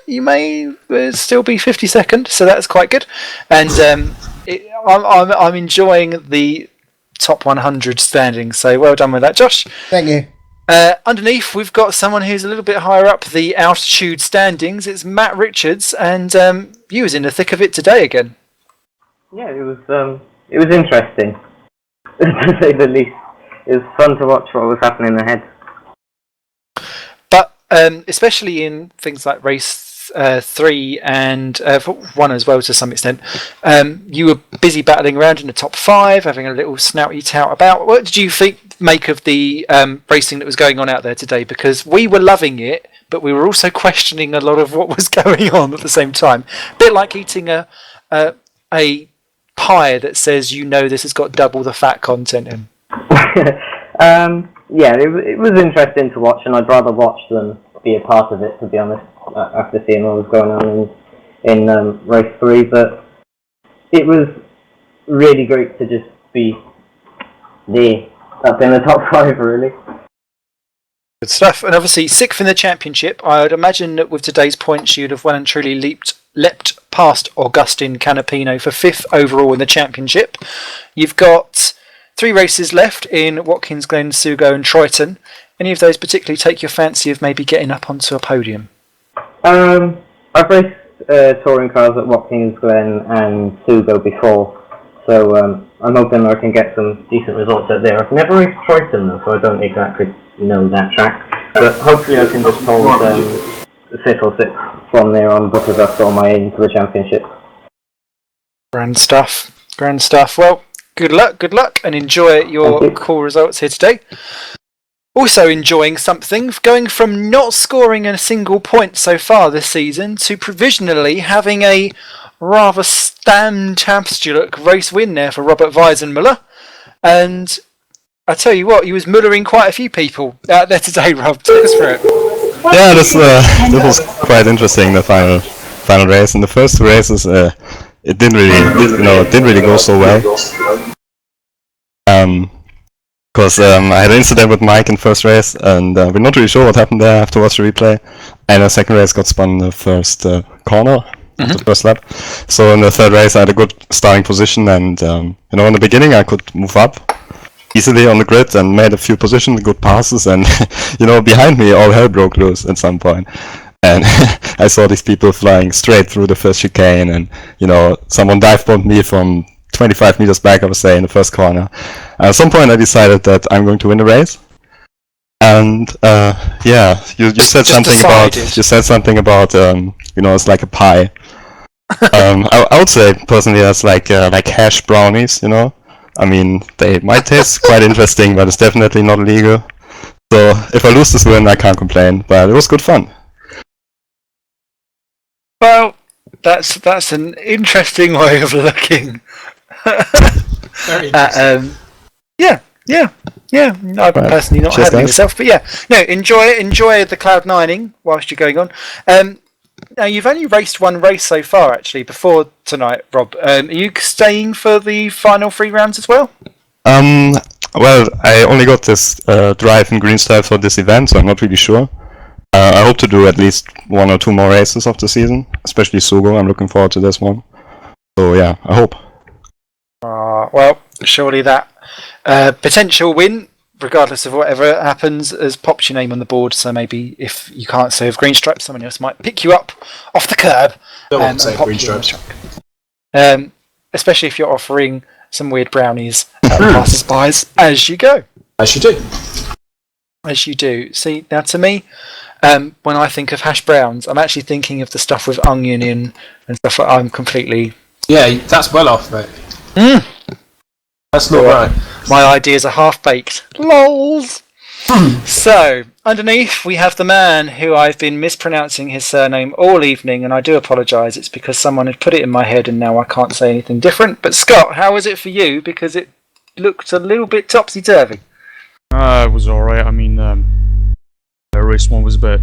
Speaker 1: You may still be 52nd, so that's quite good. And I'm enjoying the top 100 standing. So well done with that, Josh.
Speaker 8: Thank you.
Speaker 1: Underneath, we've got someone who's a little bit higher up the altitude standings. It's Matt Richards, and you was in the thick of it today again.
Speaker 9: Yeah, it was interesting, to say the least. It was fun to watch what was happening ahead.
Speaker 1: But especially in things like race 3 and 1 as well to some extent, you were busy battling around in the top 5, having a little snouty tout about. What did you make of the racing that was going on out there today? Because we were loving it, but we were also questioning a lot of what was going on at the same time. A bit like eating a pie that says this has got double the fat content in.
Speaker 9: Yeah, it was interesting to watch, and I'd rather watch than be a part of it, to be honest, after seeing what was going on in race 3. But it was really great to just be there, up in the top 5, really.
Speaker 1: Good stuff. And obviously 6th in the championship. I would imagine that with today's points you'd have well and truly leapt past Augustin Canapino for 5th overall in the championship. You've got 3 races left in Watkins Glen, Sugo and Triton. Any of those particularly take your fancy of maybe getting up onto a podium?
Speaker 9: I've raced touring cars at Watkins Glen and Sugo before, so I'm hoping I can get some decent results out there. I've never raced Triton though, so I don't exactly know that track, but hopefully I can just hold 5th or 6th from there on, because that's all my aim for the championship.
Speaker 1: Grand stuff. Well, good luck, and enjoy your cool results here today. Also enjoying something, going from not scoring a single point so far this season to provisionally having a rather fantastic race win there for Robert Weisenmuller. And I tell you what, he was mullering quite a few people out there today, Rob. Take us through it.
Speaker 10: Yeah, this was quite interesting, the final race. In the first 2 races, it didn't really go so well. Because I had an incident with Mike in first race, and we're not really sure what happened there. I have to watch the replay. And the second race got spun in the first corner, the first lap. So in the third race, I had a good starting position, and in the beginning, I could move up easily on the grid and made a few positions, good passes, and behind me, all hell broke loose at some point. And I saw these people flying straight through the first chicane, and someone dive bombed me from 25 meters back, I would say, in the first corner. At some point I decided that I'm going to win the race. And you said something about it's like a pie. I would say personally that's like hash brownies, I mean, they might taste quite interesting, but it's definitely not illegal. So if I lose this win, I can't complain, but it was good fun.
Speaker 1: Well, that's an interesting way of looking.
Speaker 2: Very interesting.
Speaker 1: Yeah. I've personally not had it myself, but enjoy the cloud9ing whilst you're going on. Now you've only raced 1 race so far, actually, before tonight, Rob. Are you staying for the final 3 rounds as well?
Speaker 10: Well, I only got this drive in green stripe for this event, so I'm not really sure. I hope to do at least 1 or 2 more races of the season, especially Sugo. I'm looking forward to this one. So yeah, I hope.
Speaker 1: Well, surely that potential win, regardless of whatever happens, has popped your name on the board. So maybe if you can't save green stripes, someone else might pick you up off the curb.
Speaker 2: No one can save green stripes.
Speaker 1: Especially if you're offering some weird brownies at passers-by as you go.
Speaker 2: As you do.
Speaker 1: As you do. See, now to me, when I think of hash browns, I'm actually thinking of the stuff with onion in and stuff like I'm completely...
Speaker 2: Yeah, that's well off, mate. That's not right.
Speaker 1: My ideas are half-baked. LOLs! So, underneath we have the man who I've been mispronouncing his surname all evening, and I do apologise. It's because someone had put it in my head and now I can't say anything different. But Scott, how was it for you? Because it looked a little bit topsy-turvy.
Speaker 11: It was alright. I mean, race 1 was a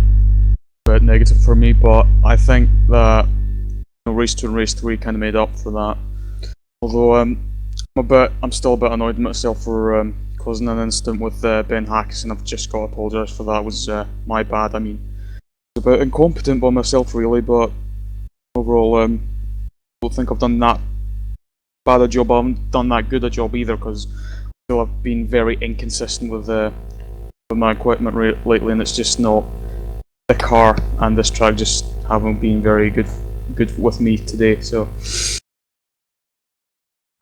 Speaker 11: bit negative for me, but I think that race 2 and race 3 kind of made up for that. Although I'm still a bit annoyed with myself for causing an incident with Ben Hackes, and I've just got to apologise for that. It was my bad. I mean, I was a bit incompetent by myself really, but overall, I don't think I've done that bad a job. I haven't done that good a job either, because I feel I've been very inconsistent with my equipment lately, and it's just not the car and this track just haven't been very good with me today. So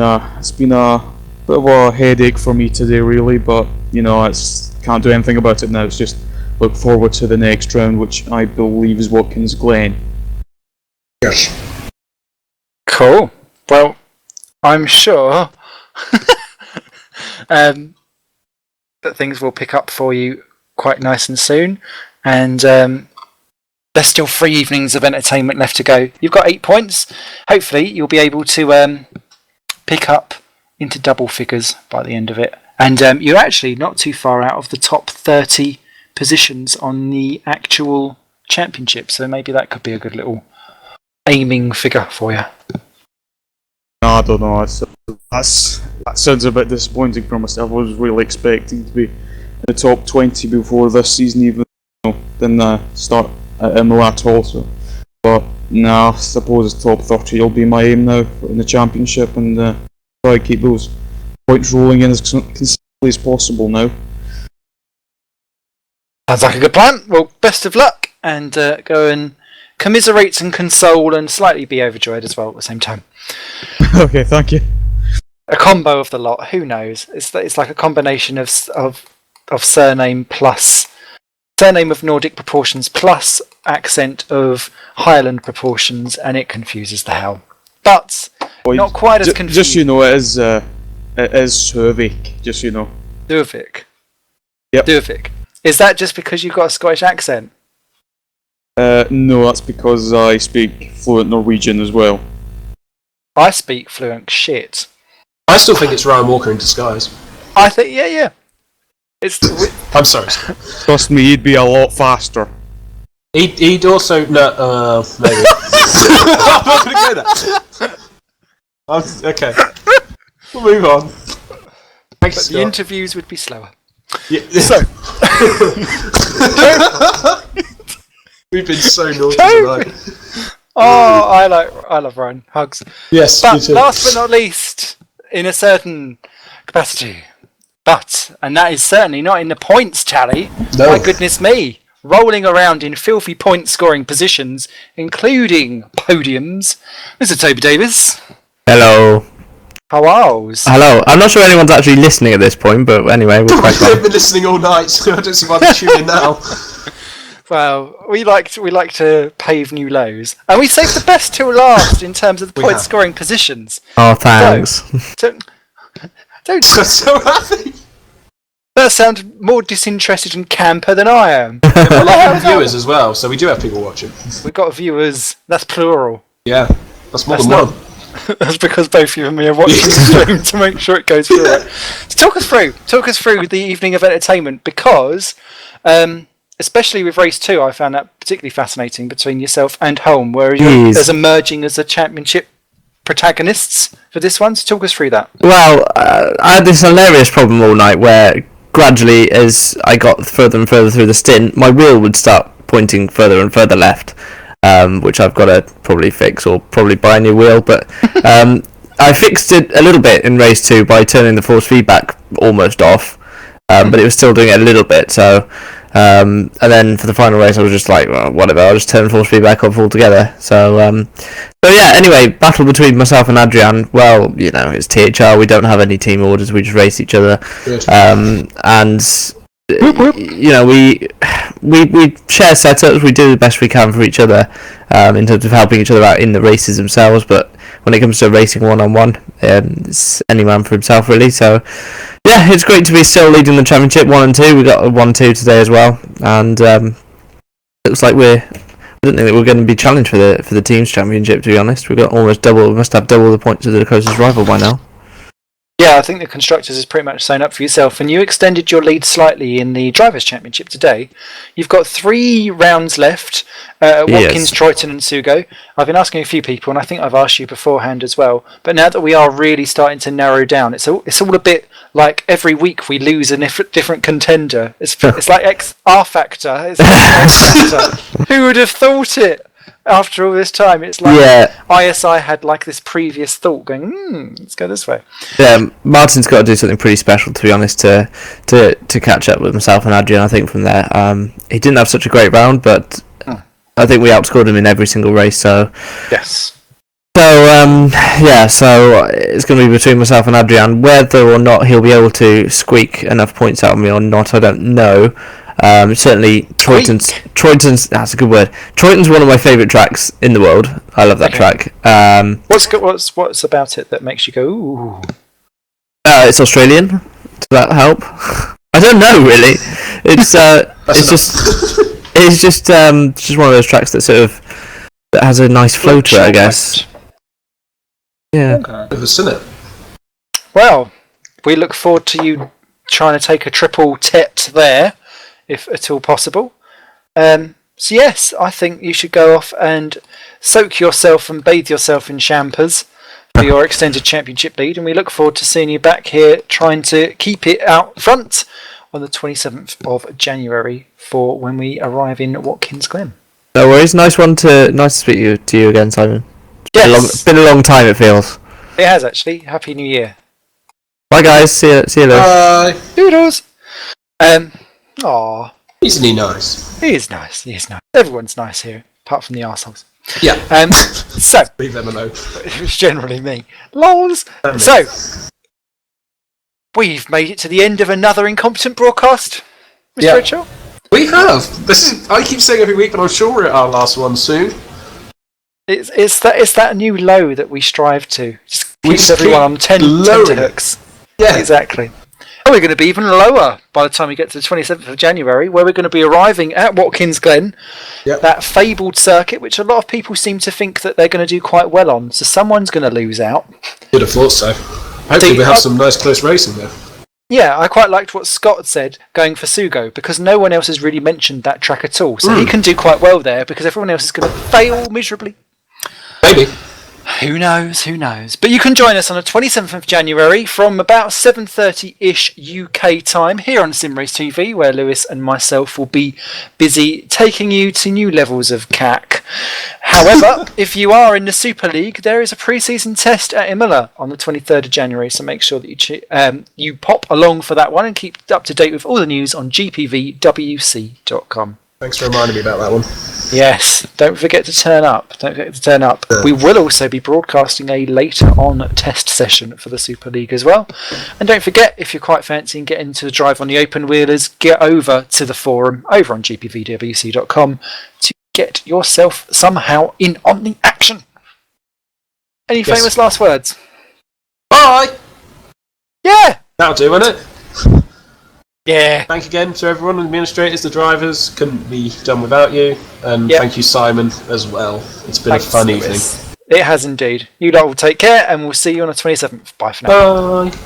Speaker 11: it's been a bit of a headache for me today, really. But it's can't do anything about it now. It's just look forward to the next round, which I believe is Watkins Glen.
Speaker 2: Yes.
Speaker 1: Cool. Well, I'm sure that things will pick up for you quite nice and soon, and there's still 3 evenings of entertainment left to go. You've got 8 points. Hopefully you'll be able to pick up into double figures by the end of it, and you're actually not too far out of the top 30 positions on the actual championship, so maybe that could be a good little aiming figure for you.
Speaker 11: I don't know. That sounds a bit disappointing for myself. I was really expecting to be in the top 20 before this season, even didn't start at Imola at all. So, but I suppose top 30 will be my aim now in the championship, and try to keep those points rolling in as consistently as possible now.
Speaker 1: Sounds like a good plan. Well, best of luck, and go and commiserate and console and slightly be overjoyed as well at the same time.
Speaker 11: Okay, thank you.
Speaker 1: A combo of the lot. Who knows? It's like a combination of surname plus surname of Nordic proportions plus accent of Highland proportions, and it confuses the hell. But not quite as confusing.
Speaker 11: Just it is Suvik. Just
Speaker 1: Duvik.
Speaker 11: Yep.
Speaker 1: Duvik. Is that just because you've got a Scottish accent?
Speaker 11: No, that's because I speak fluent Norwegian as well.
Speaker 1: I speak fluent shit.
Speaker 2: I still think it's Ryan Walker in disguise.
Speaker 1: I think, yeah.
Speaker 2: I'm sorry.
Speaker 11: Trust me, he'd be a lot faster.
Speaker 2: He'd also maybe. I'm not going to go there. Okay. We'll move on. Thanks,
Speaker 1: but
Speaker 2: Scott.
Speaker 1: the interviews would be slower.
Speaker 2: Yeah.
Speaker 1: So,
Speaker 2: we've been so naughty tonight.
Speaker 1: Oh, I love Ryan. Hugs.
Speaker 2: Yes,
Speaker 1: but
Speaker 2: me too.
Speaker 1: last but not least, in a certain capacity, and that is certainly not in the points tally.
Speaker 2: No.
Speaker 1: My goodness me, rolling around in filthy point-scoring positions, including podiums, Mr. Toby Davis.
Speaker 12: Hello.
Speaker 1: How are you?
Speaker 12: Hello. I'm not sure anyone's actually listening at this point, but anyway, we'll crack on.
Speaker 2: They've been listening all night, so I don't see why they're tuning in now.
Speaker 1: Well, we like to pave new lows, and we saved the best till last in terms of the point-scoring positions.
Speaker 12: Oh, thanks.
Speaker 1: Don't
Speaker 2: so happy.
Speaker 1: That sounds more disinterested and camper than I am.
Speaker 2: Yeah, a lot of viewers as well, so we do have people watching.
Speaker 1: We've got viewers. That's plural.
Speaker 2: Yeah, that's more than one.
Speaker 1: That's because both you and me are watching the stream to make sure it goes through right. So talk us through the evening of entertainment, because especially with race 2, I found that particularly fascinating between yourself and Holm, where you're as emerging as the championship protagonists for this one. So talk us through that.
Speaker 12: Well, I had this hilarious problem all night where gradually, as I got further and further through the stint, my wheel would start pointing further and further left. which I've got to probably fix or probably buy a new wheel. But I fixed it a little bit in race 2 by turning the force feedback almost off, but it was still doing it a little bit. So, and then for the final race, I was just like, well, whatever, I'll just turn force feedback off altogether. So yeah. Anyway, battle between myself and Adrian. Well, it's THR. We don't have any team orders. We just race each other, and. We share setups. We do the best we can for each other in terms of helping each other out in the races themselves. But when it comes to racing one-on-one, it's any man for himself, really. So yeah, it's great to be still leading the championship 1 and 2. We got a 1-2 today as well, and looks like I don't think that we're going to be challenged for the teams championship. To be honest, we must have double the points of the closest rival by now.
Speaker 1: Yeah, I think the Constructors is pretty much sewn up for yourself, and you extended your lead slightly in the Drivers' Championship today. You've got 3 rounds left, Watkins, Troyton and Sugo. I've been asking a few people, and I think I've asked you beforehand as well, but now that we are really starting to narrow down, it's all a bit like every week we lose a different contender. It's like R Factor. It's like X Factor. Who would have thought it? After all this time, it's like ISI had like this previous thought going, let's go this way.
Speaker 12: Yeah, Martin's got to do something pretty special, to be honest, to catch up with himself and Adrian, I think, from there. He didn't have such a great round, but I think we outscored him in every single race, so...
Speaker 1: Yes.
Speaker 12: So, so it's going to be between myself and Adrian. Whether or not he'll be able to squeak enough points out of me or not, I don't know. Certainly, Troyton's. That's a good word. Troyton's one of my favourite tracks in the world. I love that track.
Speaker 1: What's about it that makes you go ooh?
Speaker 12: It's Australian. Does that help? I don't know really. It's just one of those tracks that has a nice flow to it, I guess. Yeah.
Speaker 2: Never seen it.
Speaker 1: Well, we look forward to you trying to take a triple tet there, if at all possible. So yes, I think you should go off and soak yourself and bathe yourself in champers for your extended championship lead, and we look forward to seeing you back here trying to keep it out front on the 27th of January for when we arrive in Watkins Glen.
Speaker 12: No worries. Nice to speak to you again, Simon.
Speaker 1: Yes.
Speaker 12: Been a long time, it feels.
Speaker 1: It has actually. Happy New Year.
Speaker 12: Bye guys. See you later.
Speaker 2: Bye.
Speaker 1: Doodles. Aww.
Speaker 2: Isn't he nice?
Speaker 1: He is nice. Everyone's nice here, apart from the arseholes.
Speaker 2: Yeah.
Speaker 1: So
Speaker 2: leave them alone.
Speaker 1: It was generally me. Lols. So we've made it to the end of another incompetent broadcast, Mr. Redshaw.
Speaker 2: We have. I keep saying every week, but I'm sure we're at our last one soon.
Speaker 1: It's that new low that we strive to. Just keeps everyone on tenterhooks. Yeah, exactly. And we're going to be even lower by the time we get to the 27th of January, where we're going to be arriving at Watkins Glen, that fabled circuit, which a lot of people seem to think that they're going to do quite well on. So someone's going to lose out.
Speaker 2: You'd have thought so. Hopefully we have some nice close racing there.
Speaker 1: Yeah, I quite liked what Scott said going for Sugo, because no one else has really mentioned that track at all. So he can do quite well there, because everyone else is going to fail miserably.
Speaker 2: Maybe.
Speaker 1: Who knows? But you can join us on the 27th of January from about 7:30-ish UK time here on SimRace TV, where Lewis and myself will be busy taking you to new levels of CAC. However, if you are in the Super League, there is a pre-season test at Imola on the 23rd of January, so make sure that you pop along for that one and keep up to date with all the news on GPVWC.com.
Speaker 2: Thanks for reminding me about that one.
Speaker 1: Yes, don't forget to turn up. We will also be broadcasting a later on test session for the Super League as well. And don't forget, if you're quite fancying getting to the Drive on the Open Wheelers, get over to the forum over on gpvwc.com to get yourself somehow in on the action. Any famous last words?
Speaker 2: Bye!
Speaker 1: Yeah!
Speaker 2: That'll do, won't it?
Speaker 1: Yeah.
Speaker 2: Thank again to everyone, the administrators, the drivers. Couldn't be done without you. And thank you, Simon, as well. It's been a fun evening.
Speaker 1: It has indeed. You lot will take care, and we'll see you on the 27th. Bye for now.
Speaker 2: Bye.